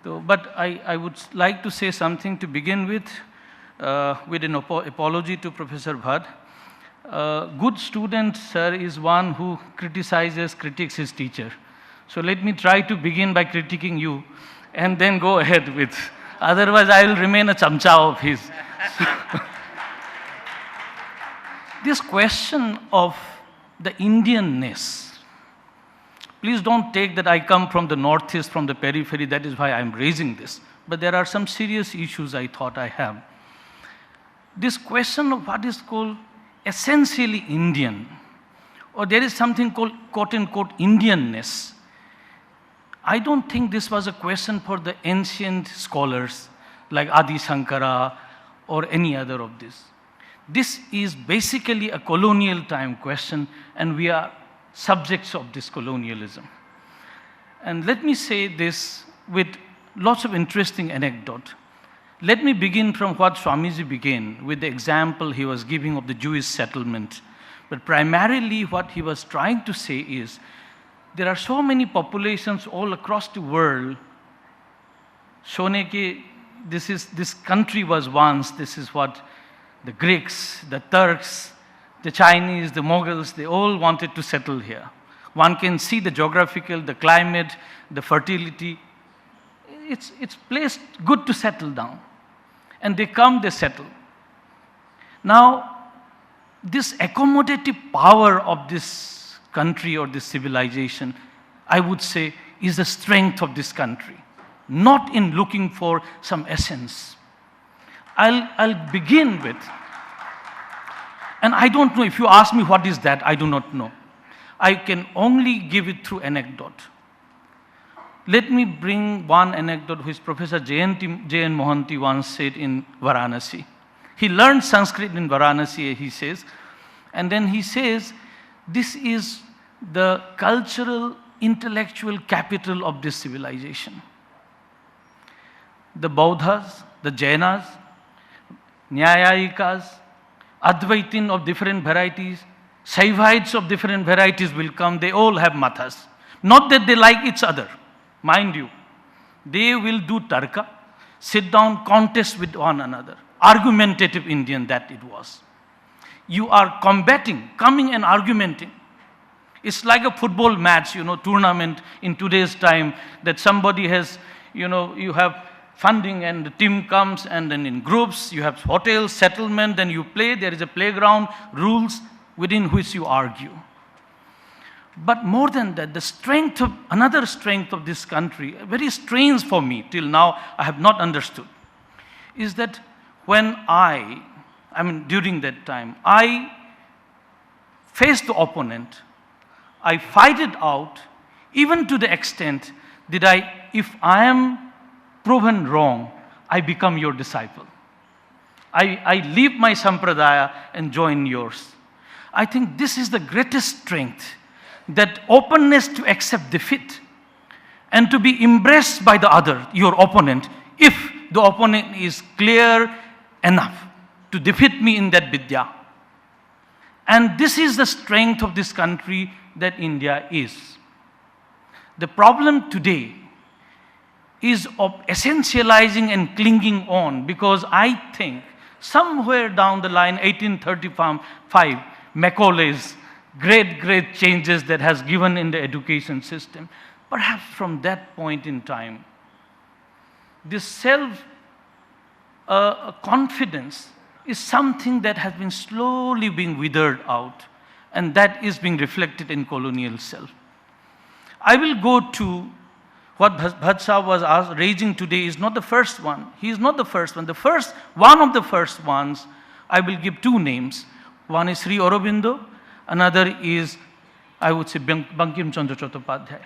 G: तो, but I would like to say something to begin with an apology to Professor Bhatt. Good student, sir, is one who critiques his teacher. So let me try to begin by critiquing you, and then go ahead with. Otherwise, I will remain a chamcha of his. This question of the Indianness, please don't take that I come from the northeast, from the periphery, that is why I am raising this. But there are some serious issues I thought I have. This question of what is called essentially Indian, or there is something called quote-unquote Indianness. I don't think this was a question for the ancient scholars like Adi Shankara or any other of this. This is basically a colonial time question, and we are subjects of this colonialism. And let me say this with lots of interesting anecdote. Let me begin from what Swamiji began, with the example he was giving of the Jewish settlement. But primarily what he was trying to say is, there are so many populations all across the world. This country was once, this is what the Greeks, the Turks, the Chinese, the Mughals, they all wanted to settle here. One can see the geographical, the climate, the fertility. It's place good to settle down. And they come, they settle. Now, this accommodative power of this country or this civilization, I would say, is the strength of this country, not in looking for some essence. I'll begin with, and I don't know, if you ask me what is that, I do not know. I can only give it through anecdote. Let me bring one anecdote which Professor J.N. Mohanty once said in Varanasi. He learned Sanskrit in Varanasi, he says, and then he says, this is the cultural, intellectual capital of this civilization. The Bauddhas, the Jainas, Nyayayikas, Advaitin of different varieties, Shaivites of different varieties will come. They all have mathas. Not that they like each other, mind you. They will do tarka, sit down, contest with one another. Argumentative Indian that it was. You are combating, coming and argumenting. It's like a football match, tournament in today's time, that somebody has, you have funding and the team comes, and then in groups, you have hotels, settlement, then you play, there is a playground, rules within which you argue. But more than that, another strength of this country, very strange for me, till now I have not understood, is that when during that time, I face the opponent, I fight it out, even to the extent that if I am proven wrong, I become your disciple. I leave my sampradaya and join yours. I think this is the greatest strength, that openness to accept defeat and to be embraced by the other, your opponent, if the opponent is clear enough to defeat me in that vidya. And this is the strength of this country that India is. The problem today is of essentializing and clinging on, because I think somewhere down the line, 1835, Macaulay's great changes that has given in the education system, perhaps from that point in time, this self-confidence is something that has been slowly being withered out, and that is being reflected in colonial self. I will go to what Bhatt Sahab was raising today is not the first one. He is not the first one. One of the first ones, I will give two names. One is Sri Aurobindo, another is, I would say, Bankim Chandra Chattopadhyay.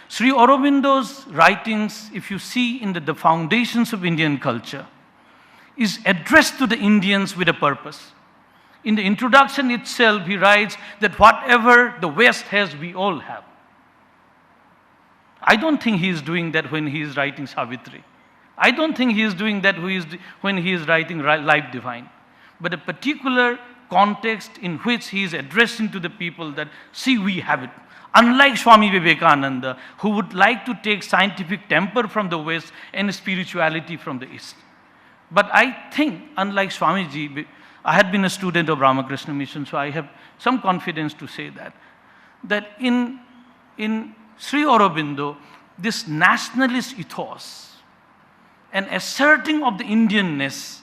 G: Sri Aurobindo's writings, if you see in the foundations of Indian culture, is addressed to the Indians with a purpose. In the introduction itself, he writes that whatever the West has, we all have. I don't think he is doing that when he is writing Savitri. I don't think he is doing that when he is writing Life Divine. But a particular context in which he is addressing to the people that, see, we have it. Unlike Swami Vivekananda, who would like to take scientific temper from the West and spirituality from the East. But I think, unlike Swamiji, I had been a student of Ramakrishna Mission, so I have some confidence to say that in Sri Aurobindo, this nationalist ethos and asserting of the Indianness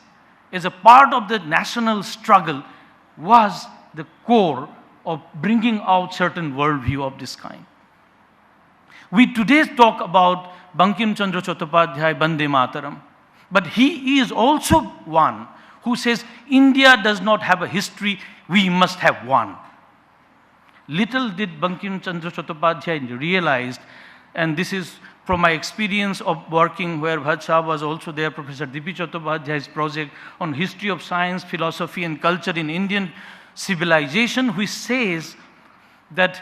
G: as a part of the national struggle was the core of bringing out certain worldview of this kind. We today talk about Bankim Chandra Chattopadhyay, Bande Mataram, but he is also one who says India does not have a history, we must have one. Little did Bankim Chandra Chattopadhyay realize, and this is from my experience of working where Bhatt Sahab was also there, Professor D.P. Chattopadhyay's project on history of science, philosophy and culture in Indian civilization, which says that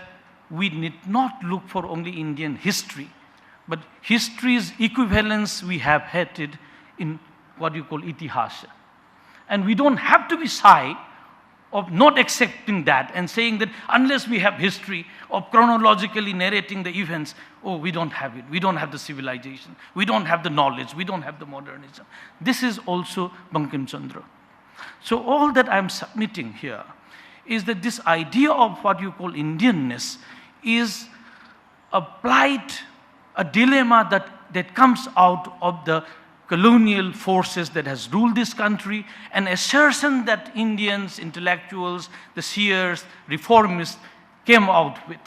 G: we need not look for only Indian history, but history's equivalence we have had it in what you call itihasa. And we don't have to be shy of not accepting that and saying that unless we have history of chronologically narrating the events, oh, we don't have it, we don't have the civilization, we don't have the knowledge, we don't have the modernism. This is also Bankim Chandra. So all that I'm submitting here is that this idea of what you call Indianness is a plight, a dilemma that comes out of the colonial forces that has ruled this country, an assertion that Indians, intellectuals, the seers, reformists came out with.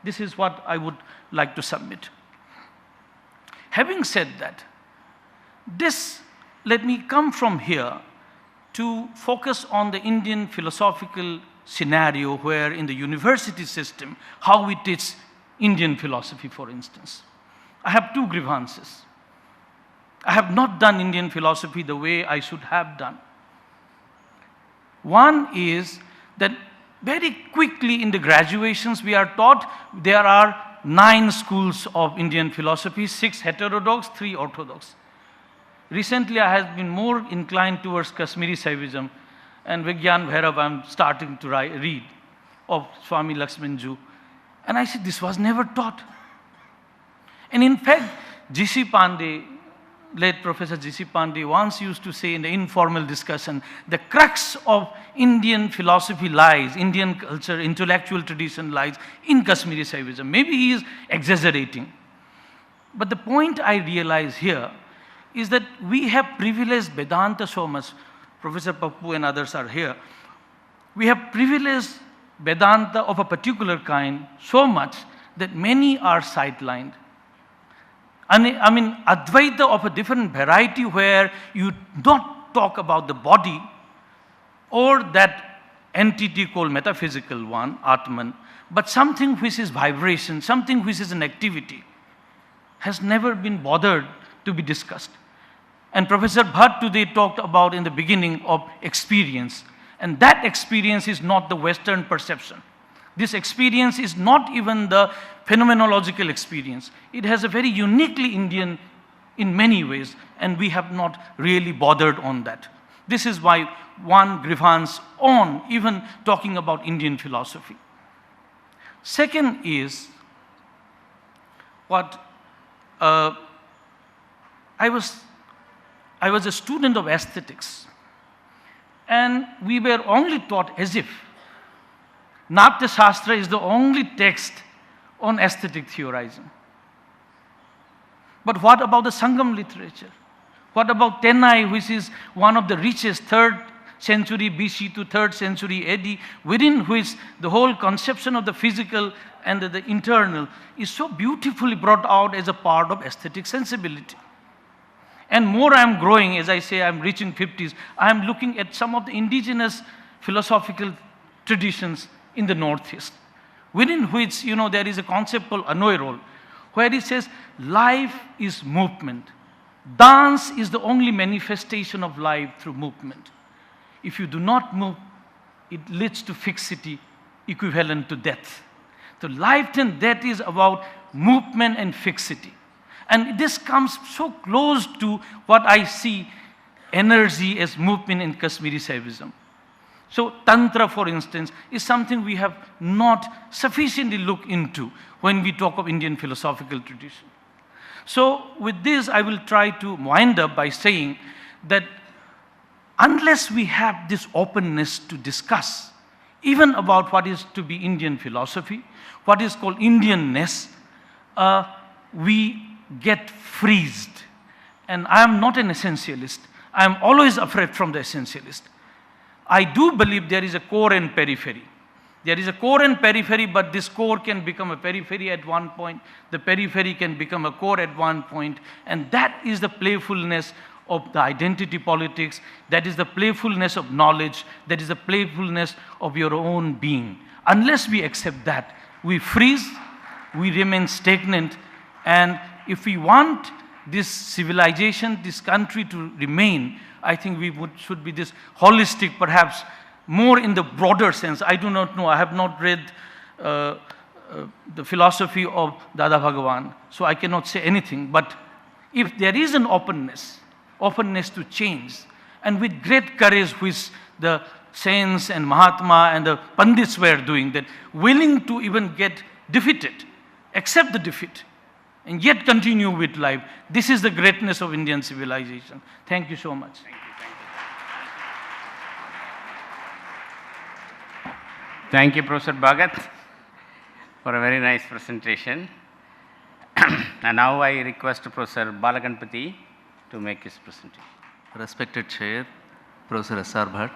G: This is what I would like to submit. Having said that, let me come from here to focus on the Indian philosophical scenario where in the university system, how we teach Indian philosophy, for instance. I have two grievances. I have not done Indian philosophy the way I should have done. One is that very quickly in the graduations we are taught there are 9 schools of Indian philosophy, 6 heterodox, 3 orthodox. Recently I have been more inclined towards Kashmiri Saivism, and Vigyan Bhairav I am starting to read of Swami Lakshmanju. And I said this was never taught. And in fact, G.C. Pandey, late Professor G.C. Pandey once used to say in the informal discussion, the crux of Indian philosophy lies, Indian culture, intellectual tradition lies in Kashmiri Saivism. Maybe he is exaggerating. But the point I realize here is that we have privileged Vedanta so much. Professor Pappu and others are here. We have privileged Vedanta of a particular kind so much that many are sidelined. I mean, Advaita of a different variety where you don't talk about the body or that entity called metaphysical one, Atman, but something which is vibration, something which is an activity, has never been bothered to be discussed. And Professor Bhatt today talked about in the beginning of experience, and that experience is not the Western perception. This experience is not even the phenomenological experience. It has a very uniquely Indian in many ways, and we have not really bothered on that. This is why one grievance on even talking about Indian philosophy. Second is what I was a student of aesthetics, and we were only taught as if Natya Shastra is the only text on aesthetic theorizing. But what about the Sangam literature? What about Chennai, which is one of the richest 3rd century BC to 3rd century AD, within which the whole conception of the physical and the internal is so beautifully brought out as a part of aesthetic sensibility. And more I am growing, as I say, I am reaching 50s, I am looking at some of the indigenous philosophical traditions in the Northeast, within which, there is a concept called Anoirol, where it says life is movement. Dance is the only manifestation of life through movement. If you do not move, it leads to fixity equivalent to death. So life and death is about movement and fixity. And this comes so close to what I see energy as movement in Kashmiri Saivism. So Tantra, for instance, is something we have not sufficiently looked into when we talk of Indian philosophical tradition. So with this, I will try to wind up by saying that unless we have this openness to discuss even about what is to be Indian philosophy, what is called Indianness, we get freezed. And I am not an essentialist. I am always afraid from the essentialist. I do believe there is a core and periphery. There is a core and periphery, but this core can become a periphery at one point. The periphery can become a core at one point. And that is the playfulness of the identity politics. That is the playfulness of knowledge. That is the playfulness of your own being. Unless we accept that, we freeze, we remain stagnant. And if we want this civilization, this country to remain, I think we should be this holistic, perhaps more in the broader sense. I do not know. I have not read the philosophy of Dada Bhagavan, so I cannot say anything. But if there is an openness to change, and with great courage which the saints and Mahatma and the Pandits were doing, that willing to even get defeated, accept the defeat, and yet continue with life. This is the greatness of Indian civilization. Thank you so much.
A: Thank you, Professor Bhagat, for a very nice presentation. And now I request Professor Balaganpati to make his presentation.
H: Respected Chair, Professor S.R.Bhatt,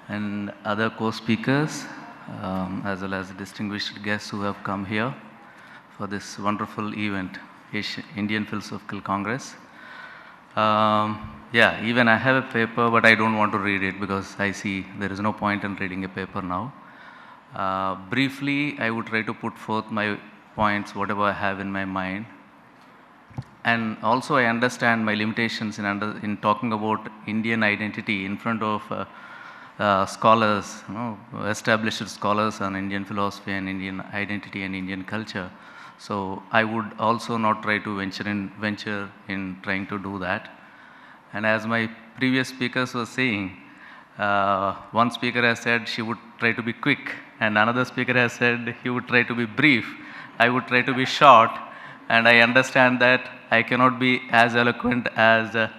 H: and other co-speakers, as well as distinguished guests who have come here for this wonderful event, Indian Philosophical Congress. Yeah, even I have a paper, but I don't want to read it because I see there is no point in reading a paper now. Briefly, I would try to put forth my points, whatever I have in my mind. And also I understand my limitations in talking about Indian identity in front of scholars, established scholars on Indian philosophy and Indian identity and Indian culture. So I would also not try to venture in trying to do that. And as my previous speakers were saying, one speaker has said she would try to be quick, and another speaker has said he would try to be brief. I would try to be short, and I understand that I cannot be as eloquent as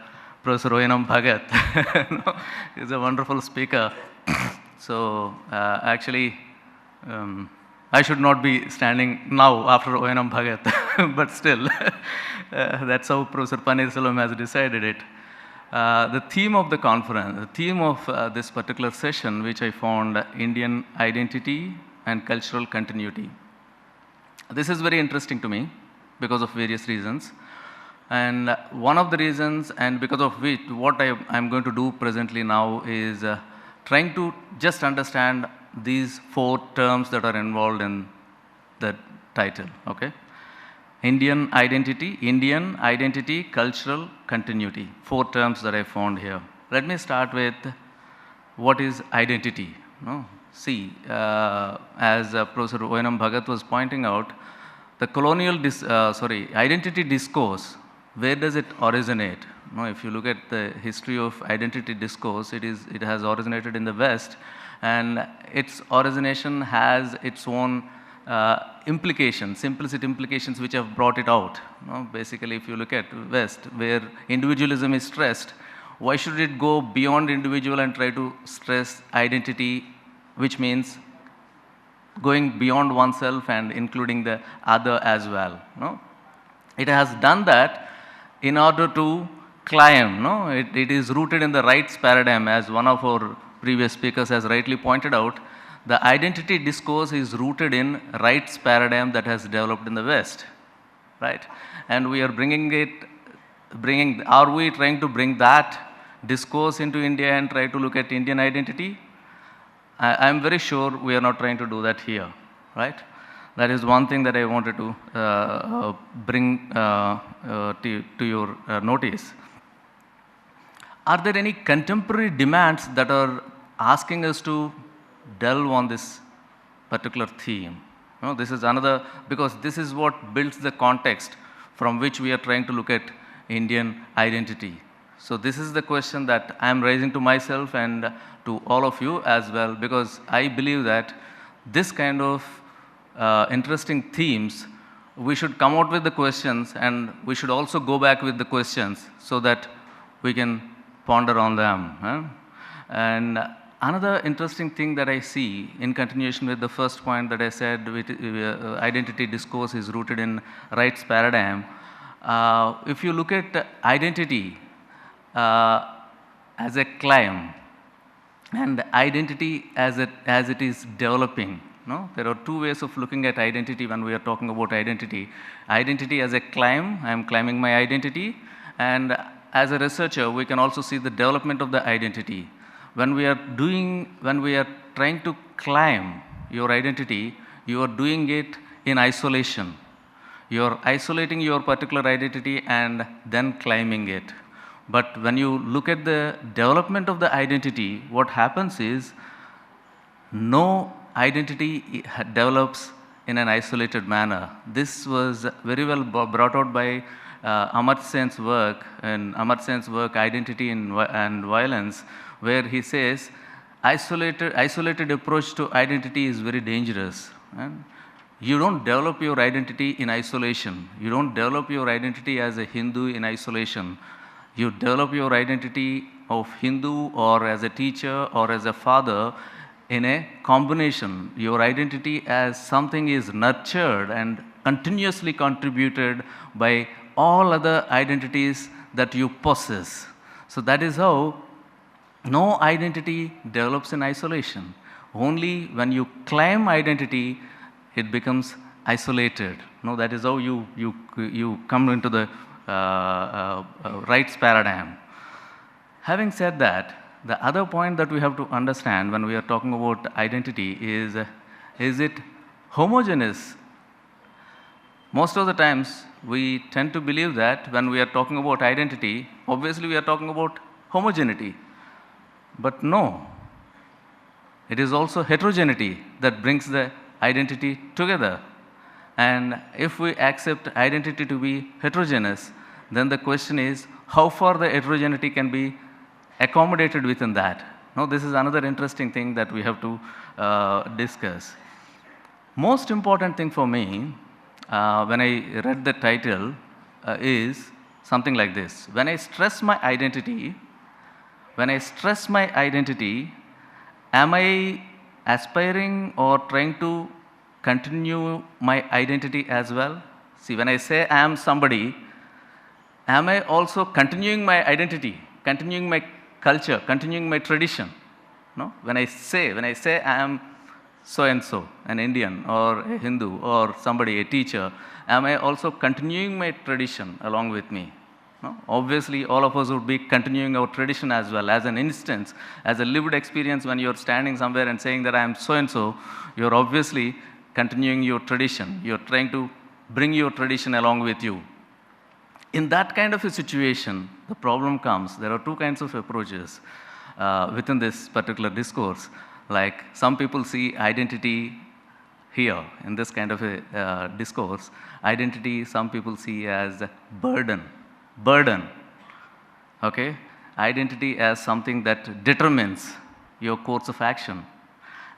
H: Professor Onim Bhagat. He's a wonderful speaker. So actually, I should not be standing now after Onim Bhagat, but still, that's how Professor Pannerselvam has decided it. The theme of the conference, the theme of this particular session, which I found Indian identity and cultural continuity. This is very interesting to me because of various reasons. And one of the reasons, and because of which, what I'm going to do presently now is trying to just understand these 4 terms that are involved in the title, okay? Indian identity, cultural continuity. 4 terms that I found here. Let me start with what is identity. See, as Professor Onim Bhagat was pointing out, the colonial, identity discourse, where does it originate? If you look at the history of identity discourse, it has originated in the West, and its origination has its own implications, implicit implications which have brought it out. Basically, if you look at West, where individualism is stressed, why should it go beyond individual and try to stress identity, which means going beyond oneself and including the other as well? It has done that in order to climb. It is rooted in the rights paradigm, as one of our previous speakers has rightly pointed out. The identity discourse is rooted in rights paradigm that has developed in the West, right? And we are are we trying to bring that discourse into India and try to look at Indian identity? I'm very sure we are not trying to do that here, right? That is one thing that I wanted to bring to your notice. Are there any contemporary demands that are asking us to delve on this particular theme? This is another, because this is what builds the context from which we are trying to look at Indian identity. So this is the question that I am raising to myself and to all of you as well, because I believe that this kind of interesting themes, we should come out with the questions, and we should also go back with the questions so that we can ponder on them. And another interesting thing that I see in continuation with the first point that I said, identity discourse is rooted in rights paradigm. If you look at identity as a climb and identity as it is developing, there are 2 ways of looking at identity when we are talking about identity. Identity as a climb, I am climbing my identity, and as a researcher, we can also see the development of the identity. When we are trying to climb your identity, you are doing it in isolation. You are isolating your particular identity and then climbing it. But when you look at the development of the identity, what happens is no identity develops in an isolated manner. This was very well brought out by Amartya Sen's work, and Amartya Sen's work, Identity and Violence, where he says isolated approach to identity is very dangerous. And you don't develop your identity in isolation. You don't develop your identity as a Hindu in isolation. You develop your identity of Hindu or as a teacher or as a father in a combination. Your identity as something is nurtured and continuously contributed by all other identities that you possess. So that is how no identity develops in isolation. Only when you claim identity, it becomes isolated. No, that is how you come into the rights paradigm. Having said that, the other point that we have to understand when we are talking about identity is it homogeneous? Most of the times, we tend to believe that when we are talking about identity, obviously we are talking about homogeneity. But no, it is also heterogeneity that brings the identity together. And if we accept identity to be heterogeneous, then the question is how far the heterogeneity can be accommodated within that. Now, this is another interesting thing that we have to discuss. Most important thing for me when I read the title is something like this. When I stress my identity, am I aspiring or trying to continue my identity as well? See, when I say I am somebody, am I also continuing my identity, continuing my culture, continuing my tradition? No? When I say I am so and so, an Indian or a Hindu or somebody, a teacher, am I also continuing my tradition along with me? No? Obviously, all of us would be continuing our tradition as well. As an instance, as a lived experience, when you're standing somewhere and saying that I am so and so, you're obviously continuing your tradition. You're trying to bring your tradition along with you. In that kind of a situation, the problem comes. There are two kinds of approaches within this particular discourse. Like some people see identity here in this kind of a discourse. Identity, some people see as burden. Okay? Identity as something that determines your course of action.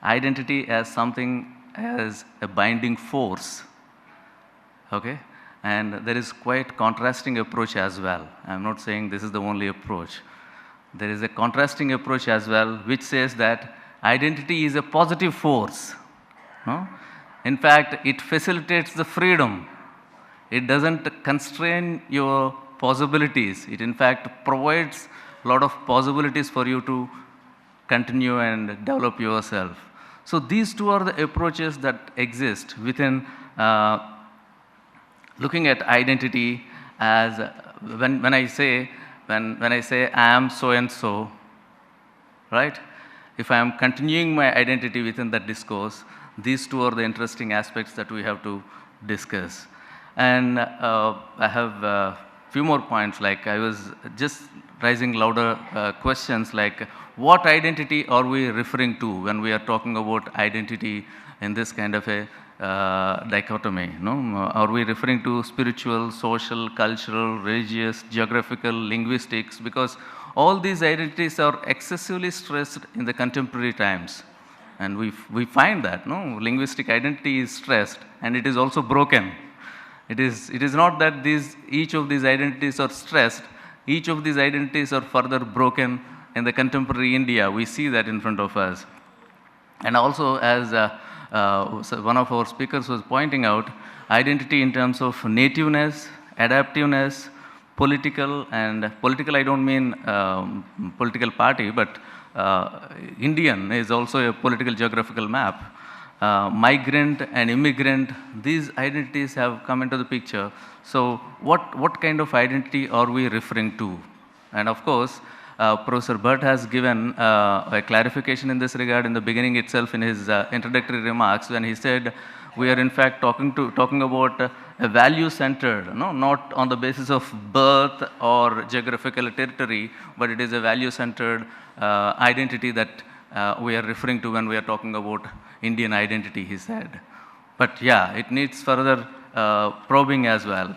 H: Identity as something as a binding force. Okay? And there is quite contrasting approach as well. I'm not saying this is the only approach. There is a contrasting approach as well, which says that identity is a positive force. No? In fact, it facilitates the freedom. It doesn't constrain your possibilities. It in fact provides a lot of possibilities for you to continue and develop yourself. So these two are the approaches that exist within looking at identity as when I say I am so and so, right? If I am continuing my identity within that discourse, these two are the interesting aspects that we have to discuss. And I have a few more points, like I was just raising louder questions like what identity are we referring to when we are talking about identity in this kind of a dichotomy? No? Are we referring to spiritual, social, cultural, religious, geographical, linguistics? Because all these identities are excessively stressed in the contemporary times. And we find that linguistic identity is stressed and it is also broken. It is not that each of these identities are stressed, each of these identities are further broken in the contemporary India. We see that in front of us. And also, as one of our speakers was pointing out, identity in terms of nativeness, adaptiveness, political, and political I don't mean political party, but Indian is also a political geographical map. Migrant and immigrant, these identities have come into the picture. So what kind of identity are we referring to? And of course, Professor Bhatt has given a clarification in this regard in the beginning itself in his introductory remarks when he said we are in fact talking about a value-centered, not on the basis of birth or geographical territory, but it is a value-centered identity that we are referring to when we are talking about Indian identity, he said. But yeah, it needs further probing as well.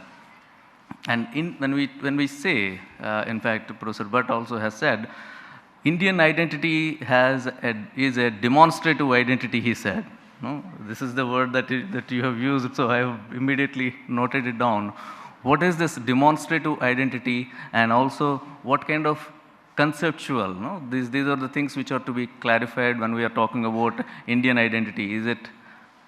H: And when we say, in fact, Professor Bhatt also has said, Indian identity is a demonstrative identity, he said. No? This is the word that you have used, so I have immediately noted it down. What is this demonstrative identity, and also what kind of conceptual? These are the things which are to be clarified when we are talking about Indian identity. Is it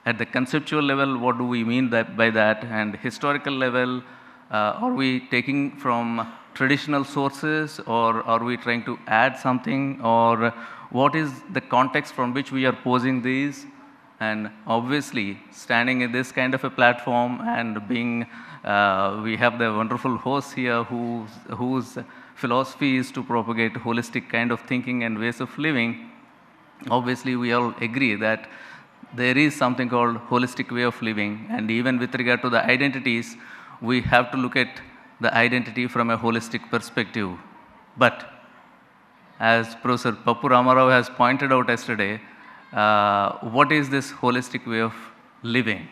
H: at the conceptual level, what do we mean by that, and historical level, Are we taking from traditional sources, or are we trying to add something, or what is the context from which we are posing these? And obviously, standing in this kind of a platform and being, we have the wonderful host here whose philosophy is to propagate holistic kind of thinking and ways of living. Obviously, we all agree that there is something called holistic way of living, and even with regard to the identities, we have to look at the identity from a holistic perspective. But as Professor Pappu Ramarao has pointed out yesterday, what is this holistic way of living?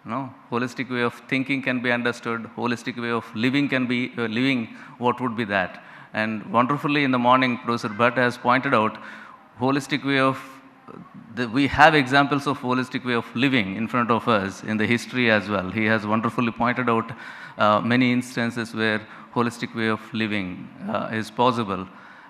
H: No, holistic way of thinking can be understood, holistic way of living can be, what would be that? And wonderfully in the morning, Professor Bhatt has pointed out, holistic way of, we have examples of holistic way of living in front of us in the history as well. He has wonderfully pointed out many instances where holistic way of living is possible.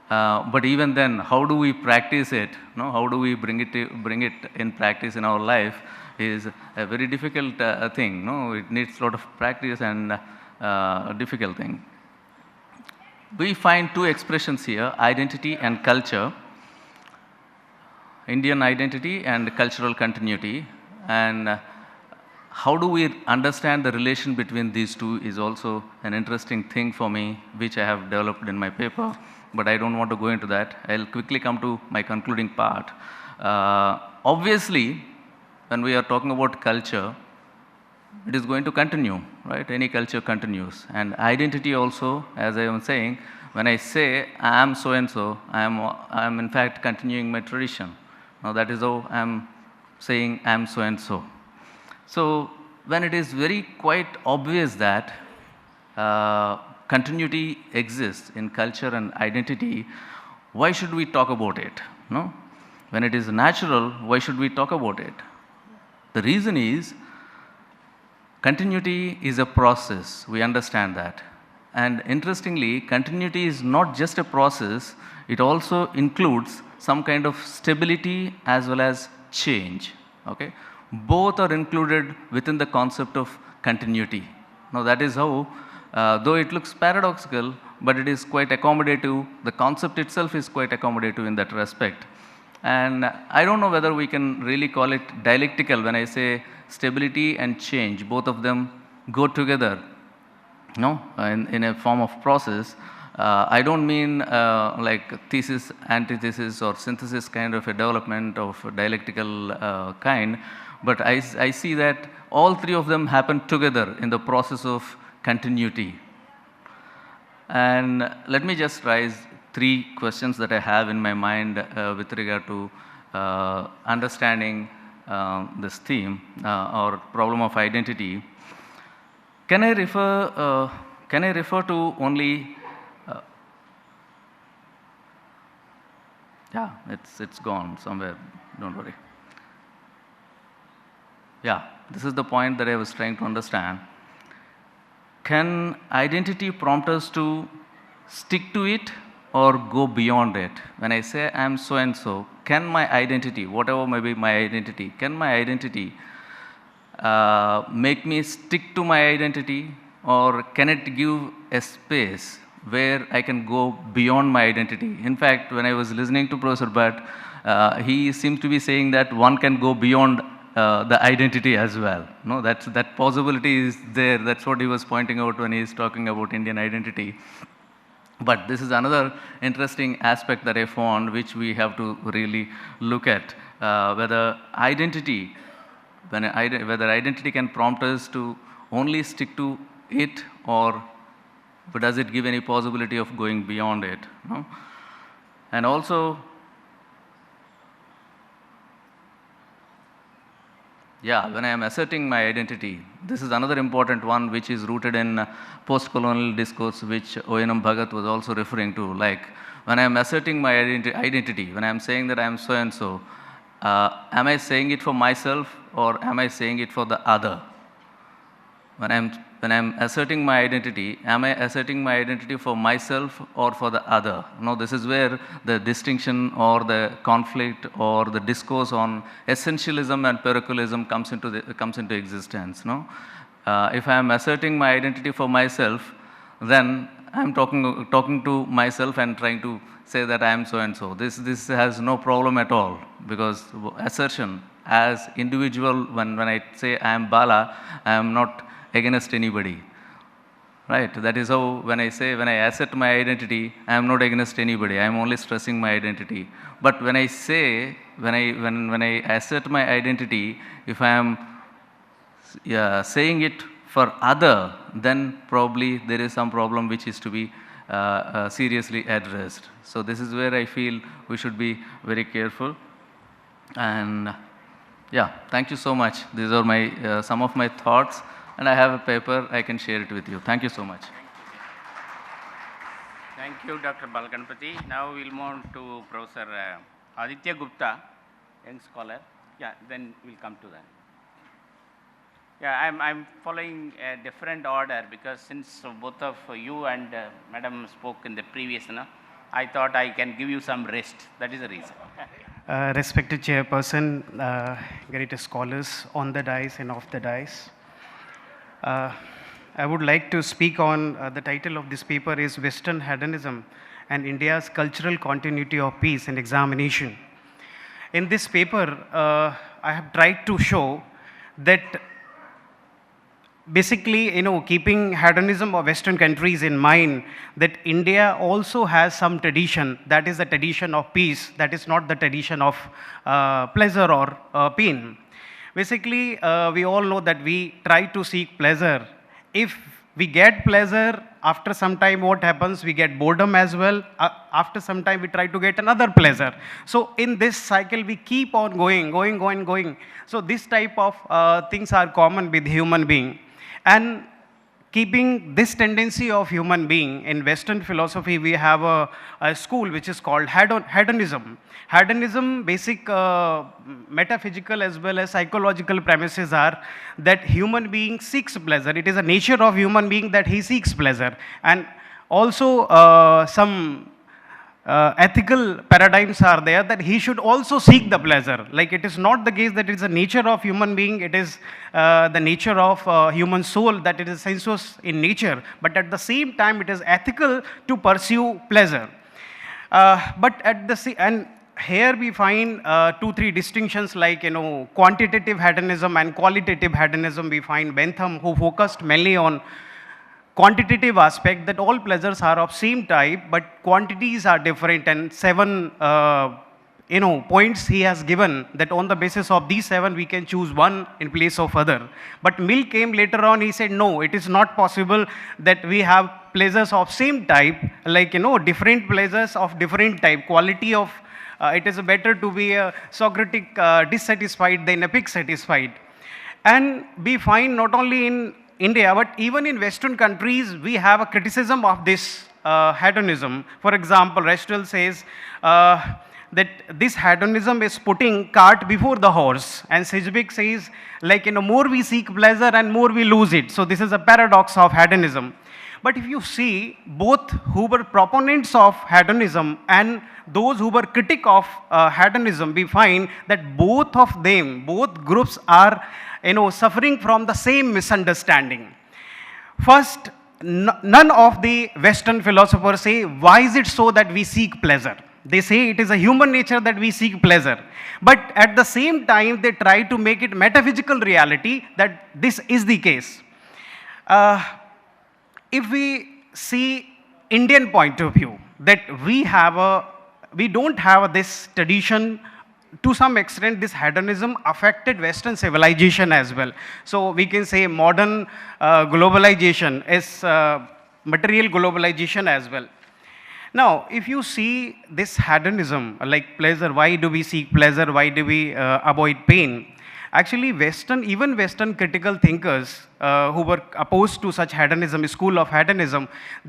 H: But even then, how do we practice it? No? How do we bring it in practice in our life is a very difficult thing. No? It needs a lot of practice and a difficult thing. We find two expressions here, identity and culture. Indian identity and cultural continuity, and how do we understand the relation between these two is also an interesting thing for me, which I have developed in my paper, but I don't want to go into that. I'll quickly come to my concluding part. Obviously, when we are talking about culture, it is going to continue, right? Any culture continues. And identity also, as I am saying, when I say I am so and so, I am in fact continuing my tradition. Now that is how I am saying I am so and so. So when it is very quite obvious that continuity exists in culture and identity, why should we talk about it? No? When it is natural, why should we talk about it? The reason is continuity is a process, we understand that. And interestingly, continuity is not just a process, it also includes some kind of stability as well as change. Okay? Both are included within the concept of continuity. Now that is how, though it looks paradoxical, but it is quite accommodative. The concept itself is quite accommodative in that respect. And I don't know whether we can really call it dialectical when I say stability and change. Both of them go together, no, in a form of process. I don't mean like thesis, antithesis or synthesis kind of a development of a dialectical kind, but I see that all three of them happen together in the process of continuity. And let me just raise three questions that I have in my mind with regard to understanding this theme or problem of identity. Can I refer to only yeah, it's gone somewhere, don't worry. Yeah, this is the point that I was trying to understand. Can identity prompt us to stick to it or go beyond it? When I say I am so and so, can my identity, whatever may be my identity, can my identity make me stick to my identity, or can it give a space where I can go beyond my identity? In fact, when I was listening to Professor Bhatt, he seems to be saying that one can go beyond the identity as well. No, that possibility is there. That's what he was pointing out when he is talking about Indian identity. But this is another interesting aspect that I found, which we have to really look at, whether identity can prompt us to only stick to it, or does it give any possibility of going beyond it? No? And also, yeah, when I am asserting my identity, this is another important one which is rooted in post-colonial discourse, which Onim Bhagat was also referring to. Like, when I am asserting my identity, when I am saying that I am so and so, am I saying it for myself or am I saying it for the other? When I am asserting my identity, am I asserting my identity for myself or for the other? No, this is where the distinction or the conflict or the discourse on essentialism and parochialism comes into existence. No, If I am asserting my identity for myself, then I am talking to myself and trying to say that I am so and so. This has no problem at all, because assertion as individual, when I say I am Bala, I am not against anybody. Right? That is how when I assert my identity, I am not against anybody. I am only stressing my identity. But when I say, when I assert my identity, if I am saying it for other, then probably there is some problem which is to be seriously addressed. So this is where I feel we should be very careful. And yeah, thank you so much. These are my some of my thoughts, and I have a paper, I can share it with you. Thank you so much.
A: Thank you, Dr. Balganpati. Now we'll move on to Professor Aditya Gupta, young scholar. Yeah, then we'll come to that. Yeah, I'm following a different order because since both of you and Madam spoke in the previous, I thought I can give you some rest. That is the reason.
I: Respected Chairperson, great scholars on the dais and off the dais. I would like to speak on the title of this paper is Western Hedonism and India's Cultural Continuity of Peace and Examination. In this paper, I have tried to show that basically, keeping hedonism of Western countries in mind, that India also has some tradition, that is the tradition of peace, that is not the tradition of pleasure or pain. Basically, we all know that we try to seek pleasure. If we get pleasure, after some time what happens? We get boredom as well. After some time we try to get another pleasure. So in this cycle we keep on going. So this type of things are common with human being. And keeping this tendency of human being, in Western philosophy we have a school which is called hedonism. Hedonism, basic metaphysical as well as psychological premises are that human being seeks pleasure. It is a nature of human being that he seeks pleasure. And also some ethical paradigms are there that he should also seek the pleasure. Like it is not the case that it is a nature of human being, it is the nature of human soul that it is sensuous in nature, but at the same time it is ethical to pursue pleasure. But at the and here we find 2-3 distinctions like quantitative hedonism and qualitative hedonism. We find Bentham, who focused mainly on quantitative aspect, that all pleasures are of same type but quantities are different, and 7 points he has given that on the basis of these 7 we can choose one in place of other. But Mill came later on, he said no, it is not possible that we have pleasures of same type, like different pleasures of different type, quality of it is better to be a Socratic dissatisfied than epic satisfied. And we find not only in India, but even in Western countries, we have a criticism of this hedonism. For example, Restell says that this hedonism is putting cart before the horse, and Sijbek says, like, more we seek pleasure and more we lose it. So this is a paradox of hedonism. But if you see, both who were proponents of hedonism and those who were critic of hedonism, we find that both of them, both groups are suffering from the same misunderstanding. First, none of the Western philosophers say, why is it so that we seek pleasure? They say it is a human nature that we seek pleasure. But at the same time, they try to make it metaphysical reality that this is the case. If we see Indian point of view, that we don't have this tradition. To some extent, this hedonism affected Western civilization as well. So we can say modern globalization is material globalization as well. Now, if you see this hedonism, like pleasure, why do we seek pleasure? Why do we avoid pain? Actually, even Western critical thinkers who were opposed to such hedonism, school of hedonism,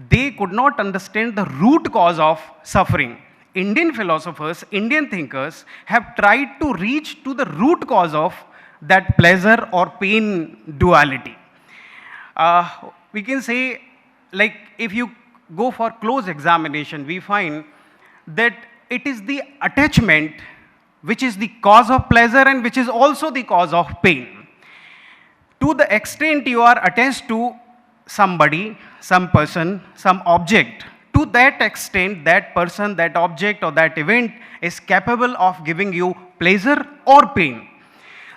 I: they could not understand the root cause of suffering. Indian philosophers, Indian thinkers have tried to reach to the root cause of that pleasure or pain duality. We can say, like, if you go for close examination, we find that it is the attachment which is the cause of pleasure and which is also the cause of pain. To the extent you are attached to somebody, some person, some object, to that extent that person, that object or that event is capable of giving you pleasure or pain.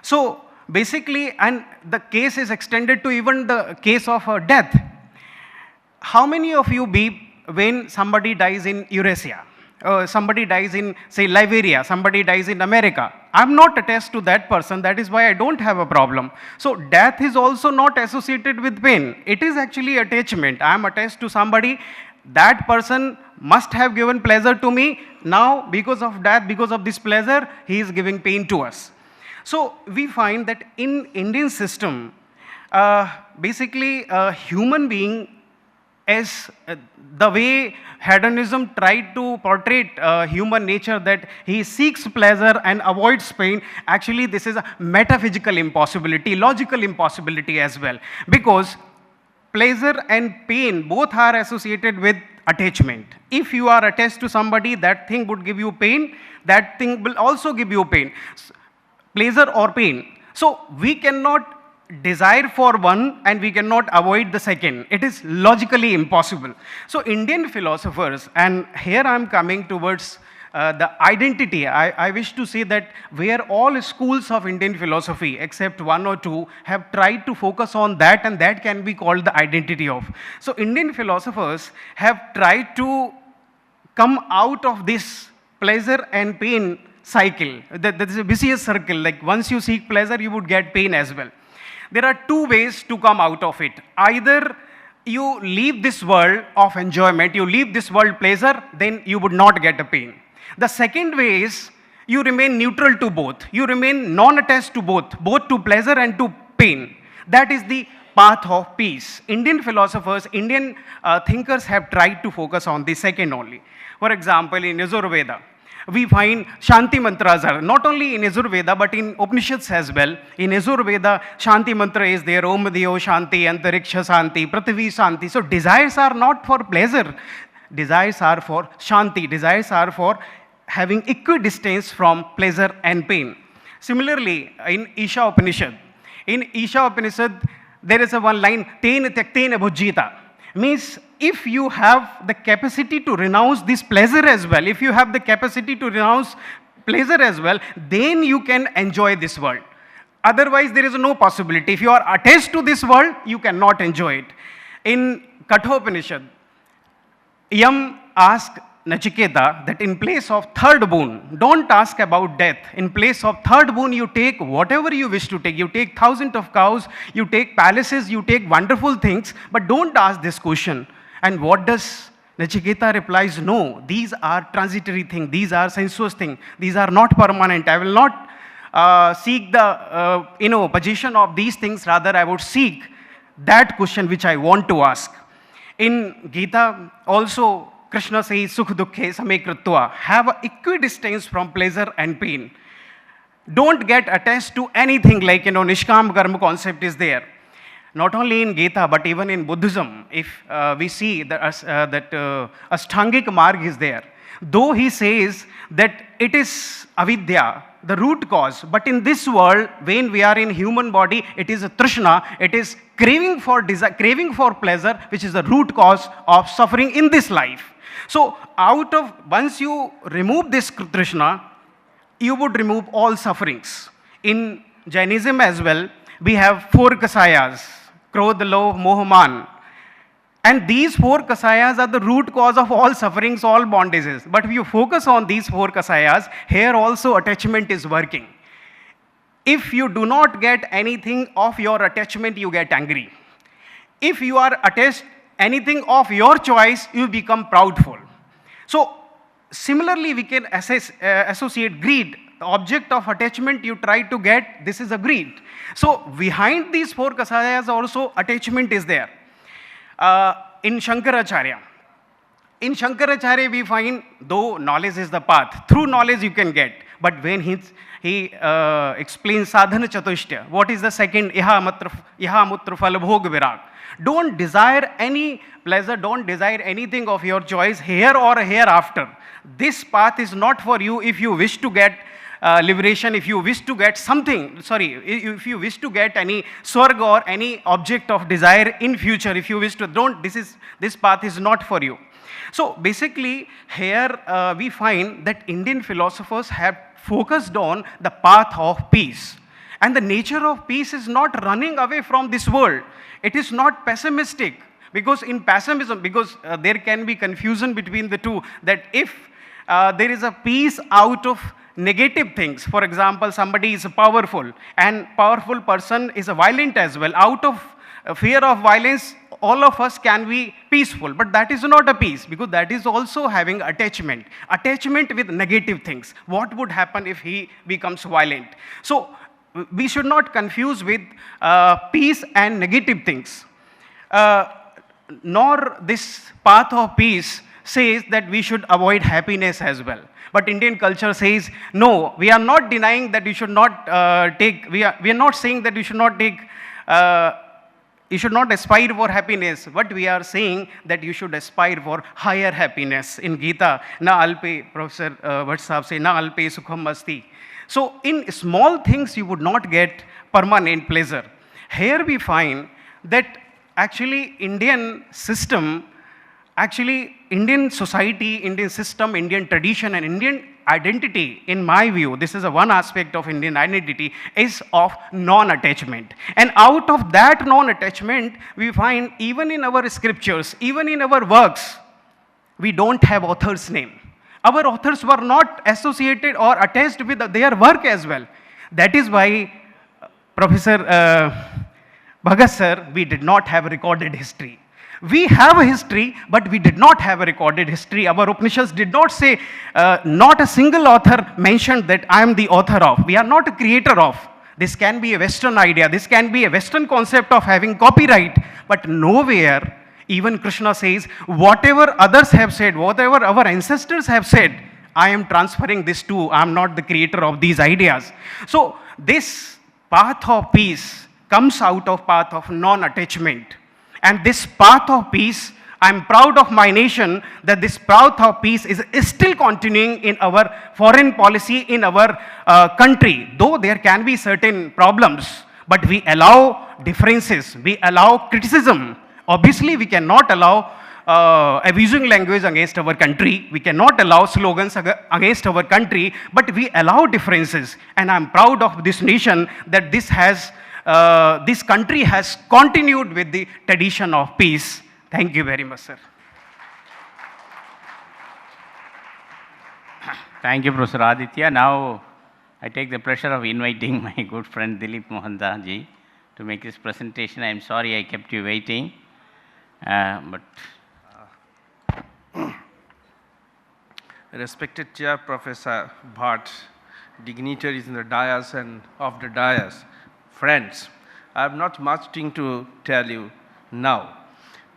I: So basically, and the case is extended to even the case of death. How many of you beep when somebody dies in Eurasia? Somebody dies in, say, Liberia, somebody dies in America. I'm not attached to that person, that is why I don't have a problem. So death is also not associated with pain. It is actually attachment. I'm attached to somebody, that person must have given pleasure to me. Now, because of death, because of this pleasure, he is giving pain to us. So we find that in Indian system, basically a human being is the way hedonism tried to portray human nature, that he seeks pleasure and avoids pain. Actually, this is a metaphysical impossibility, logical impossibility as well, because pleasure and pain both are associated with attachment. If you are attached to somebody, that thing would give you pain, that thing will also give you pain, pleasure or pain. So we cannot desire for one and we cannot avoid the second. It is logically impossible. So Indian philosophers, and here I am coming towards the identity. I wish to say that where all schools of Indian philosophy, except one or two, have tried to focus on that, and that can be called the identity of. So Indian philosophers have tried to come out of this pleasure and pain cycle. That is a vicious circle. Like once you seek pleasure, you would get pain as well. There are two ways to come out of it. Either you leave this world of enjoyment, you leave this world pleasure, then you would not get a pain. The second way is you remain neutral to both. You remain non-attached to both to pleasure and to pain. That is the path of peace. Indian philosophers, Indian thinkers have tried to focus on the second only. For example, in Yajurveda, we find Shanti mantras are not only in Yajurveda but in Upanishads as well. In Yajurveda, Shanti mantra is there, Om Diyo Shanti, Antariksha Shanti, Prithvi Shanti. So desires are not for pleasure, desires are for Shanti, desires are for having equidistance from pleasure and pain. Similarly, in Isha Upanishad, there is a one line, Tena Tyaktena Bhujjita, means if you have the capacity to renounce this pleasure as well, if you have the capacity to renounce pleasure as well, then you can enjoy this world. Otherwise, there is no possibility. If you are attached to this world, you cannot enjoy it. In Kathopanishad, Yam asked Nachiketa that in place of third boon, don't ask about death. In place of third boon, you take whatever you wish to take. You take thousands of cows, you take palaces, you take wonderful things, but don't ask this question. And what does Nachiketa replies? No, these are transitory things, these are sensuous things, these are not permanent. I will not seek the position of these things, rather I would seek that question which I want to ask. In Gita also, Krishna says, Sukh Dukhe Same Kritva, have a equidistance from pleasure and pain. Don't get attached to anything like, Nishkam Karma concept is there. Not only in Gita, but even in Buddhism, if we see that Ashtangik Marg is there. Though he says that it is avidya, the root cause, but in this world, when we are in human body, it is a trishna, it is craving for desire, craving for pleasure, which is the root cause of suffering in this life. So, once you remove this trishna, you would remove all sufferings. In Jainism as well, we have 4 kasayas, Krodha, Lobh, Moh, Man. And these 4 kasayas are the root cause of all sufferings, all bondages. But if you focus on these 4 kasayas, here also attachment is working. If you do not get anything of your attachment, you get angry. If you are attached anything of your choice, you become proudful. So, similarly, we can associate greed. The object of attachment you try to get, this is a greed. So, behind these 4 kasayas also attachment is there. In Shankaracharya, we find, though knowledge is the path, through knowledge you can get. But when he explains sadhana chatushtya, what is the second? Iha mutra phal bhog virag. Don't desire any pleasure, don't desire anything of your choice here or hereafter. This path is not for you if you wish to get liberation, if you wish to get something, sorry, if you wish to get any swarg or any object of desire in future, if you wish to, don't, this path is not for you. So basically here we find that Indian philosophers have focused on the path of peace. And the nature of peace is not running away from this world. It is not pessimistic, because in pessimism, because there can be confusion between the two, that if there is a peace out of negative things, for example, somebody is powerful and powerful person is a violent as well, out of fear of violence, all of us can be peaceful, but that is not a peace, because that is also having attachment with negative things. What would happen if he becomes violent? So we should not confuse with peace and negative things. Nor this path of peace says that we should avoid happiness as well. But Indian culture says, no, we are not denying that you should not we are not saying that you should not take, you should not aspire for happiness, but we are saying that you should aspire for higher happiness. In Gita, na alpe, Professor Bhatt Sahab say, na alpe sukham asti. So in small things you would not get permanent pleasure. Here we find that actually Indian system, actually Indian society, Indian system, Indian tradition and Indian identity, in my view, this is a one aspect of Indian identity, is of non-attachment. And out of that non-attachment, we find even in our scriptures, even in our works, we don't have author's name. Our authors were not associated or attached with their work as well. That is why, Professor Bhagat sir, we did not have a recorded history. We have a history, but we did not have a recorded history. Our Upanishads did not say, not a single author mentioned that I am the author of. We are not a creator of. This can be a Western idea. This can be a Western concept of having copyright. But nowhere, even Krishna says, whatever others have said, whatever our ancestors have said, I am transferring this to, I am not the creator of these ideas. So this path of peace comes out of path of non-attachment. And this path of peace, I am proud of my nation that this path of peace is still continuing in our foreign policy, in our country. Though there can be certain problems, but we allow differences, we allow criticism. Obviously, we cannot allow abusing language against our country. We cannot allow slogans against our country, but we allow differences. And I am proud of this nation that this country has continued with the tradition of peace. Thank you very much, sir.
A: Thank you, Professor Aditya. Now, I take the pleasure of inviting my good friend Dilip Mohanta ji to make his presentation. I am sorry I kept you waiting, but...
J: Respected Chair Professor Bhatt, dignitaries in the dais and of the dais, friends, I have not much thing to tell you now,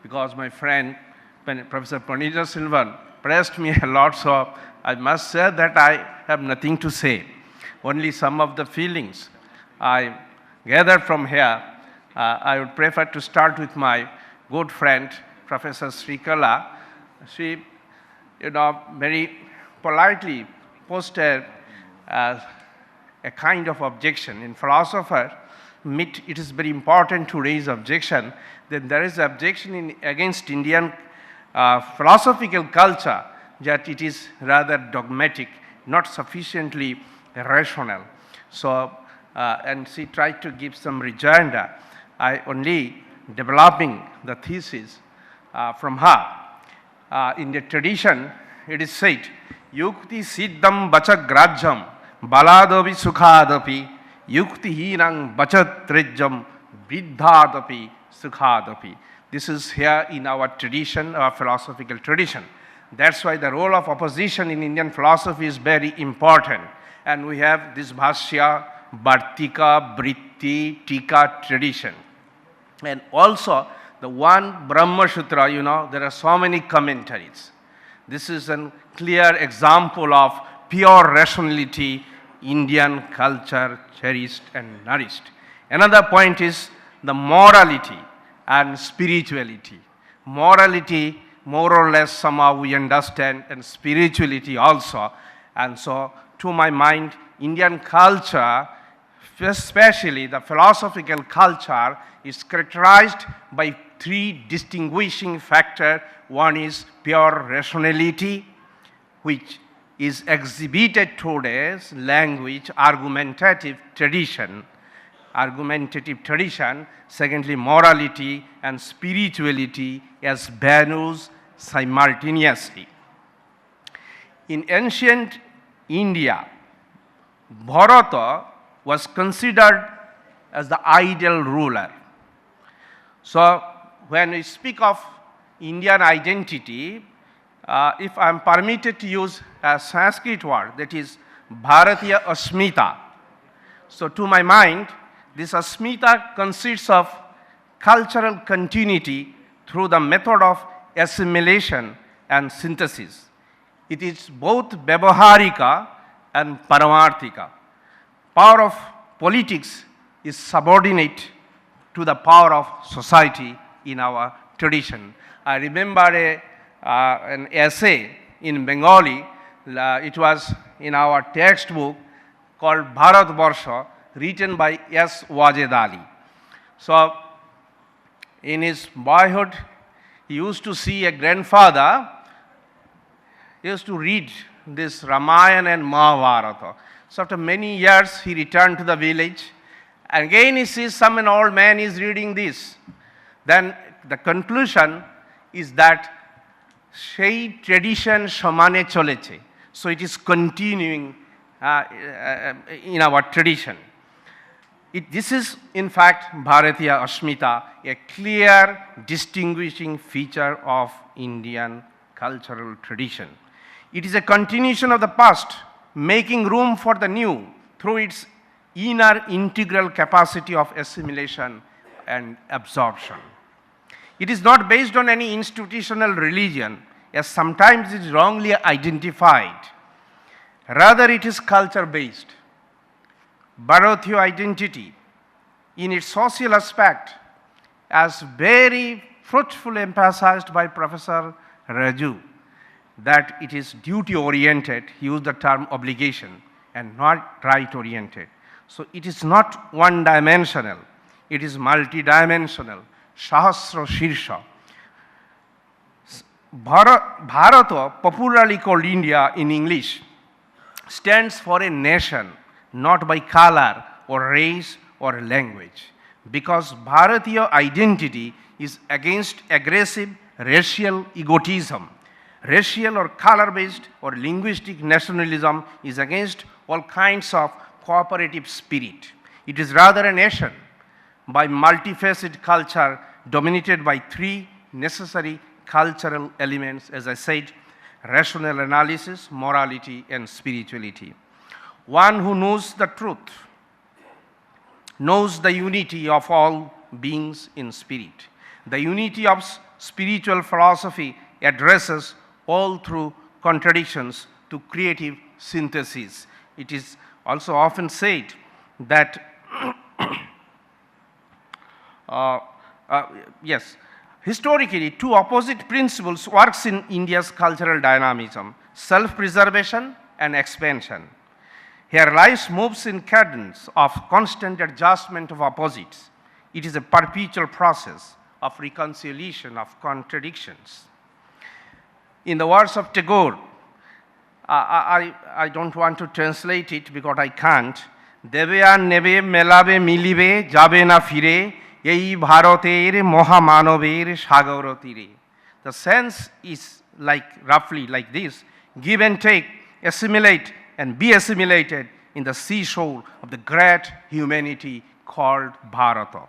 J: because my friend Professor Pannerselvam pressed me a lot, so I must say that I have nothing to say. Only some of the feelings I gathered from here. I would prefer to start with my good friend Professor Sreekala. She, very politely posted a kind of objection. In philosopher, it is very important to raise objection. Then there is objection against Indian philosophical culture, that it is rather dogmatic, not sufficiently rational. So, and she tried to give some rejoinder. I only developing the thesis from her. In the tradition, it is said, Yukti siddham bacha grajam baladavi sukhadapi yukti hinang bacha trijam viddhadapi sukhadapi. This is here in our tradition, our philosophical tradition. That's why the role of opposition in Indian philosophy is very important. And we have this Bhashya, Bhartika, Britti, Tika tradition. And also, the one Brahma Sutra, there are so many commentaries. This is a clear example of pure rationality Indian culture cherished and nourished. Another point is the morality and spirituality. Morality, more or less, somehow we understand, and spirituality also. And so, to my mind, Indian culture, especially the philosophical culture, is characterized by three distinguishing factors. One is pure rationality, which is exhibited through as language, argumentative tradition. Secondly, morality and spirituality as values simultaneously. In ancient India, Bharata was considered as the ideal ruler. So when we speak of Indian identity, if I am permitted to use a Sanskrit word, that is Bharatiya Asmita. So to my mind, this Asmita consists of cultural continuity through the method of assimilation and synthesis. It is both Vyavaharika and Paramarthika. Power of politics is subordinate to the power of society in our tradition. I remember an essay in Bengali, it was in our textbook called Bharat Varsha, written by S. Wajed Ali. So in his boyhood, he used to see a grandfather, he used to read this Ramayana and Mahabharata. So after many years, he returned to the village, and again he sees some an old man is reading this. Then the conclusion is that সেই tradition সমানে চলেছে. So it is continuing in our tradition. This is in fact Bharatiya Asmita, a clear distinguishing feature of Indian cultural tradition. It is a continuation of the past, making room for the new through its inner integral capacity of assimilation and absorption. It is not based on any institutional religion, as sometimes it is wrongly identified. Rather, it is culture-based. Bharatiya identity, in its social aspect, as very fruitfully emphasized by Professor Raju, that it is duty-oriented, he used the term obligation, and not right-oriented. So it is not one-dimensional, it is multidimensional, Sahasra Shirsha. Bharata, popularly called India in English, stands for a nation, not by color or race or language, because Bharatiya identity is against aggressive racial egotism. Racial or color-based or linguistic nationalism is against all kinds of cooperative spirit. It is rather a nation by multifaceted culture dominated by three necessary cultural elements, as I said, rational analysis, morality, and spirituality. One who knows the truth, knows the unity of all beings in spirit. The unity of spiritual philosophy addresses all through contradictions to creative synthesis. It is also often said that, yes, historically, two opposite principles works in India's cultural dynamism, self-preservation and expansion. Here life moves in cadence of constant adjustment of opposites. It is a perpetual process of reconciliation of contradictions. In the words of Tagore, I don't want to translate it because I can't. Debe ar nebe melabe milibe jabe na fire ei bharoter mohamanober sagor tire. The sense is like roughly like this: give and take, assimilate and be assimilated in the seashore of the great humanity called Bharata.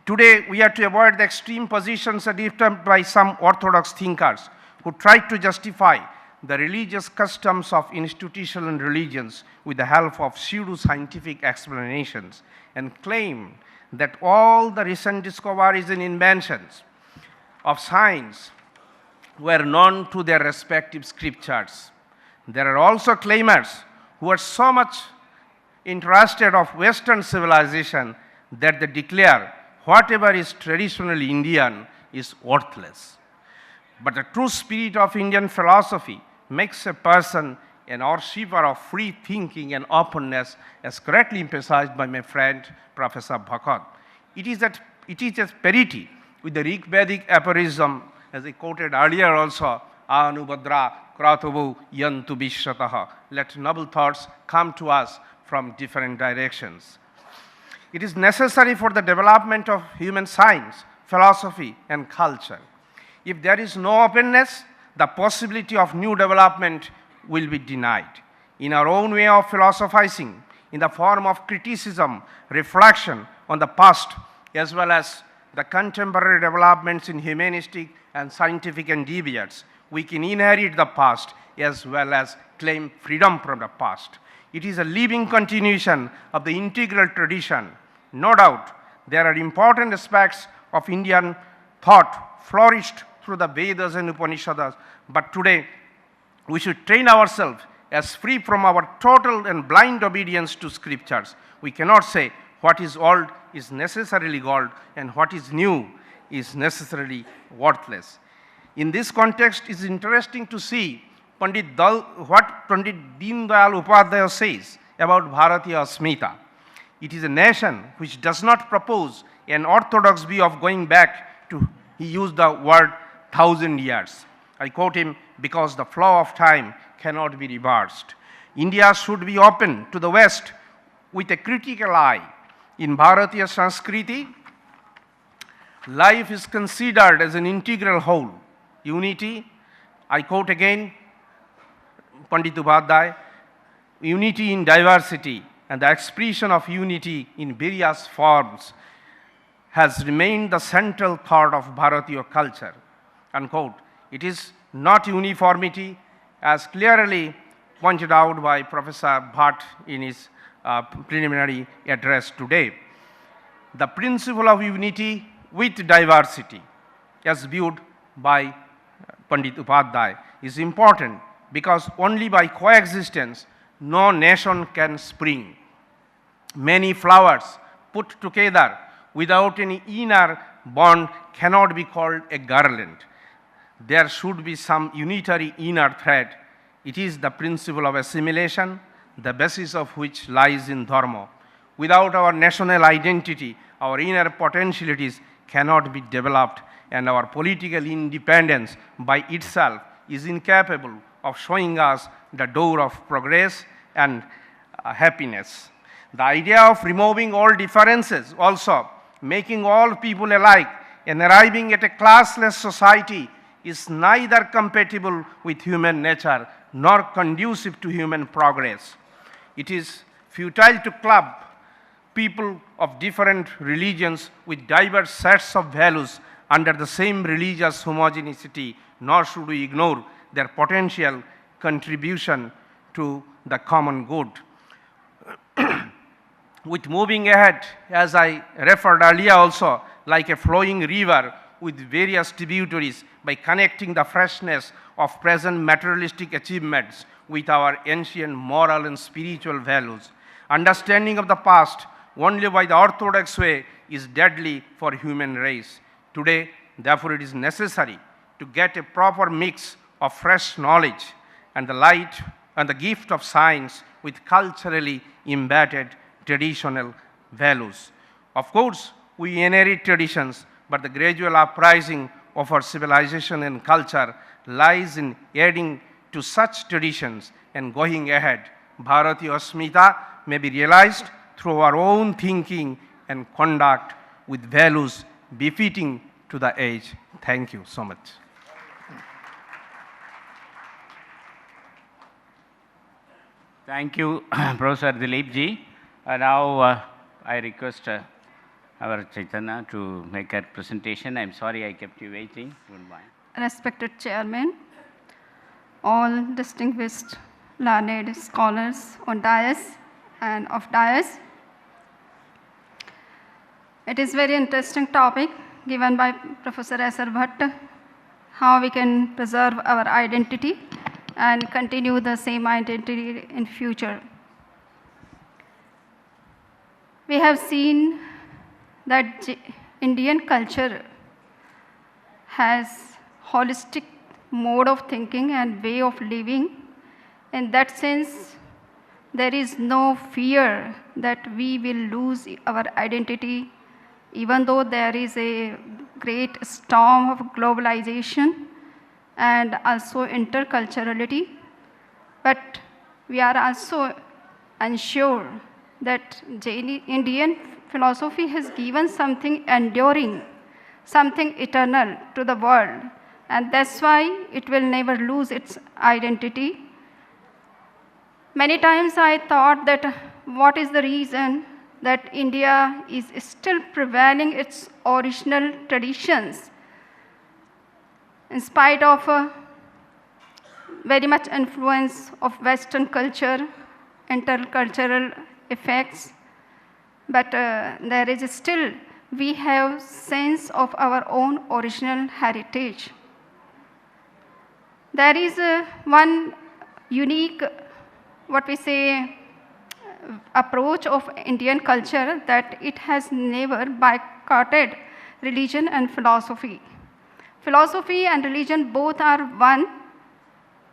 J: Today, we have to avoid the extreme positions adopted by some orthodox thinkers who try to justify the religious customs of institutional religions with the help of pseudo-scientific explanations and claim that all the recent discoveries and inventions of science were known to their respective scriptures. There are also claimers who are so much interested of Western civilization that they declare whatever is traditionally Indian is worthless. But the true spirit of Indian philosophy makes a person an worshipper of free thinking and openness, as correctly emphasized by my friend Professor Bhagat. It is at parity with the Rig Vedic aphorism, as I quoted earlier also, Anubhadra Kratavu Yantu Vishrataha. Let noble thoughts come to us from different directions. It is necessary for the development of human science, philosophy, and culture. If there is no openness, the possibility of new development will be denied. In our own way of philosophizing, in the form of criticism, reflection on the past, as well as the contemporary developments in humanistic and scientific endeavors, we can inherit the past as well as claim freedom from the past. It is a living continuation of the integral tradition. No doubt, there are important aspects of Indian thought flourished through the Vedas and Upanishads, but today we should train ourselves as free from our total and blind obedience to scriptures. We cannot say what is old is necessarily gold and what is new is necessarily worthless. In this context, it is interesting to see what Pandit Deen Dayal Upadhyaya says about Bharatiya Asmita. It is a nation which does not propose an orthodox view of going back to, he used the word 1,000 years. I quote him, because the flow of time cannot be reversed. India should be open to the West with a critical eye. In Bharatiya Sanskriti, life is considered as an integral whole. Unity, I quote again Pandit Upadhyaya, unity in diversity and the expression of unity in various forms has remained the central thought of Bharatiya culture, unquote. It is not uniformity, as clearly pointed out by Professor Bhatt in his preliminary address today. The principle of unity with diversity, as viewed by Pandit Upadhyaya, is important because only by coexistence no nation can spring. Many flowers put together without any inner bond cannot be called a garland. There should be some unitary inner thread. It is the principle of assimilation, the basis of which lies in dharma. Without our national identity, our inner potentialities cannot be developed, and our political independence by itself is incapable of showing us the door of progress and happiness. The idea of removing all differences, also making all people alike and arriving at a classless society, is neither compatible with human nature nor conducive to human progress. It is futile to club people of different religions with diverse sets of values under the same religious homogeneity, nor should we ignore their potential contribution to the common good. With moving ahead, as I referred earlier also, like a flowing river with various tributaries, by connecting the freshness of present materialistic achievements with our ancient moral and spiritual values. Understanding of the past only by the orthodox way is deadly for human race. Today, therefore, it is necessary to get a proper mix of fresh knowledge and the light and the gift of science with culturally embedded traditional values. Of course, we inherit traditions, but the gradual uprising of our civilization and culture lies in adding to such traditions and going ahead. Bharatiya Asmita may be realized through our own thinking and conduct with values befitting to the age. Thank you so much.
A: Thank you, Professor Dilip ji. Now I request our Chaitanya to make a presentation. I'm sorry I kept you waiting. Don't mind.
K: Respected Chairman, all distinguished learned scholars on dais and off dais. It is very interesting topic given by Professor S.R.Bhatt, how we can preserve our identity and continue the same identity in future. We have seen that Indian culture has holistic mode of thinking and way of living In that sense, there is no fear that we will lose our identity, even though there is a great storm of globalization and also interculturality. But we are also unsure that Indian philosophy has given something enduring, something eternal to the world, and that's why it will never lose its identity. Many times I thought that what is the reason that India is still prevailing its original traditions in spite of very much influence of Western culture, intercultural effects, but there is still, we have sense of our own original heritage. There is one unique, what we say, approach of Indian culture, that it has never boycotted religion and philosophy. Philosophy and religion both are one.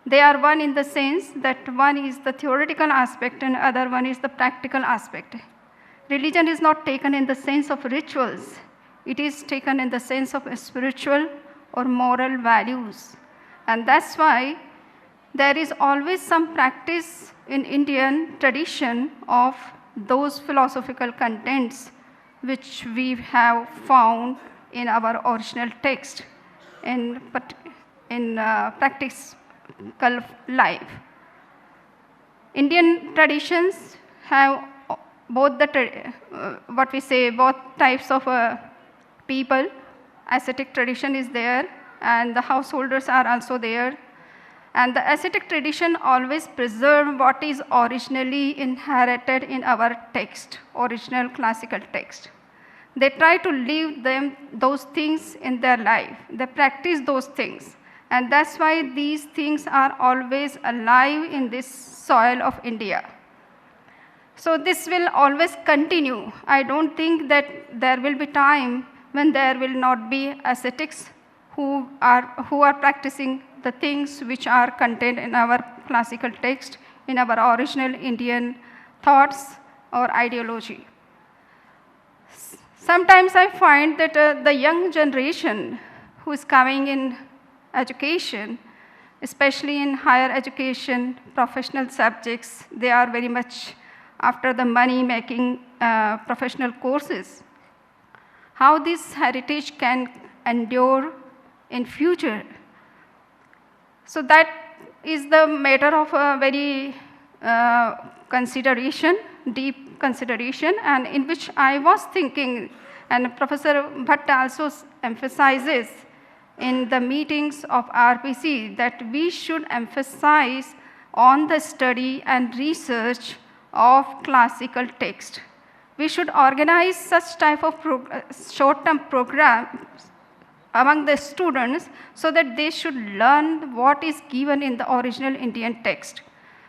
K: They are one in the sense that one is the theoretical aspect and other one is the practical aspect. Religion is not taken in the sense of rituals. It is taken in the sense of spiritual or moral values. And that's why there is always some practice in Indian tradition of those philosophical contents which we have found in our original text in practical life. Indian traditions have both the, both types of people. Ascetic tradition is there and the householders are also there. And the ascetic tradition always preserve what is originally inherited in our text, original classical text. They try to live those things in their life. They practice those things. And that's why these things are always alive in this soil of India. So this will always continue. I don't think that there will be time when there will not be ascetics who are practicing the things which are contained in our classical text, in our original Indian thoughts or ideology. Sometimes I find that the young generation who is coming in education, especially in higher education, professional subjects, they are very much after the money-making professional courses. How this heritage can endure in future. So that is the matter of a very consideration, deep consideration, and in which I was thinking, and Professor Bhatt also emphasizes in the meetings of RPC that we should emphasize on the study and research of classical text. We should organize such type of short-term programs among the students so that they should learn what is given in the original Indian text.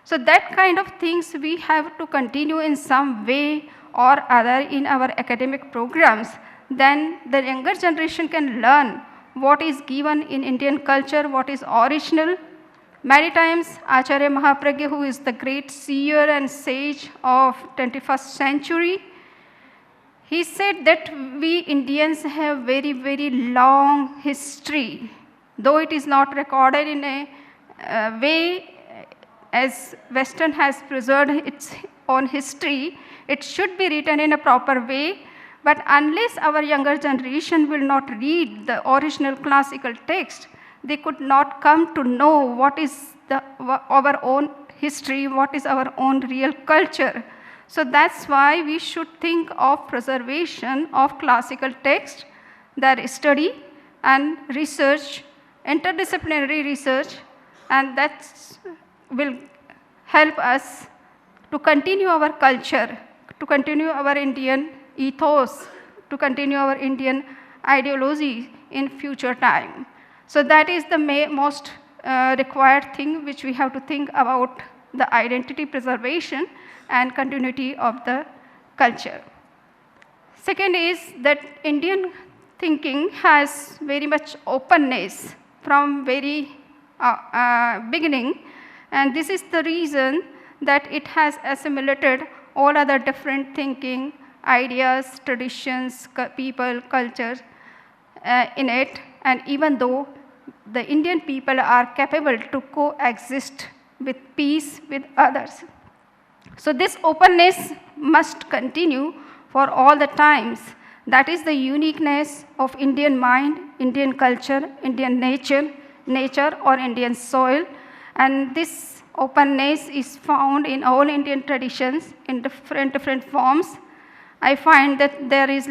K: So that kind of things we have to continue in some way or other in our academic programs. Then the younger generation can learn what is given in Indian culture, what is original. Many times Acharya Mahapragya, who is the great seer and sage of 21st century, he said that we Indians have very, very long history. Though it is not recorded in a way as Western has preserved its own history, it should be written in a proper way. But unless our younger generation will not read the original classical text, they could not come to know what is our own history, what is our own real culture. So that's why we should think of preservation of classical text, their study and research, interdisciplinary research, and that will help us to continue our culture, to continue our Indian ethos, to continue our Indian ideology in future time. So that is the most required thing which we have to think about the identity preservation and continuity of the culture. Second is that Indian thinking has very much openness from very beginning, And this is the reason that it has assimilated all other different thinking, ideas, traditions, people, culture in it. And even though the Indian people are capable to coexist with peace with others. So this openness must continue for all the times. That is the uniqueness of Indian mind, Indian culture, Indian nature or Indian soil. And this openness is found in all Indian traditions in different forms. I find that there is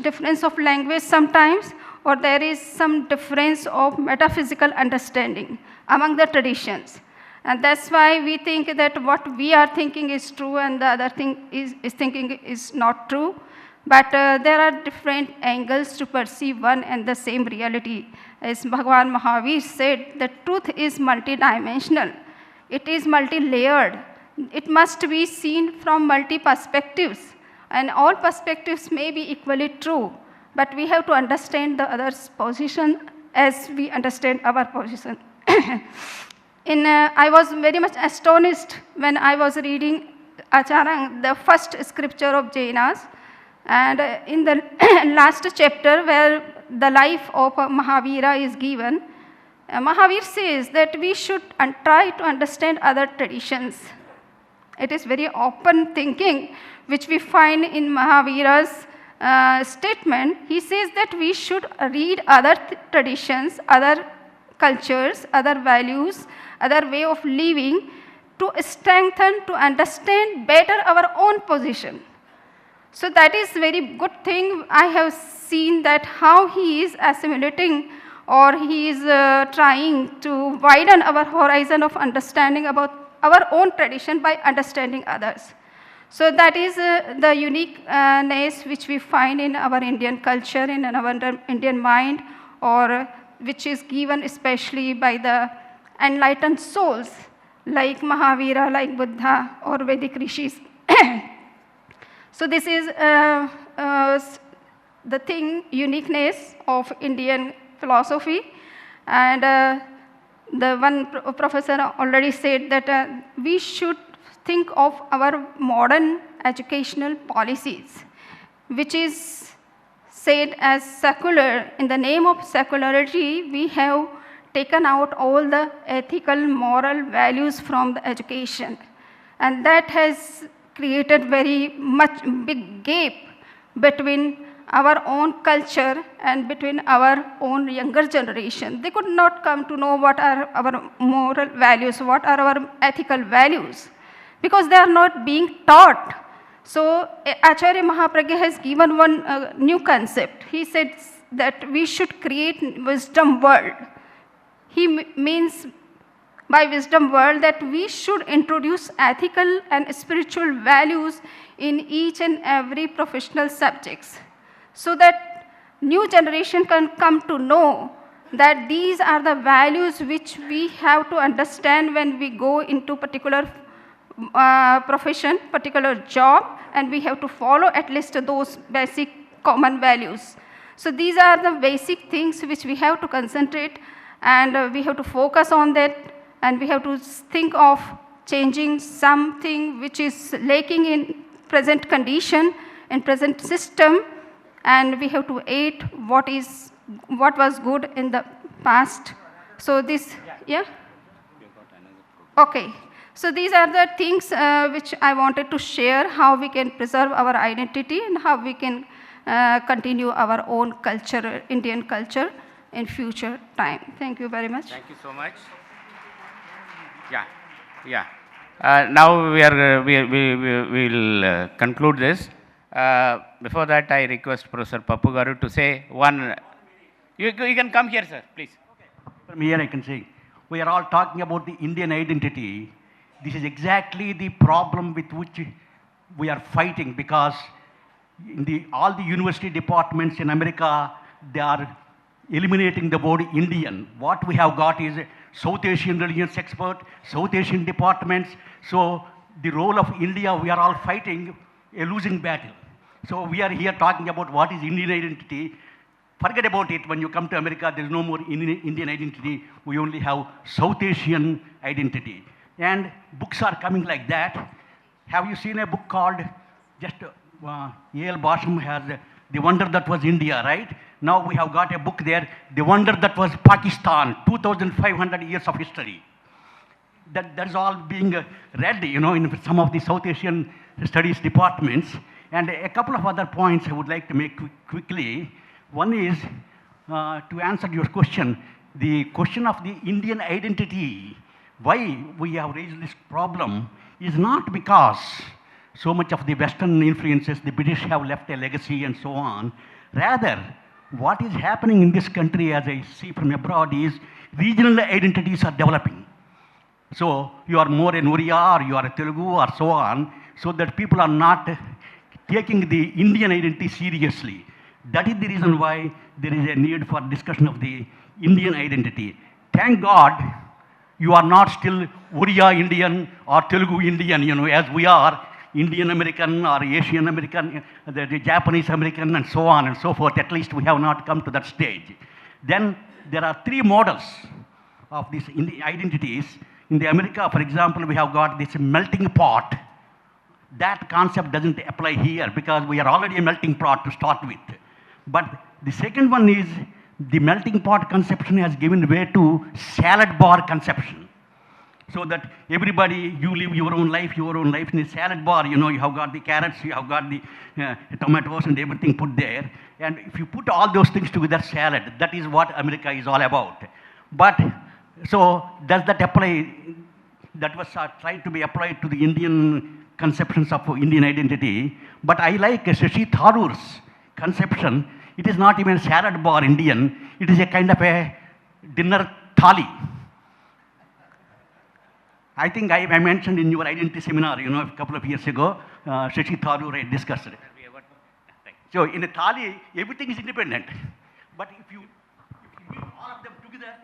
K: difference of language sometimes, or there is some difference of metaphysical understanding among the traditions. And that's why we think that what we are thinking is true and the other thing is thinking is not true. But there are different angles to perceive one and the same reality. As Bhagavan Mahavir said, the truth is multidimensional. It is multi-layered. It must be seen from multi-perspectives. And all perspectives may be equally true. But we have to understand the other's position as we understand our position. I was very much astonished when I was reading Acharang, the first scripture of Jainas. And in the last chapter where the life of Mahavira is given, Mahavir says that we should try to understand other traditions. It is very open thinking, which we find in Mahavira's statement. He says that we should read other traditions, other cultures, other values, other way of living to strengthen, to understand better our own position. So that is very good thing. I have seen that how he is assimilating or he is trying to widen our horizon of understanding about our own tradition by understanding others. So that is the uniqueness which we find in our Indian culture, in our Indian mind, or which is given especially by the enlightened souls like Mahavira, like Buddha, or Vedic rishis. So this is the thing, uniqueness of Indian philosophy. And the one professor already said that we should think of our modern educational policies, which is said as secular. In the name of secularity, we have taken out all the ethical, moral values from the education. And that has created very much big gap between our own culture and between our own younger generation. They could not come to know what are our moral values, what are our ethical values, because they are not being taught. So Acharya Mahapragya has given one new concept. He said that we should create wisdom world. He means by wisdom world that we should introduce ethical and spiritual values in each and every professional subjects, so that new generation can come to know that these are the values which we have to understand when we go into particular profession, particular job, and we have to follow at least those basic common values. So these are the basic things which we have to concentrate, and we have to focus on that. And we have to think of changing something which is lacking in present condition, in present system, and we have to aid what was good in the past. So this, yeah? Okay. So these are the things which I wanted to share, how we can preserve our identity and how we can continue our own culture, Indian culture in future time. Thank you very much.
A: Thank you so much. Yeah. Now we will conclude this. Before that, I request Professor Pappu Garu to say one. You can come here, sir, please.
L: From here I can say, we are all talking about the Indian identity. This is exactly the problem with which we are fighting, because in all the university departments in America, they are eliminating the word Indian. What we have got is South Asian religions expert, South Asian departments. So the role of India, we are all fighting a losing battle. So we are here talking about what is Indian identity. Forget about it. When you come to America, there is no more Indian identity. We only have South Asian identity. and books are coming like that. Have you seen a book called just A.L. Basham has The Wonder That Was India, right? Now we have got a book there, The Wonder That Was Pakistan, 2,500 years of history. That's all being read, you know, in some of the South Asian studies departments. And a couple of other points I would like to make quickly. One is, to answer your question, the question of the Indian identity, why we have raised this problem is not because so much of the Western influences, the British have left a legacy and so on. Rather, what is happening in this country, as I see from abroad, is regional identities are developing. So you are more an Oriya or you are a Telugu or so on, so that people are not taking the Indian identity seriously. That is the reason why there is a need for discussion of the Indian identity. Thank God you are not still Oriya Indian or Telugu Indian, you know, as we are Indian American or Asian American, the Japanese American and so on and so forth. At least we have not come to that stage. Then there are three models of these identities. In the America, for example, we have got this melting pot. That concept doesn't apply here because we are already a melting pot to start with. But the second one is the melting pot conception has given way to salad bar conception. So that everybody, you live your own life in a salad bar, you know, you have got the carrots, you have got the tomatoes and everything put there. And if you put all those things together, salad, that is what America is all about. But, so does that apply, that was tried to be applied to the Indian conceptions of Indian identity. But I like Shashi Tharoor's conception. It is not even salad bar Indian, it is a kind of a dinner thali. I think I mentioned in your identity seminar, you know, a couple of years ago, Shashi Tharoor had discussed it. So in a thali, everything is independent. But if you mix all of them together,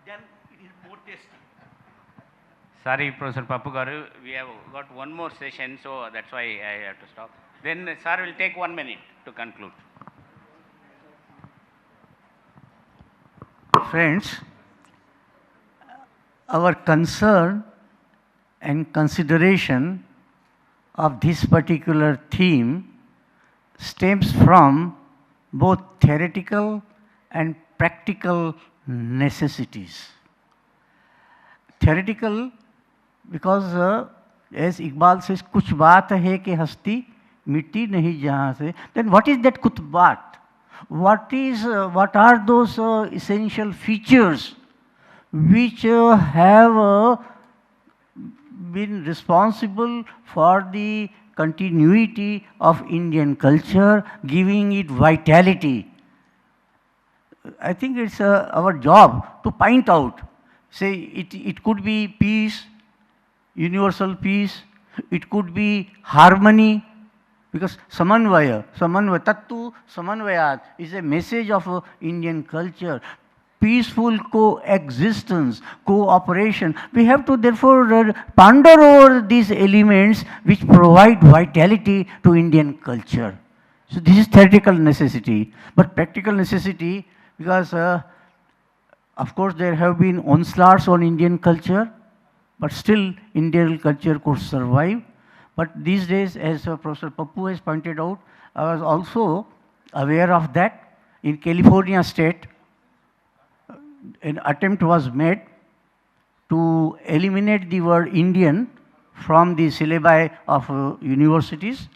L: then it is more tasty.
A: Sorry, Professor Pappu Garu, we have got one more session, so that's why I have to stop. Then sir will take 1 minute to conclude.
B: Friends, our concern and consideration of this particular theme stems from both theoretical and practical necessities. Theoretical because as Iqbal says, कुछ बात है कि हस्ती मिट्टी नहीं जहाँ से. Then what is that कुछ बात? What are those essential features which have been responsible for the continuity of Indian culture, giving it vitality? I think it's our job to point out. Say it could be peace, universal peace, it could be harmony, because samanvaya, tattu samanvayat is a message of Indian culture. Peaceful coexistence, cooperation. We have to therefore ponder over these elements which provide vitality to Indian culture. So this is theoretical necessity, but practical necessity, because of course there have been onslaughts on Indian culture, but still Indian culture could survive. But these days, as Professor Pappu has pointed out, I was also aware of that. In California state, an attempt was made to eliminate the word Indian from the syllabi of universities.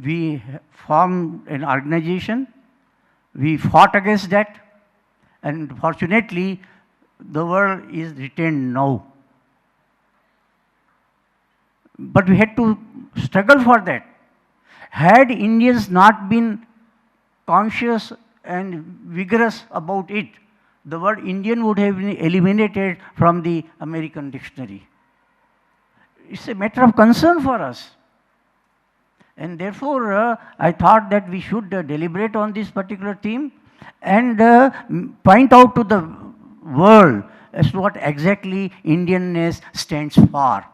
B: We formed an organization, we fought against that, and fortunately the word is retained now. But we had to struggle for that. Had Indians not been conscious and vigorous about it, the word Indian would have been eliminated from the American dictionary. It's a matter of concern for us. And therefore, I thought that we should deliberate on this particular theme and point out to the world as to what exactly Indianness stands for.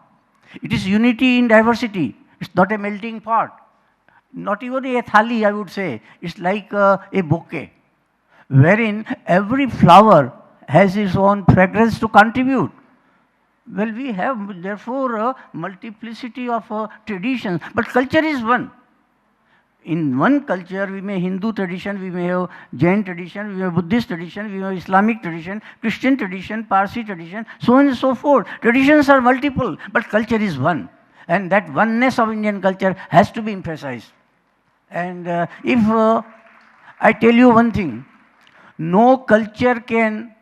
B: It is unity in diversity. It's not a melting pot. Not even a thali, I would say. It's like a bouquet, wherein every flower has its own fragrance to contribute. Well, we have therefore a multiplicity of traditions, but culture is one. In one culture, we may Hindu tradition, we may have Jain tradition, we may have Buddhist tradition, we may have Islamic tradition, Christian tradition, Parsi tradition, so on and so forth. Traditions are multiple, but culture is one. And that oneness of Indian culture has to be emphasized. And if I tell you one thing, no culture can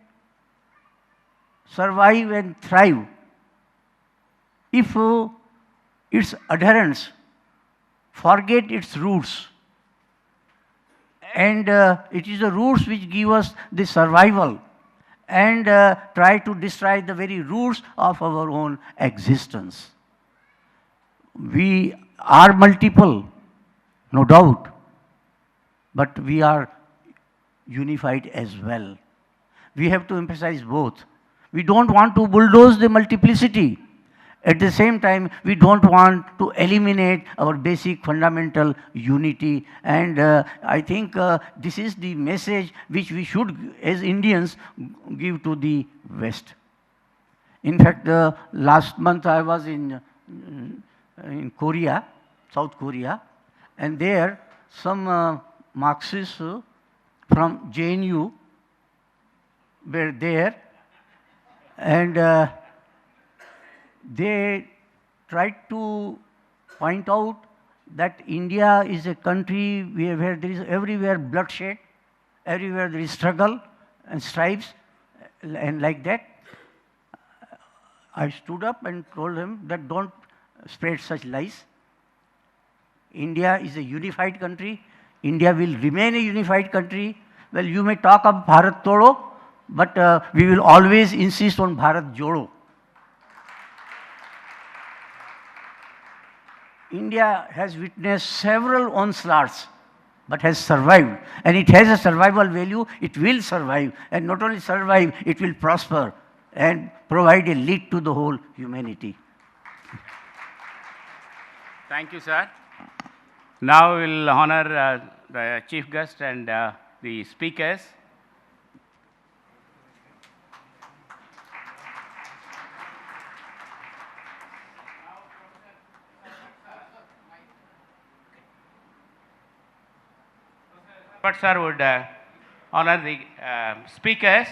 B: survive and thrive if its adherents forget its roots. And it is the roots which give us the survival and try to destroy the very roots of our own existence. We are multiple, no doubt, but we are unified as well. We have to emphasize both. We don't want to bulldoze the multiplicity. At the same time, we don't want to eliminate our basic fundamental unity. And I think this is the message which we should, as Indians, give to the West. In fact, last month I was in Korea, South Korea, and there some Marxists from JNU were there, and they tried to point out that India is a country where there is everywhere bloodshed, everywhere there is struggle and stripes, and like that. I stood up and told him that don't spread such lies. India is a unified country. India will remain a unified country. Well, you may talk of Bharat Todo, but we will always insist on Bharat Jodo. India has witnessed several onslaughts, but has survived. And it has a survival value. It will survive. And not only survive, it will prosper and provide a lead to the whole humanity.
A: Thank you, sir. Now we will honor the chief guest and the speakers. But sir would honor the speakers.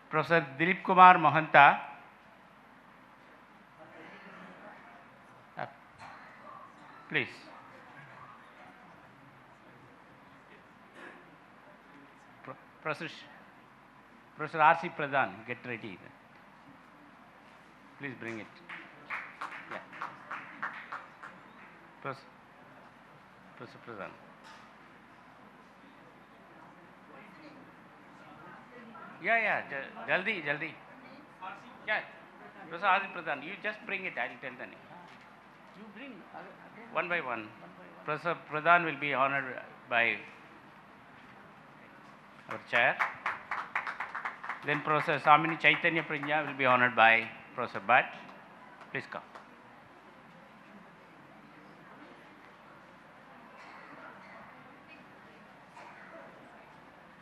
A: Professor Dilipkumar Mohanta. Please. Professor R.C. Pradhan, get ready. Please bring it. Yeah. Professor Pradhan. Yeah, jaldi. Yeah, Professor R.C. Pradhan, you just bring it, I will tell the name. You bring one by one. Professor Pradhan will be honored by our chair. Then Professor Samini Chaitanya Prajna will be honored by Professor Bhatt. Please come.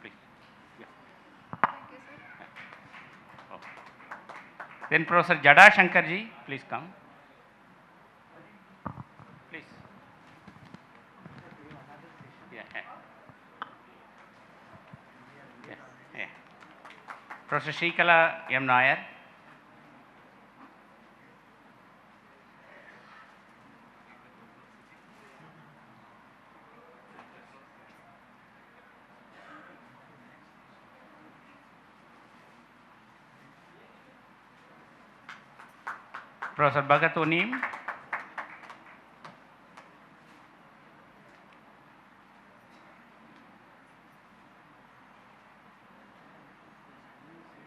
A: Please. Yeah.
K: Thank you, sir.
A: Oh. Then Professor Jatashankar ji, please come. Please. Yeah. Professor Sreekala M. Nair. Professor Bhagat Onim.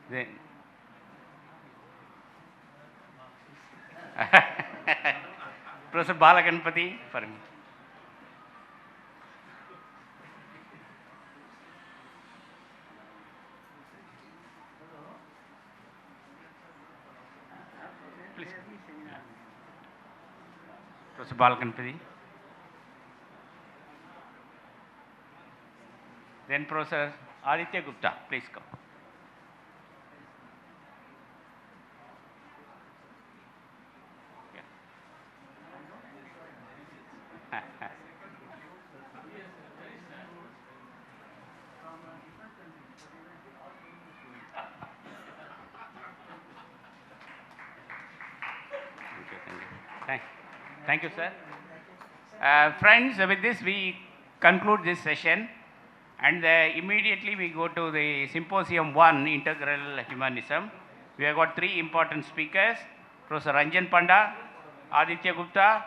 A: Then Professor Balaganpati for me. Please. Professor Balaganpati. Then Professor Aditya Gupta, please come. Thank you, sir. Friends, with this we conclude this session, and immediately we go to the Symposium 1, Integral Humanism. We have got three important speakers, Professor Ranjan Panda, Aditya Gupta,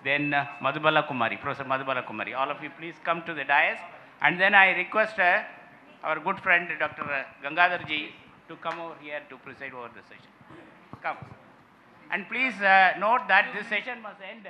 A: then Madhubala Kumari, Professor Madhubala Kumari. All of you please come to the dais, and then I request our good friend Dr. Gangadharji to come over here to preside over the session. Come. And please note that this session must end